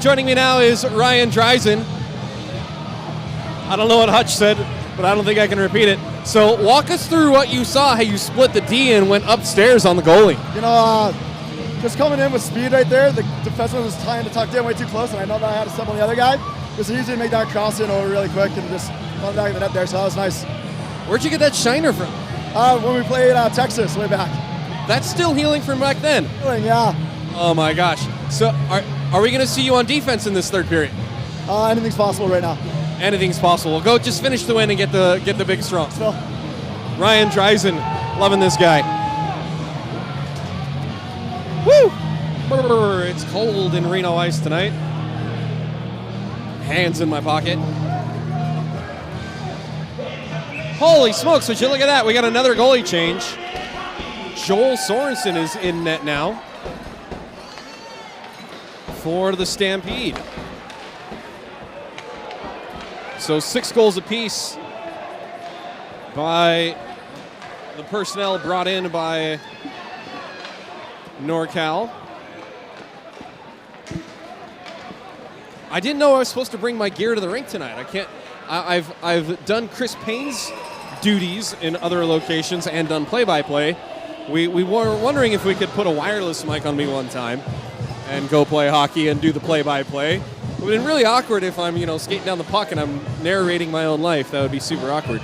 Joining me now is Ryan Dreisen. I don't know what Hutch said, but I don't think I can repeat it. So walk us through what you saw, how you split the D and went upstairs on the goalie. You know, just coming in with speed right there, the defenseman was trying to tuck in way too close, and I know that I had to step on the other guy. It was easy to make that cross in over really quick and just on the back of the net there, so that was nice. Where'd you get that shiner from? When we played Texas way back. That's still healing from back then. Yeah. Oh my gosh. So are we going to see you on defense in this third period? Anything's possible right now. Anything's possible. Go just finish the win and get the big strong. So. Ryan Dreisen, loving this guy. Woo! It's cold in Reno Ice tonight. Hands in my pocket. Holy smokes, would you look at that? We got another goalie change. Joel Sorensen is in net now for the Stampede. So 6 goals apiece by the personnel brought in by NorCal. I didn't know I was supposed to bring my gear to the rink tonight. I've done Chris Payne's duties in other locations and done play-by-play. We were wondering if we could put a wireless mic on me one time and go play hockey and do the play-by-play. It would have been really awkward if I'm, skating down the puck and I'm narrating my own life. That would be super awkward.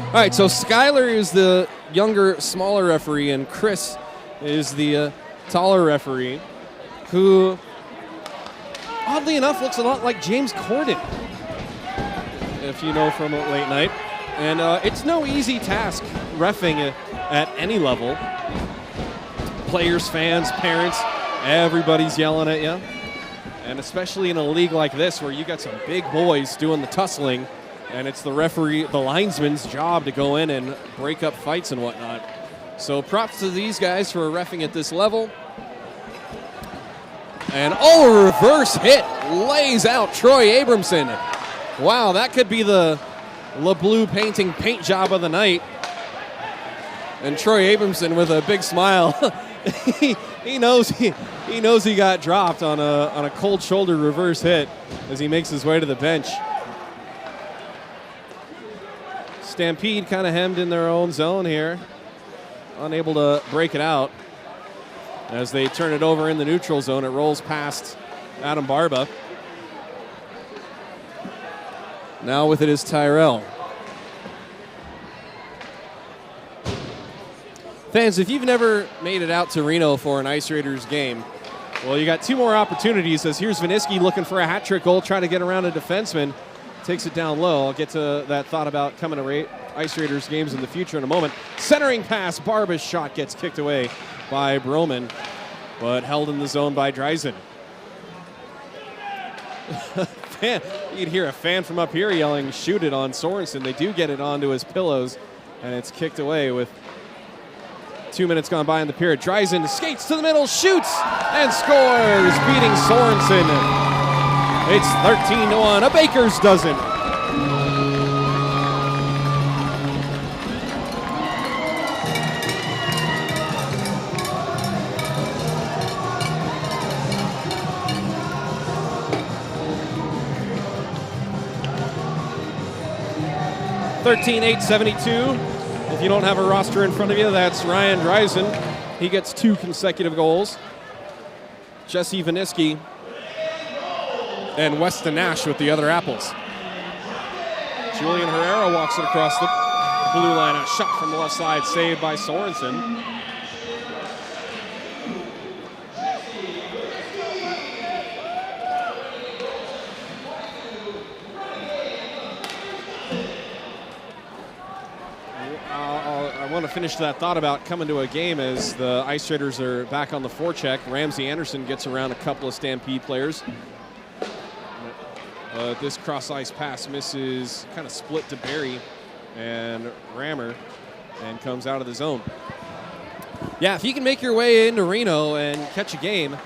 All right, so Skyler is the younger, smaller referee, and Chris is the taller referee, who, oddly enough, looks a lot like James Corden, if you know from a late night. And it's no easy task reffing at any level. Players, fans, parents, everybody's yelling at you. And especially in a league like this where you got some big boys doing the tussling, and it's the referee, the linesman's job to go in and break up fights and whatnot. So props to these guys for reffing at this level. And a reverse hit lays out Troy Abramson. Wow, that could be the LeBlue painting paint job of the night. And Troy Abramson with a big smile. he knows he got dropped on a cold shoulder reverse hit as he makes his way to the bench. Stampede kind of hemmed in their own zone here, unable to break it out. As they turn it over in the neutral zone, it rolls past Adam Barba. Now with it is Tyrell. Fans, if you've never made it out to Reno for an Ice Raiders game, well, you got 2 more opportunities, as here's Vinisky looking for a hat trick goal, trying to get around a defenseman. Takes it down low. I'll get to that thought about coming to Ice Raiders games in the future in a moment. Centering pass, Barba's shot gets kicked away by Broman, but held in the zone by Dreisen. You'd hear a fan from up here yelling, shoot it on Sorensen. They do get it onto his pillows, and it's kicked away with 2 minutes gone by in the period. Dreisen skates to the middle, shoots, and scores, beating Sorensen. It's 13-1, a baker's dozen. $13,872. If you don't have a roster in front of you, that's Ryan Dreisen. He gets 2 consecutive goals. Jesse Vinisky and Weston Nash with the other apples. Julian Herrera walks it across the blue line. A shot from the left side, saved by Sorensen. I want to finish that thought about coming to a game as the Ice Raiders are back on the forecheck. Ramsey Anderson gets around a couple of Stampede players. This cross-ice pass misses, kind of split to Barry and Rammer, and comes out of the zone. Yeah, if you can make your way into Reno and catch a game,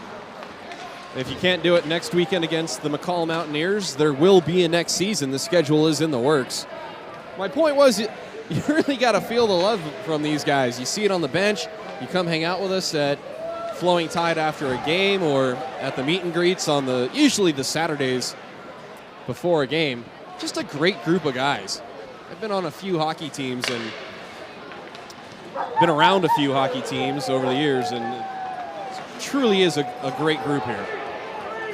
if you can't do it next weekend against the McCall Mountaineers, there will be a next season. The schedule is in the works. My point was, you really got to feel the love from these guys. You see it on the bench. You come hang out with us at flowing tide after a game or at the meet and greets on usually the Saturdays before a game. Just a great group of guys. I've been on a few hockey teams and been around a few hockey teams over the years, and it truly is a great group here.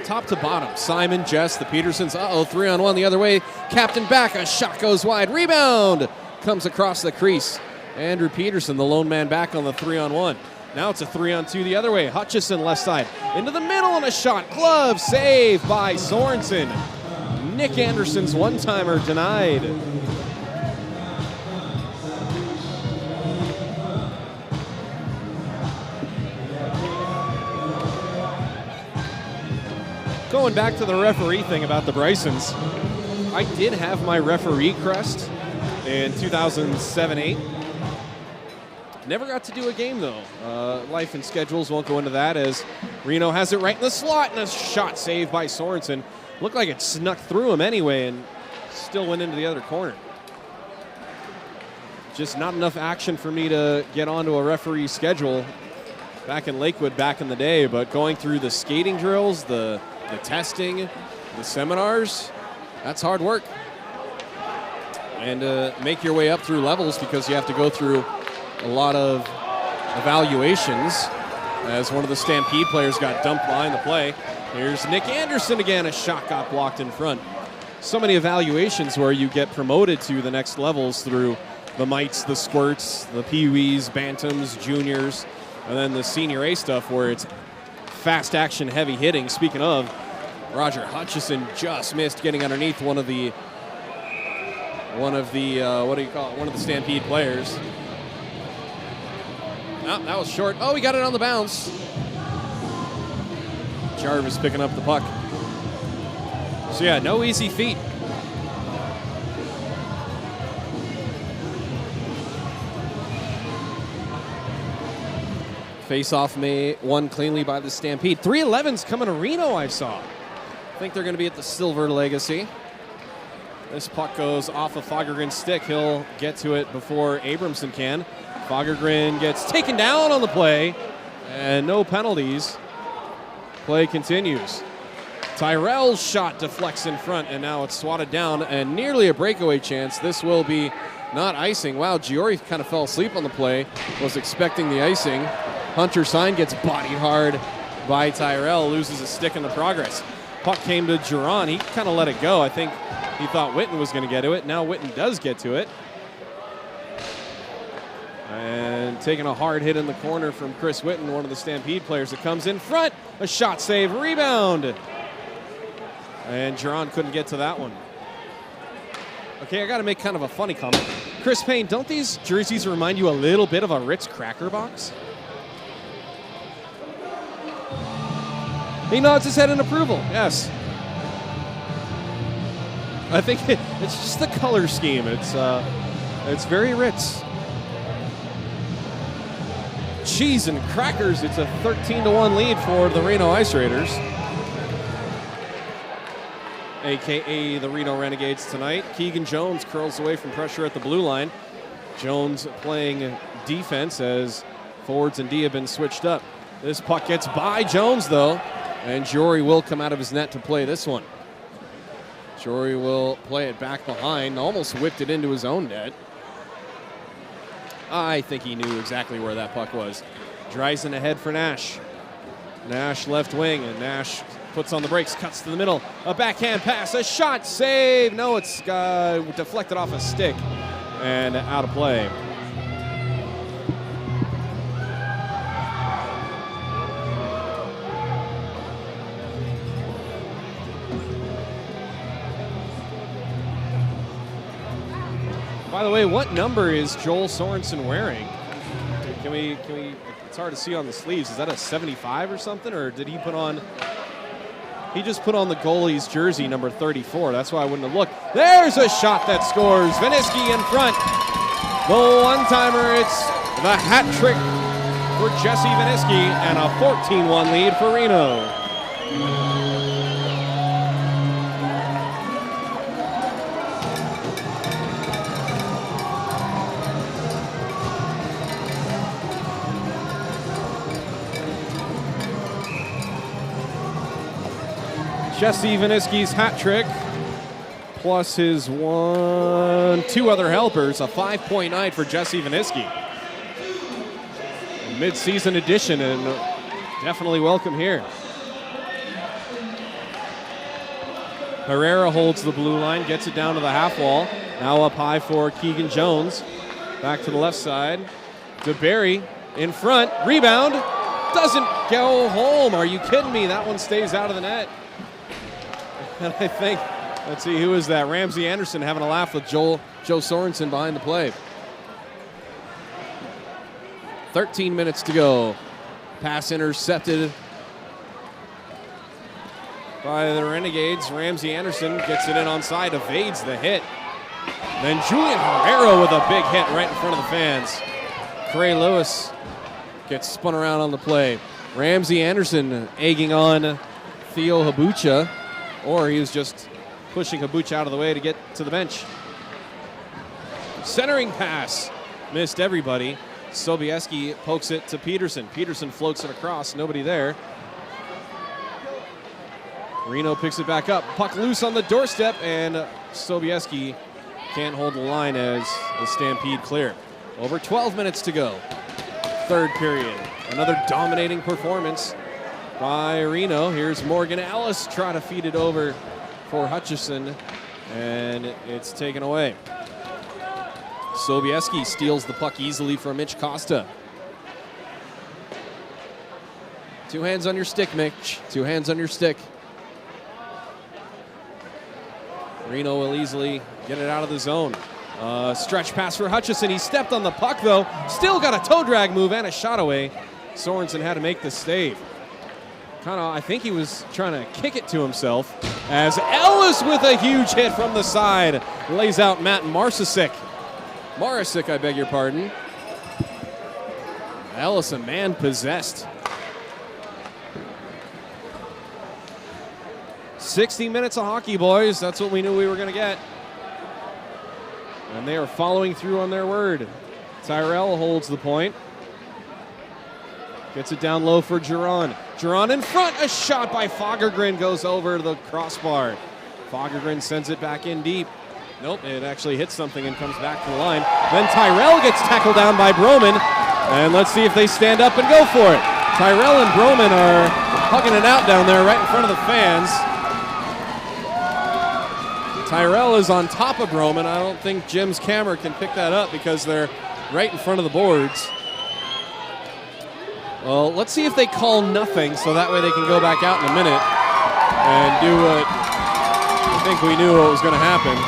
Top to bottom, Simon, Jess, the Petersons. 3-on-1 the other way. Captain back, a shot goes wide. Rebound comes across the crease. Andrew Peterson, the lone man back on the 3-on-1. Now it's a 3-on-2 the other way. Hutchison left side. Into the middle and a shot. Glove save by Sorensen. Nick Anderson's one-timer denied. Going back to the referee thing about the Brysons, I did have my referee crest in 2007-8. Never got to do a game, though. Life and schedules won't go into that, as Reno has it right in the slot, and a shot saved by Sorensen. Looked like it snuck through him anyway and still went into the other corner. Just not enough action for me to get onto a referee schedule back in Lakewood back in the day, but going through the skating drills, the testing, the seminars, that's hard work. And make your way up through levels, because you have to go through a lot of evaluations, as one of the Stampede players got dumped behind the play. Here's Nick Anderson again. A shot got blocked in front. So many evaluations where you get promoted to the next levels through the mites, the squirts, the peewees, bantams, juniors, and then the senior A stuff where it's fast action, heavy hitting. Speaking of, Roger Hutchison just missed getting underneath one of the Stampede players. Oh, that was short. Oh, he got it on the bounce. Jarvis picking up the puck. So yeah, no easy feat. Face-off won cleanly by the Stampede. 3-11's coming to Reno, I saw. I think they're going to be at the Silver Legacy. This puck goes off of Fagergren's stick. He'll get to it before Abramson can. Fagergren gets taken down on the play, and no penalties. Play continues. Tyrell's shot deflects in front, and now it's swatted down, and nearly a breakaway chance. This will be not icing. Wow, Giori kind of fell asleep on the play, was expecting the icing. Hunter Sign gets bodied hard by Tyrell, loses a stick in the progress. Puck came to Duran. He kind of let it go. I think he thought Witten was going to get to it. Now Witten does get to it. And taking a hard hit in the corner from Chris Witten, one of the Stampede players that comes in front. A shot save, rebound. And Duran couldn't get to that one. Okay, I got to make kind of a funny comment. Chris Payne, don't these jerseys remind you a little bit of a Ritz Cracker Box? He nods his head in approval, yes. I think it's just the color scheme. It's very Ritz. Cheese and crackers. It's a 13-1 lead for the Reno Ice Raiders, a.k.a. the Reno Renegades tonight. Keegan Jones curls away from pressure at the blue line. Jones playing defense as forwards and D have been switched up. This puck gets by Jones, though, and Jory will come out of his net to play this one. Jory will play it back behind, almost whipped it into his own net. I think he knew exactly where that puck was. Dreisen ahead for Nash. Nash left wing, and Nash puts on the brakes, cuts to the middle. A backhand pass, a shot, save. No, it's deflected off a stick and out of play. By the way, what number is Joel Sorensen wearing? Can we, it's hard to see on the sleeves. Is that a 75 or something? Or did he put on, he just put on the goalie's jersey, number 34. That's why I wouldn't have looked. There's a shot that scores. Viniski in front. The one-timer, it's the hat trick for Jesse Viniski, and a 14-1 lead for Reno. Jesse Vaniski's hat trick, plus his two other helpers, a 5-point night for Jesse Vaniski. Mid-season edition, and definitely welcome here. Herrera holds the blue line, gets it down to the half wall. Now up high for Keegan Jones. Back to the left side. DeBerry in front, rebound, doesn't go home. Are you kidding me? That one stays out of the net. And I think, let's see, who is that? Ramsey Anderson having a laugh with Joe Sorensen behind the play. 13 minutes to go. Pass intercepted by the Renegades. Ramsey Anderson gets it in onside, evades the hit. Then Julian Herrera with a big hit right in front of the fans. Trey Lewis gets spun around on the play. Ramsey Anderson egging on Theo Habucha, or he was just pushing Habucha out of the way to get to the bench. Centering pass, missed everybody. Sobieski pokes it to Peterson. Peterson floats it across, nobody there. Reno picks it back up. Puck loose on the doorstep, and Sobieski can't hold the line as the Stampede clear. Over 12 minutes to go. Third period. Another dominating performance by Reno. Here's Morgan Ellis trying to feed it over for Hutchison, and it's taken away. Sobieski steals the puck easily from Mitch Costa. Two hands on your stick, Mitch. Two hands on your stick. Reno will easily get it out of the zone. Stretch pass for Hutchison. He stepped on the puck, though. Still got a toe drag move and a shot away. Sorensen had to make the save. I think he was trying to kick it to himself, as Ellis with a huge hit from the side lays out Matt Marcic, I beg your pardon. Ellis, a man possessed. 60 minutes of hockey, boys. That's what we knew we were going to get. And they are following through on their word. Tyrell holds the point. Gets it down low for Giron. Giron in front. A shot by Fagergren goes over the crossbar. Fagergren sends it back in deep. Nope, it actually hits something and comes back to the line. Then Tyrell gets tackled down by Broman. And let's see if they stand up and go for it. Tyrell and Broman are hugging it out down there right in front of the fans. Tyrell is on top of Broman. I don't think Jim's camera can pick that up because they're right in front of the boards. Well, let's see if they call nothing so that way they can go back out in a minute and do what I think we knew what was going to happen.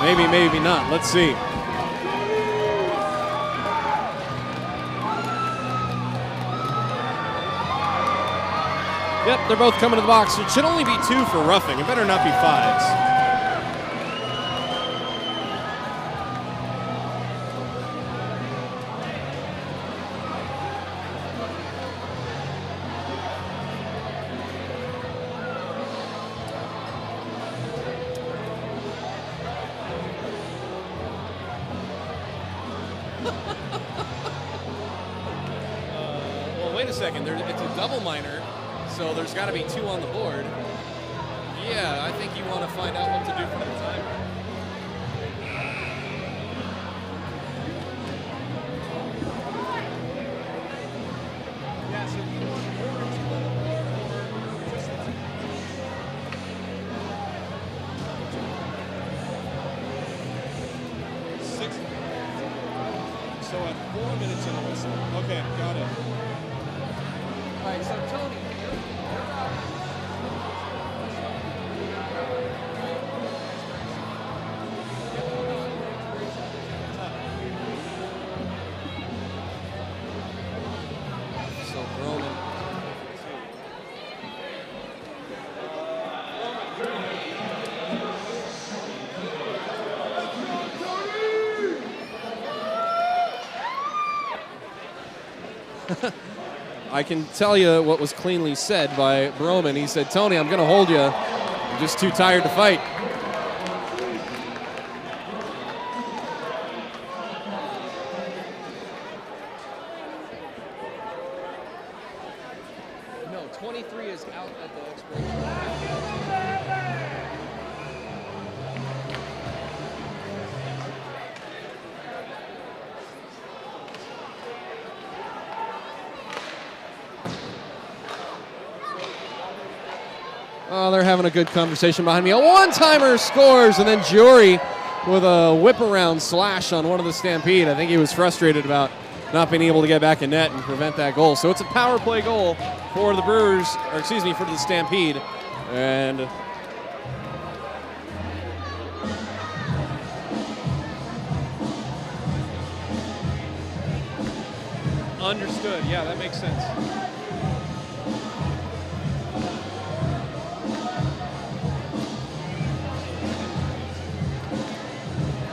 Maybe, maybe not. Let's see. Yep, they're both coming to the box. It should only be 2 for roughing. It better not be 5s. Wait a second, it's a double minor, so there's got to be 2 on the board. Yeah, I think you want to find out what to do for the time. Yeah, so you want six. So at 4 minutes in a whistle. Okay, got it. All right, so Tony. So Roman. I can tell you what was cleanly said by Broman. He said, Tony, I'm going to hold you. I'm just too tired to fight. No, 23 is out at the expiration. Oh, they're having a good conversation behind me. A one-timer scores, and then Jory with a whip-around slash on one of the Stampede. I think he was frustrated about not being able to get back in net and prevent that goal. So it's a power play goal for the Brewers, or excuse me, for the Stampede. And understood. Yeah, that makes sense.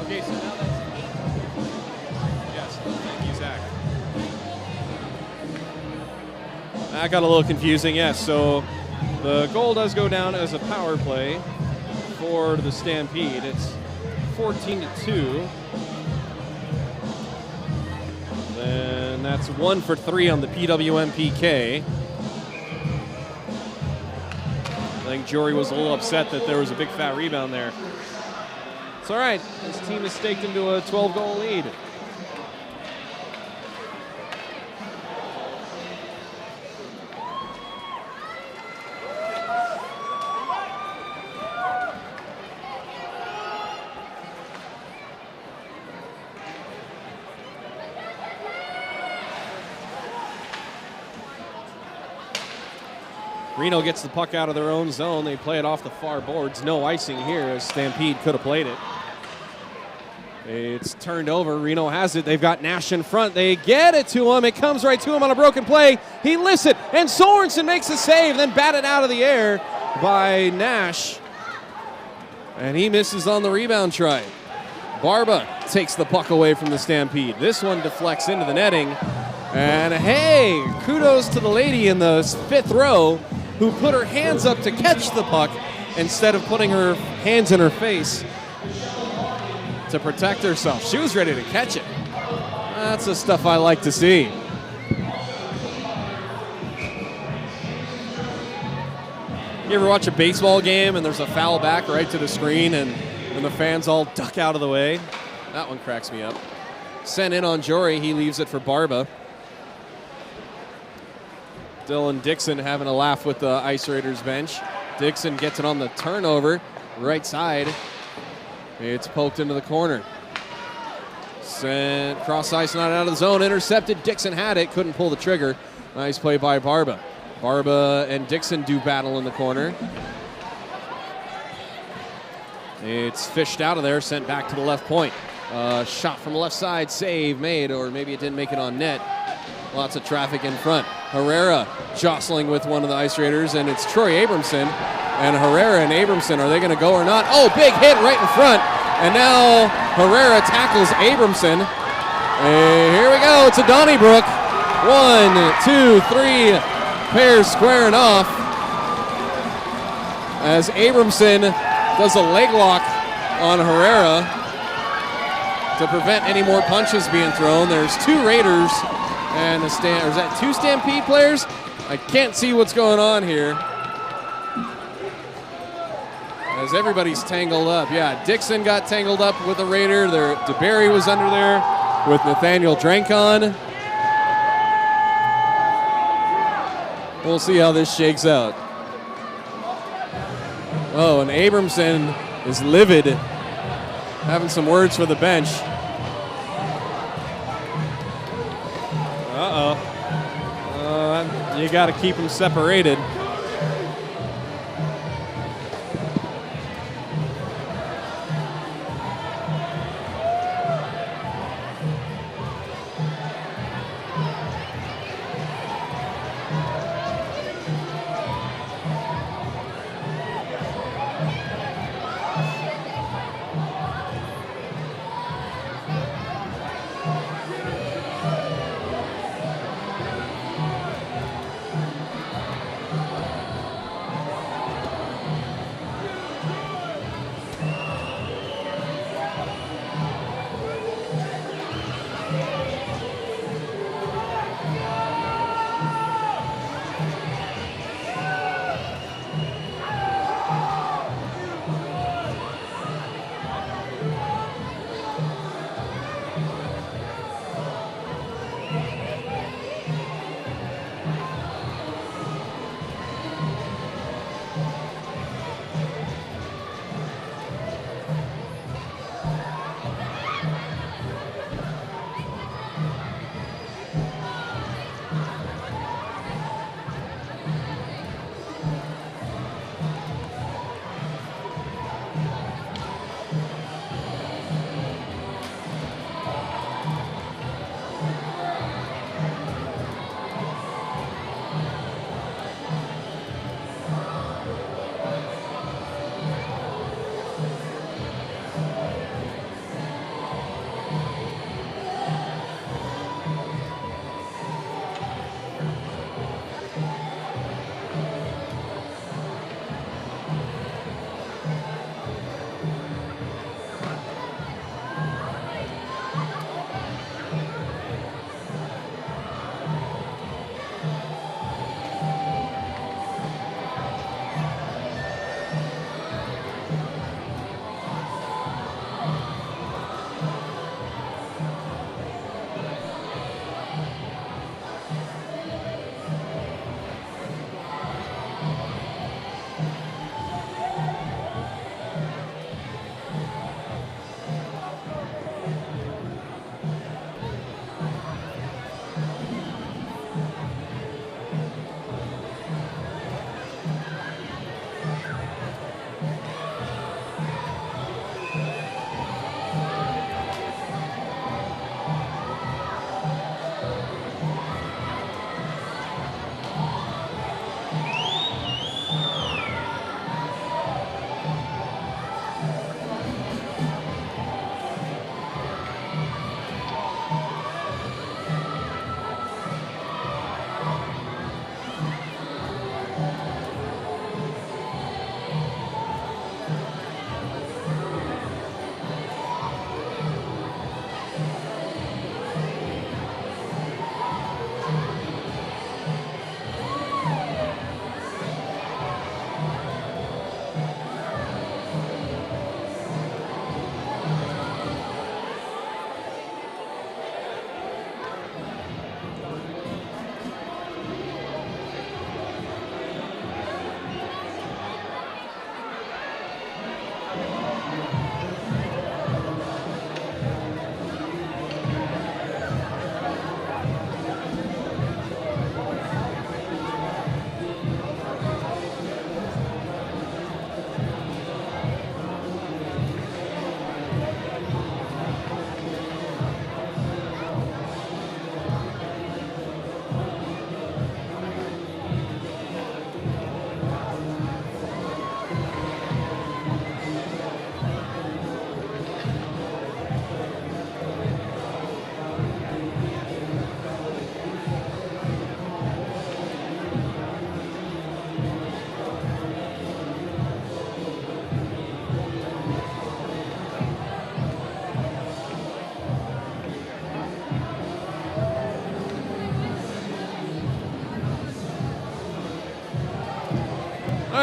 Okay, so now that's 8. Yes, thank you, Zach. That got a little confusing, yes. So the goal does go down as a power play for the Stampede. It's 14-2. And that's 1 for 3 on the PWM PK. I think Jory was a little upset that there was a big fat rebound there. It's all right. His team is staked into a 12-goal lead. Reno gets the puck out of their own zone. They play it off the far boards. No icing here as Stampede could have played it. It's turned over. Reno has it. They've got Nash in front. They get it to him. It comes right to him on a broken play. He lifts it, and Sorensen makes a save, then batted out of the air by Nash. And he misses on the rebound try. Barba takes the puck away from the Stampede. This one deflects into the netting. And hey, kudos to the lady in the 5th row who put her hands up to catch the puck instead of putting her hands in her face to protect herself. She was ready to catch it. That's the stuff I like to see. You ever watch a baseball game and there's a foul back right to the screen and the fans all duck out of the way? That one cracks me up. Sent in on Jory. He leaves it for Barba. Dylan Dixon having a laugh with the Ice Raiders bench. Dixon gets it on the turnover, right side. It's poked into the corner. Sent cross ice, not out of the zone, intercepted. Dixon had it, couldn't pull the trigger. Nice play by Barba. Barba and Dixon do battle in the corner. It's fished out of there, sent back to the left point. Shot from the left side, save made, or maybe it didn't make it on net. Lots of traffic in front. Herrera jostling with one of the Ice Raiders, and it's Troy Abramson. And Herrera and Abramson, are they going to go or not? Oh, big hit right in front. And now Herrera tackles Abramson. Here we go. It's a Donnybrook. 1, 2, 3. Pairs squaring off. As Abramson does a leg lock on Herrera to prevent any more punches being thrown. There's 2 Raiders and is that 2 Stampede players? I can't see what's going on here. As everybody's tangled up. Yeah, Dixon got tangled up with a Raider. DeBerry was under there with Nathaniel Drankon. We'll see how this shakes out. Oh, and Abramson is livid, having some words for the bench. You got to keep them separated.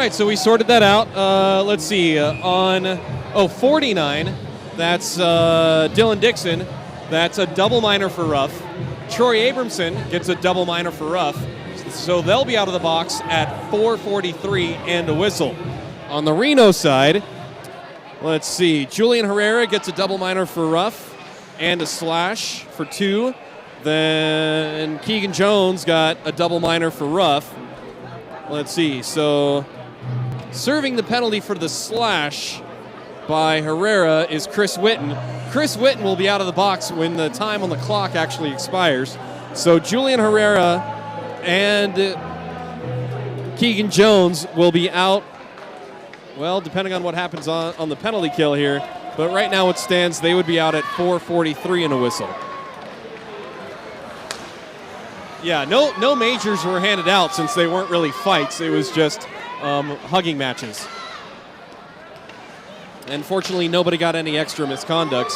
right, so we sorted that out. Let's see. On 49, that's Dylan Dixon. That's a double minor for rough. Troy Abramson gets a double minor for rough. So they'll be out of the box at 4:43 and a whistle. On the Reno side, let's see. Julian Herrera gets a double minor for rough and a slash for 2. Then Keegan Jones got a double minor for rough. Let's see. So serving the penalty for the slash by Herrera is Chris Witten. Chris Witten will be out of the box when the time on the clock actually expires. So Julian Herrera and Keegan Jones will be out, well, depending on what happens on the penalty kill here. But right now it stands, they would be out at 4:43 and a whistle. Yeah, no majors were handed out since they weren't really fights. It was just hugging matches. And fortunately, nobody got any extra misconducts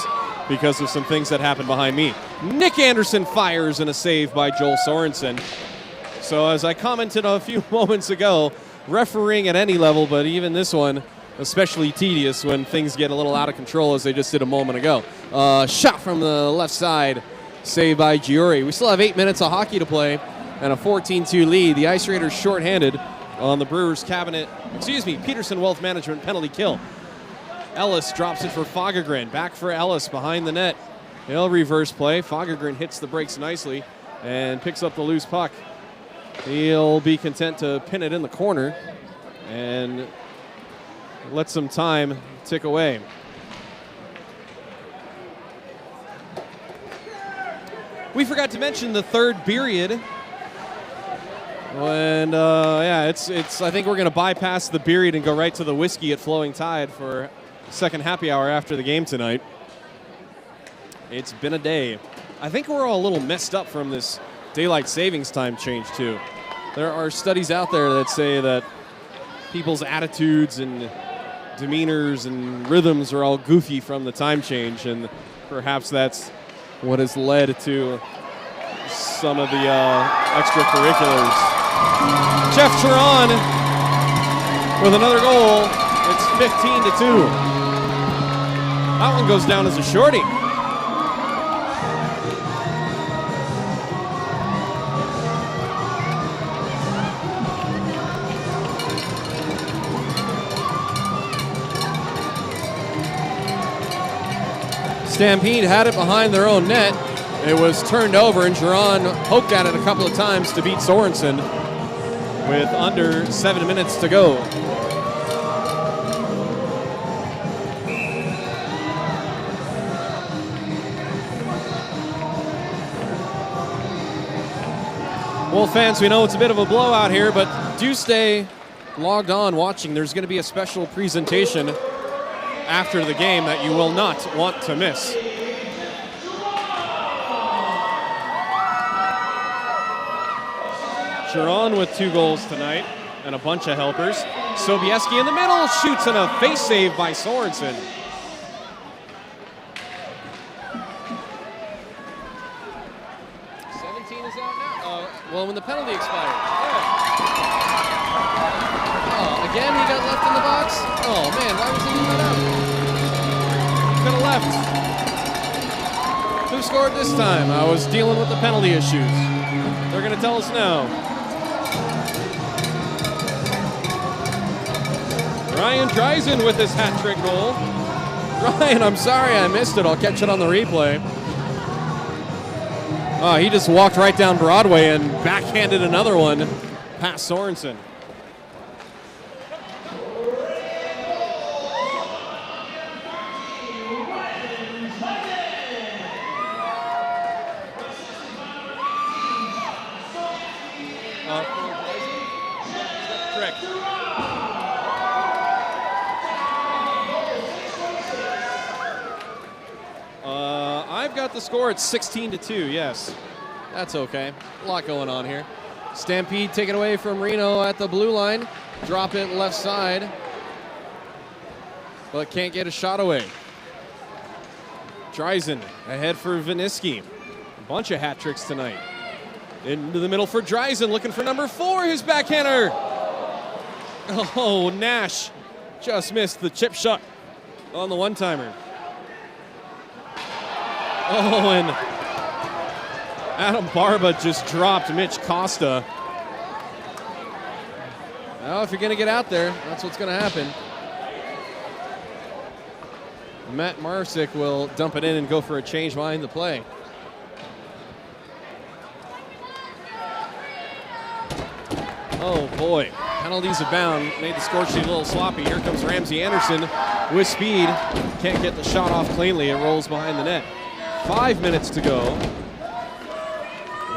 because of some things that happened behind me. Nick Anderson fires in a save by Joel Sorensen. So as I commented a few moments ago, refereeing at any level, but even this one, especially tedious when things get a little out of control as they just did a moment ago. Shot from the left side, saved by Giori. We still have 8 minutes of hockey to play and a 14-2 lead. The Ice Raiders shorthanded on the Brewers Peterson Wealth Management penalty kill. Ellis drops it for Fagergren. Back for Ellis behind the net. He'll reverse play. Fagergren hits the brakes nicely and picks up the loose puck. He'll be content to pin it in the corner and let some time tick away. We forgot to mention the third period. And I think we're going to bypass the period and go right to the whiskey at Flowing Tide for second happy hour after the game tonight. It's been a day. I think we're all a little messed up from this daylight savings time change too. There are studies out there that say that people's attitudes and demeanors and rhythms are all goofy from the time change, and perhaps that's what has led to some of the extracurriculars. Jeff Turan with another goal. It's 15-2. That one goes down as a shorty. Stampede had it behind their own net. It was turned over, and Giron poked at it a couple of times to beat Sorensen with under 7 minutes to go. Wolf fans, we know it's a bit of a blowout here, but do stay logged on watching. There's going to be a special presentation after the game that you will not want to miss. Chiron with 2 goals tonight and a bunch of helpers. Sobieski in the middle, shoots and a face save by Sorensen. Well, when the penalty expired. Oh, again he got left in the box? Oh, man, why was he let out? Could have left. Who scored this time? I was dealing with the penalty issues. They're going to tell us now. Ryan Dreisen with his hat trick goal. Ryan, I'm sorry I missed it. I'll catch it on the replay. Oh, he just walked right down Broadway and backhanded another one past Sorensen. Correct. I've got the score at 16-2, yes. That's okay. A lot going on here. Stampede taken away from Reno at the blue line. Drop it left side. But can't get a shot away. Dreisen ahead for Viniski. A bunch of hat tricks tonight. Into the middle for Dreisen, looking for number 4, his backhander. Oh, Nash just missed the chip shot on the one-timer. Oh, and Adam Barba just dropped Mitch Costa. Well, if you're going to get out there, that's what's going to happen. Matt Marsick will dump it in and go for a change behind the play. Oh, boy. Penalties abound. Made the score sheet a little sloppy. Here comes Ramsey Anderson with speed. Can't get the shot off cleanly. It rolls behind the net. 5 minutes to go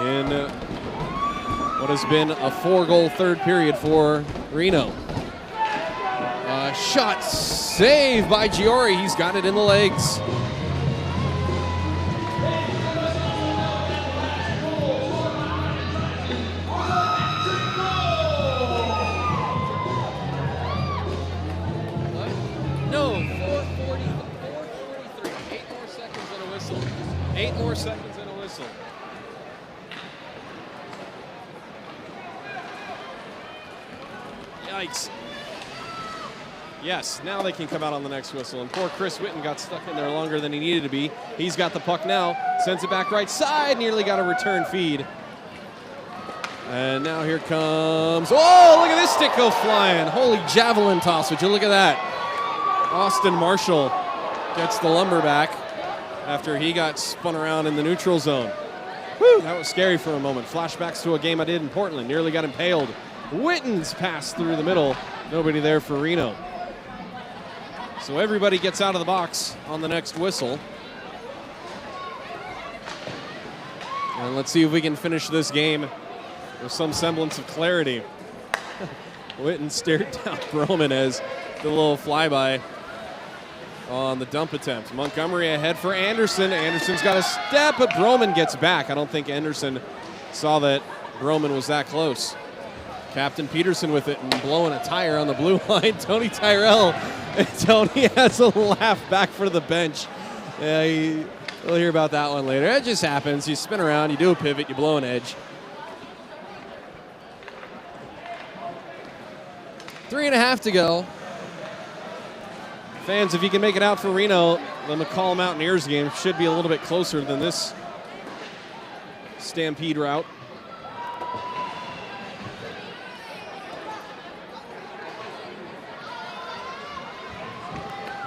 in what has been a 4-goal third period for Reno. Shot saved by Giori. He's got it in the legs. No, 4:43. 8 more seconds and a whistle. 8 more seconds and a whistle. Yikes. Yes, now they can come out on the next whistle. And poor Chris Witten got stuck in there longer than he needed to be. He's got the puck now. Sends it back right side. Nearly got a return feed. And now here comes... Oh, look at this stick go flying. Holy javelin toss. Would you look at that? Austin Marshall gets the lumber back after he got spun around in the neutral zone. Whew, that was scary for a moment. Flashbacks to a game I did in Portland. Nearly got impaled. Witten's pass through the middle. Nobody there for Reno. So everybody gets out of the box on the next whistle. And let's see if we can finish this game with some semblance of clarity. Witten stared down Broman as the little flyby on the dump attempt. Montgomery ahead for Anderson. Anderson's got a step, but Broman gets back. I don't think Anderson saw that Broman was that close. Captain Peterson with it and blowing a tire on the blue line. Tony Tyrell. And Tony has a laugh back for the bench. Yeah, we'll hear about that one later. It just happens. You spin around, you do a pivot, you blow an edge. 3.5 to go. Fans, if you can make it out for Reno, the McCall Mountaineers game should be a little bit closer than this Stampede route.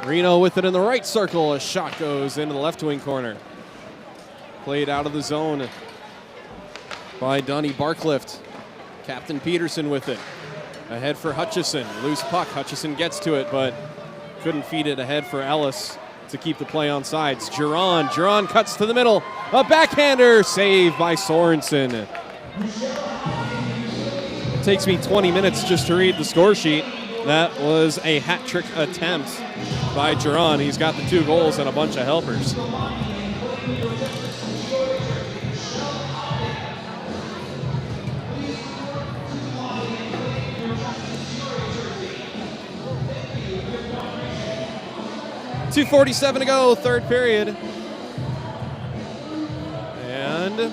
Reno with it in the right circle. A shot goes into the left wing corner. Played out of the zone by Donnie Barclift. Captain Peterson with it. Ahead for Hutchison. Loose puck. Hutchison gets to it, but couldn't feed it ahead for Ellis to keep the play on sides. Giron cuts to the middle. A backhander saved by Sorensen. It takes me 20 minutes just to read the score sheet. That was a hat trick attempt by Giron. He's got the 2 goals and a bunch of helpers. .247 to go, third period. And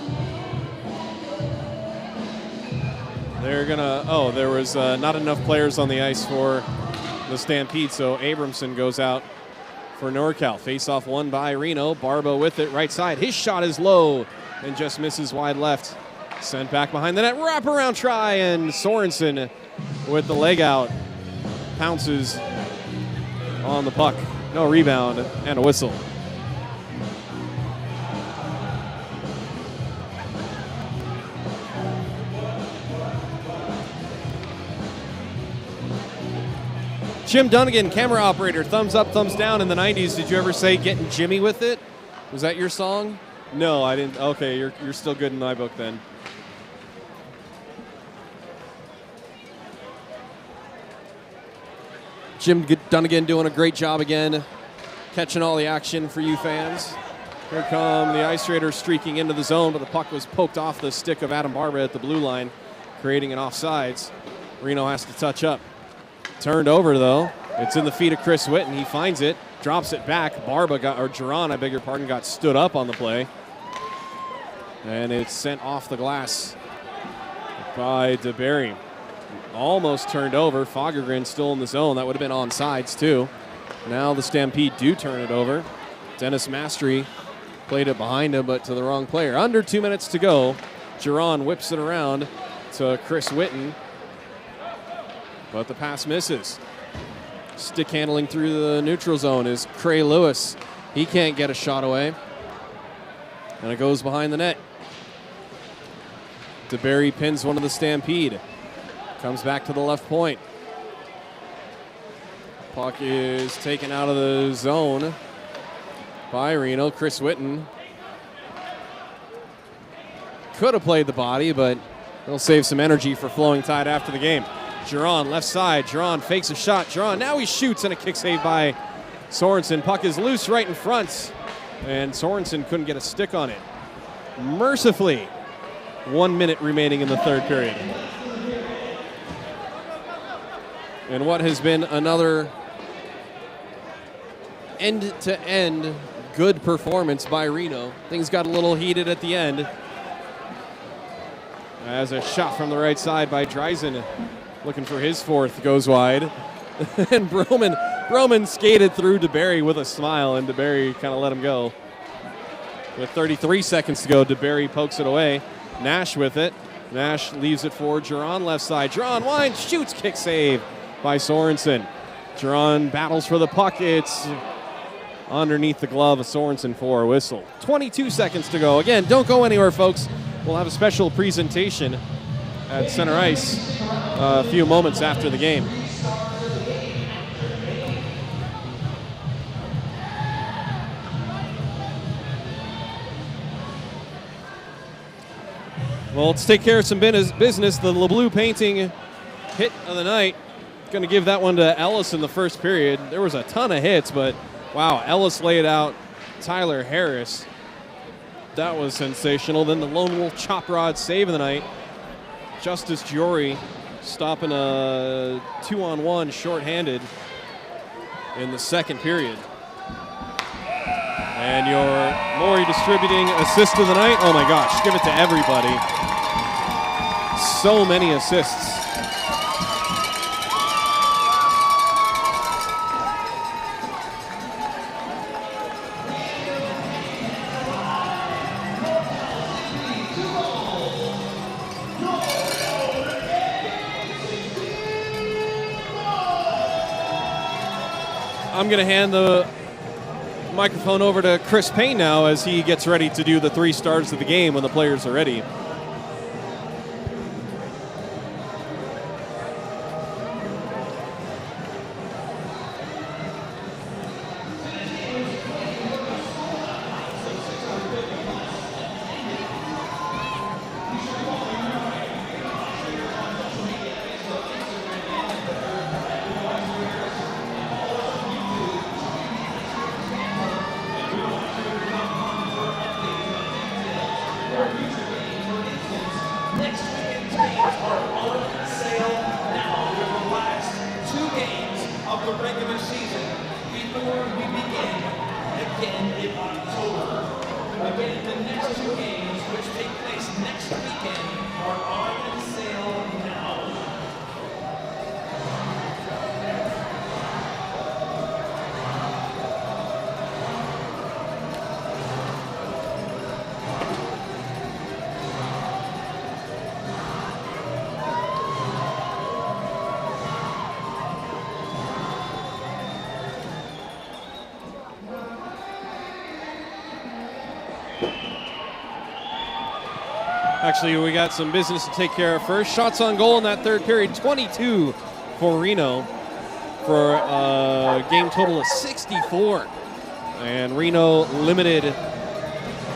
they're gonna, there was not enough players on the ice for the Stampede, so Abramson goes out for NorCal. Face-off won by Reno. Barbo with it, right side. His shot is low and just misses wide left. Sent back behind the net, wraparound try, and Sorensen with the leg out pounces on the puck. No rebound and a whistle. Jim Dunnigan, camera operator, thumbs up, thumbs down in the 90s. Did you ever say getting Jimmy with it? Was that your song? No, I didn't. Okay, you're still good in my book then. Jim Dunnigan doing a great job again, catching all the action for you fans. Here come the Ice Raiders streaking into the zone, but the puck was poked off the stick of Adam Barba at the blue line, creating an offsides. Reno has to touch up. Turned over, though. It's in the feet of Chris Witten. He finds it, drops it back. Giron, got stood up on the play. And it's sent off the glass by DeBerry. Almost turned over. Fagergren still in the zone. That would have been onside too. Now the Stampede do turn it over. Dennis Mastery played it behind him, but to the wrong player. Under 2 minutes to go. Giron whips it around to Chris Witten, but the pass misses. Stick handling through the neutral zone is Cray Lewis. He can't get a shot away, and it goes behind the net. DeBerry pins one of the Stampede. Comes back to the left point. Puck is taken out of the zone by Reno. Chris Witten could have played the body, but he'll save some energy for Flowing Tide after the game. Giron, left side. Giron fakes a shot. Giron, now he shoots, and a kick save by Sorensen. Puck is loose right in front, and Sorensen couldn't get a stick on it. Mercifully, 1 minute remaining in the third period. And what has been another end-to-end good performance by Reno. Things got a little heated at the end, as a shot from the right side by Dreisen, looking for his fourth, goes wide. And Broman skated through DeBerry with a smile, and DeBerry kind of let him go. With 33 seconds to go, DeBerry pokes it away. Nash with it. Nash leaves it for Giron, left side. Giron winds, shoots, kick save by Sorensen. Giron battles for the puck. It's underneath the glove of Sorensen for a whistle. 22 seconds to go. Again, don't go anywhere, folks. We'll have a special presentation at center ice a few moments after the game. Well, let's take care of some business. The LeBlue painting hit of the night. Going to give that one to Ellis in the first period. There was a ton of hits, but wow, Ellis laid out Tyler Harris. That was sensational. Then the lone wolf chop rod save of the night. Justice Jory stopping a 2-on-1 shorthanded in the second period. And your Maury distributing assist of the night. Oh my gosh, give it to everybody. So many assists. I'm going to hand the microphone over to Chris Payne now as he gets ready to do the 3 stars of the game when the players are ready. Actually, we got some business to take care of first. Shots on goal in that third period, 22 for Reno for a game total of 64. And Reno limited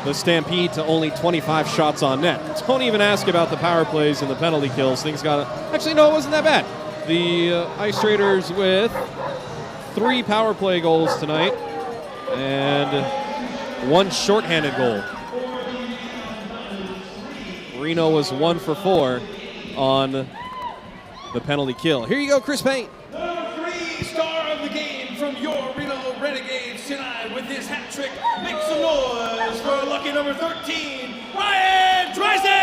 the Stampede to only 25 shots on net. Don't even ask about the power plays and the penalty kills. Things got actually, no, it wasn't that bad. The Ice Raiders with 3 power play goals tonight and 1 shorthanded goal. Reno was 1 for 4 on the penalty kill. Here you go, Chris Payne. The 3-star of the game from your Reno Renegades tonight with his hat trick. Make some noise for lucky number 13, Ryan Dreisen!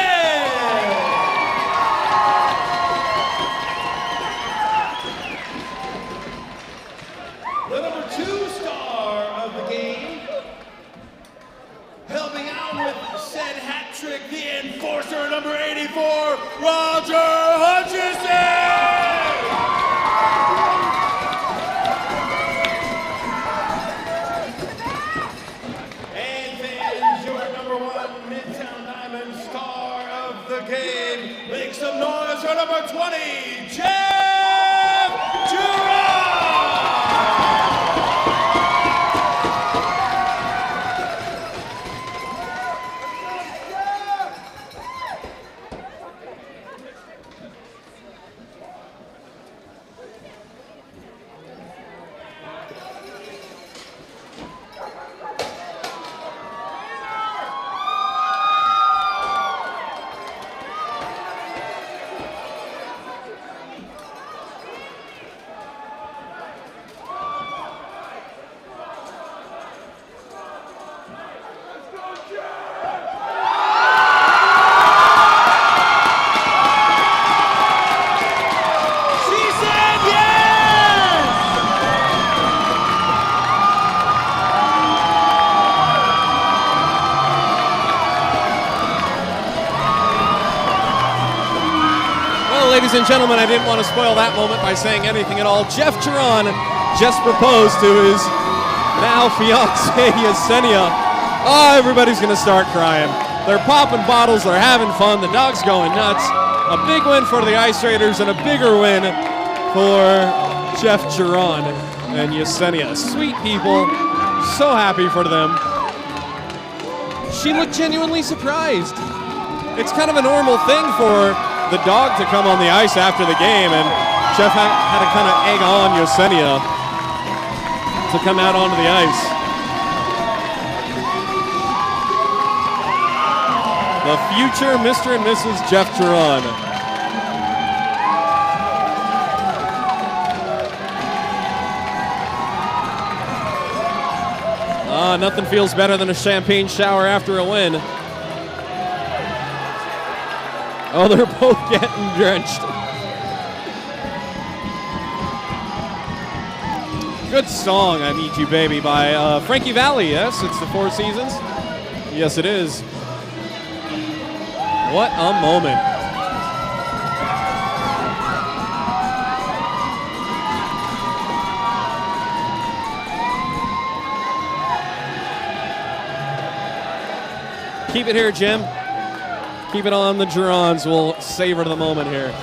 trick, the enforcer, number 84, Roger Hutchison! And then your number 1 Midtown Diamond star of the game. Make some noise for number 20, Jeff Girard! Ladies and gentlemen, I didn't want to spoil that moment by saying anything at all. Jeff Girard just proposed to his now fiancée, Yesenia. Oh, everybody's going to start crying. They're popping bottles, they're having fun, the dog's going nuts. A big win for the Ice Raiders and a bigger win for Jeff Girard and Yesenia. Sweet people, so happy for them. She looked genuinely surprised. It's kind of a normal thing for the dog to come on the ice after the game, and Jeff had to kind of egg on Yesenia to come out onto the ice. The future Mr. and Mrs. Jeff Girard. Nothing feels better than a champagne shower after a win. Oh, they're both getting drenched. Good song, I Need You Baby, by Frankie Valli, yes? It's the Four Seasons? Yes, it is. What a moment. Keep it here, Jim. Keep it on the Girons. We'll savor the moment here.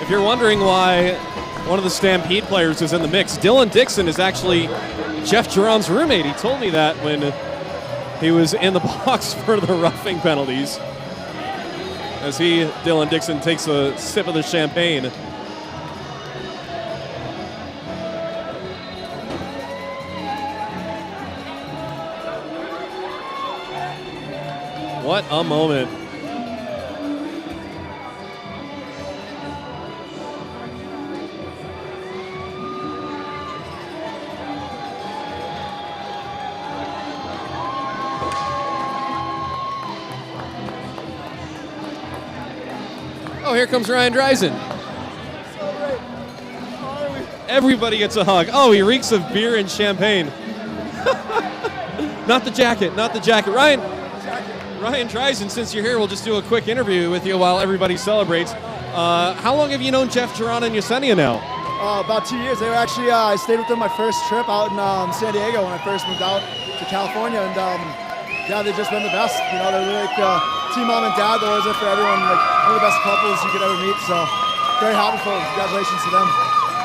If you're wondering why one of the Stampede players is in the mix, Dylan Dixon is actually Jeff Girard's roommate. He told me that when he was in the box for the roughing penalties. As Dylan Dixon, takes a sip of the champagne. What a moment. Oh, here comes Ryan Dreisen. Everybody gets a hug. Oh, he reeks of beer and champagne. Not the jacket, not the jacket. Ryan Dreisen, since you're here, we'll just do a quick interview with you while everybody celebrates. How long have you known Jeff Girard and Yesenia now? About 2 years. They were actually, I stayed with them my first trip out in San Diego when I first moved out to California, and yeah, they've just been the best. You know, they're like team mom and dad. They're always there for everyone, like one of the best couples you could ever meet. So very happy for them. Congratulations to them.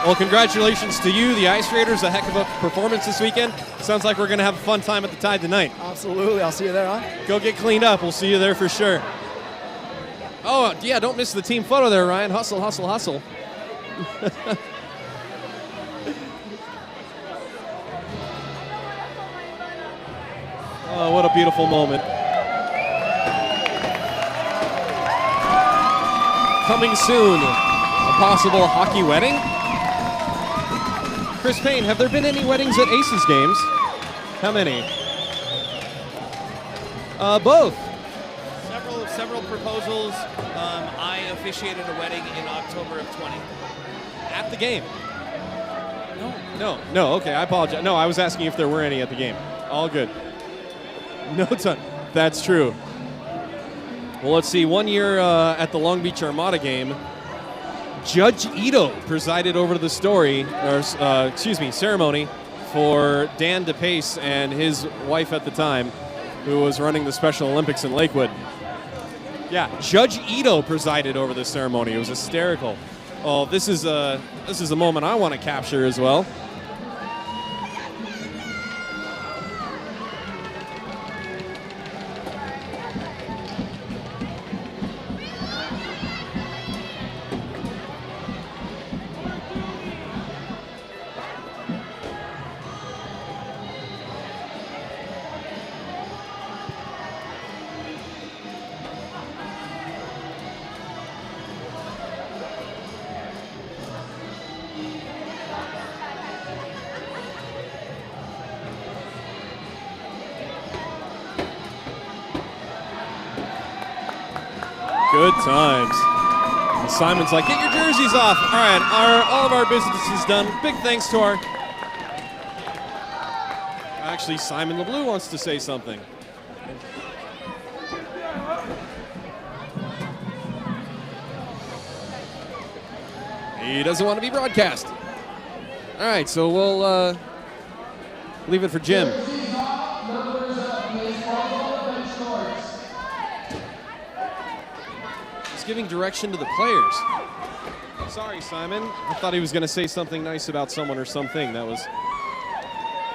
Well, congratulations to you, the Ice Raiders. A heck of a performance this weekend. Sounds like we're going to have a fun time at the Tide tonight. Absolutely. I'll see you there, huh? Go get cleaned up. We'll see you there for sure. Oh, yeah, don't miss the team photo there, Ryan. Hustle, hustle, hustle. Oh, what a beautiful moment. Coming soon, a possible hockey wedding? Chris Payne, have there been any weddings at Aces games? How many? Both. Several proposals. I officiated a wedding in October of 20. At the game? No. Okay, I apologize. No, I was asking if there were any at the game. All good. No ton. That's true. Well, let's see. One year at the Long Beach Armada game, Judge Ito presided over the ceremony for Dan DePace and his wife at the time, who was running the Special Olympics in Lakewood. Yeah, Judge Ito presided over the ceremony. It was hysterical. Oh, this is a moment I want to capture as well. Good times. And Simon's like, get your jerseys off. All right, all of our business is done. Big thanks to our... Actually, Simon LeBlue wants to say something. He doesn't want to be broadcast. All right, so we'll leave it for Jim. Giving direction to the players. Sorry, Simon. I thought he was going to say something nice about someone or something. That was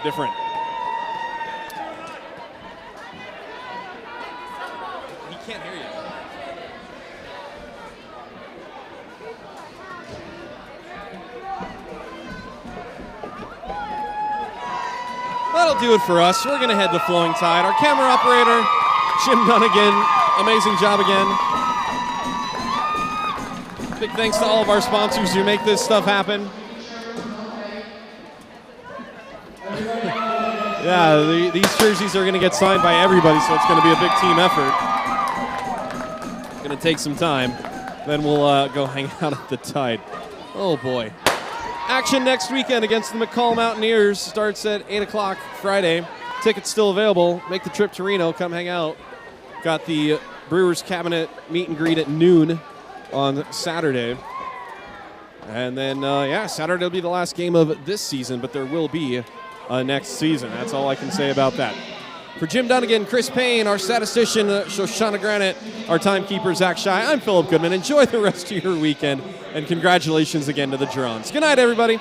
different. He can't hear you. That'll do it for us. We're going to head to Flowing Tide. Our camera operator, Jim Dunnigan, amazing job again. Big thanks to all of our sponsors who make this stuff happen. Yeah, these jerseys are going to get signed by everybody, so it's going to be a big team effort. It's going to take some time. Then we'll go hang out at the Tide. Oh, boy. Action next weekend against the McCall Mountaineers starts at 8 o'clock Friday. Tickets still available. Make the trip to Reno. Come hang out. Got the Brewers Cabinet meet and greet at noon on Saturday. And then, Saturday will be the last game of this season, but there will be a next season. That's all I can say about that. For Jim Dunnigan, Chris Payne, our statistician, Shoshana Granite, our timekeeper, Zach Shy, I'm Philip Goodman. Enjoy the rest of your weekend, and congratulations again to the Drones. Good night, everybody.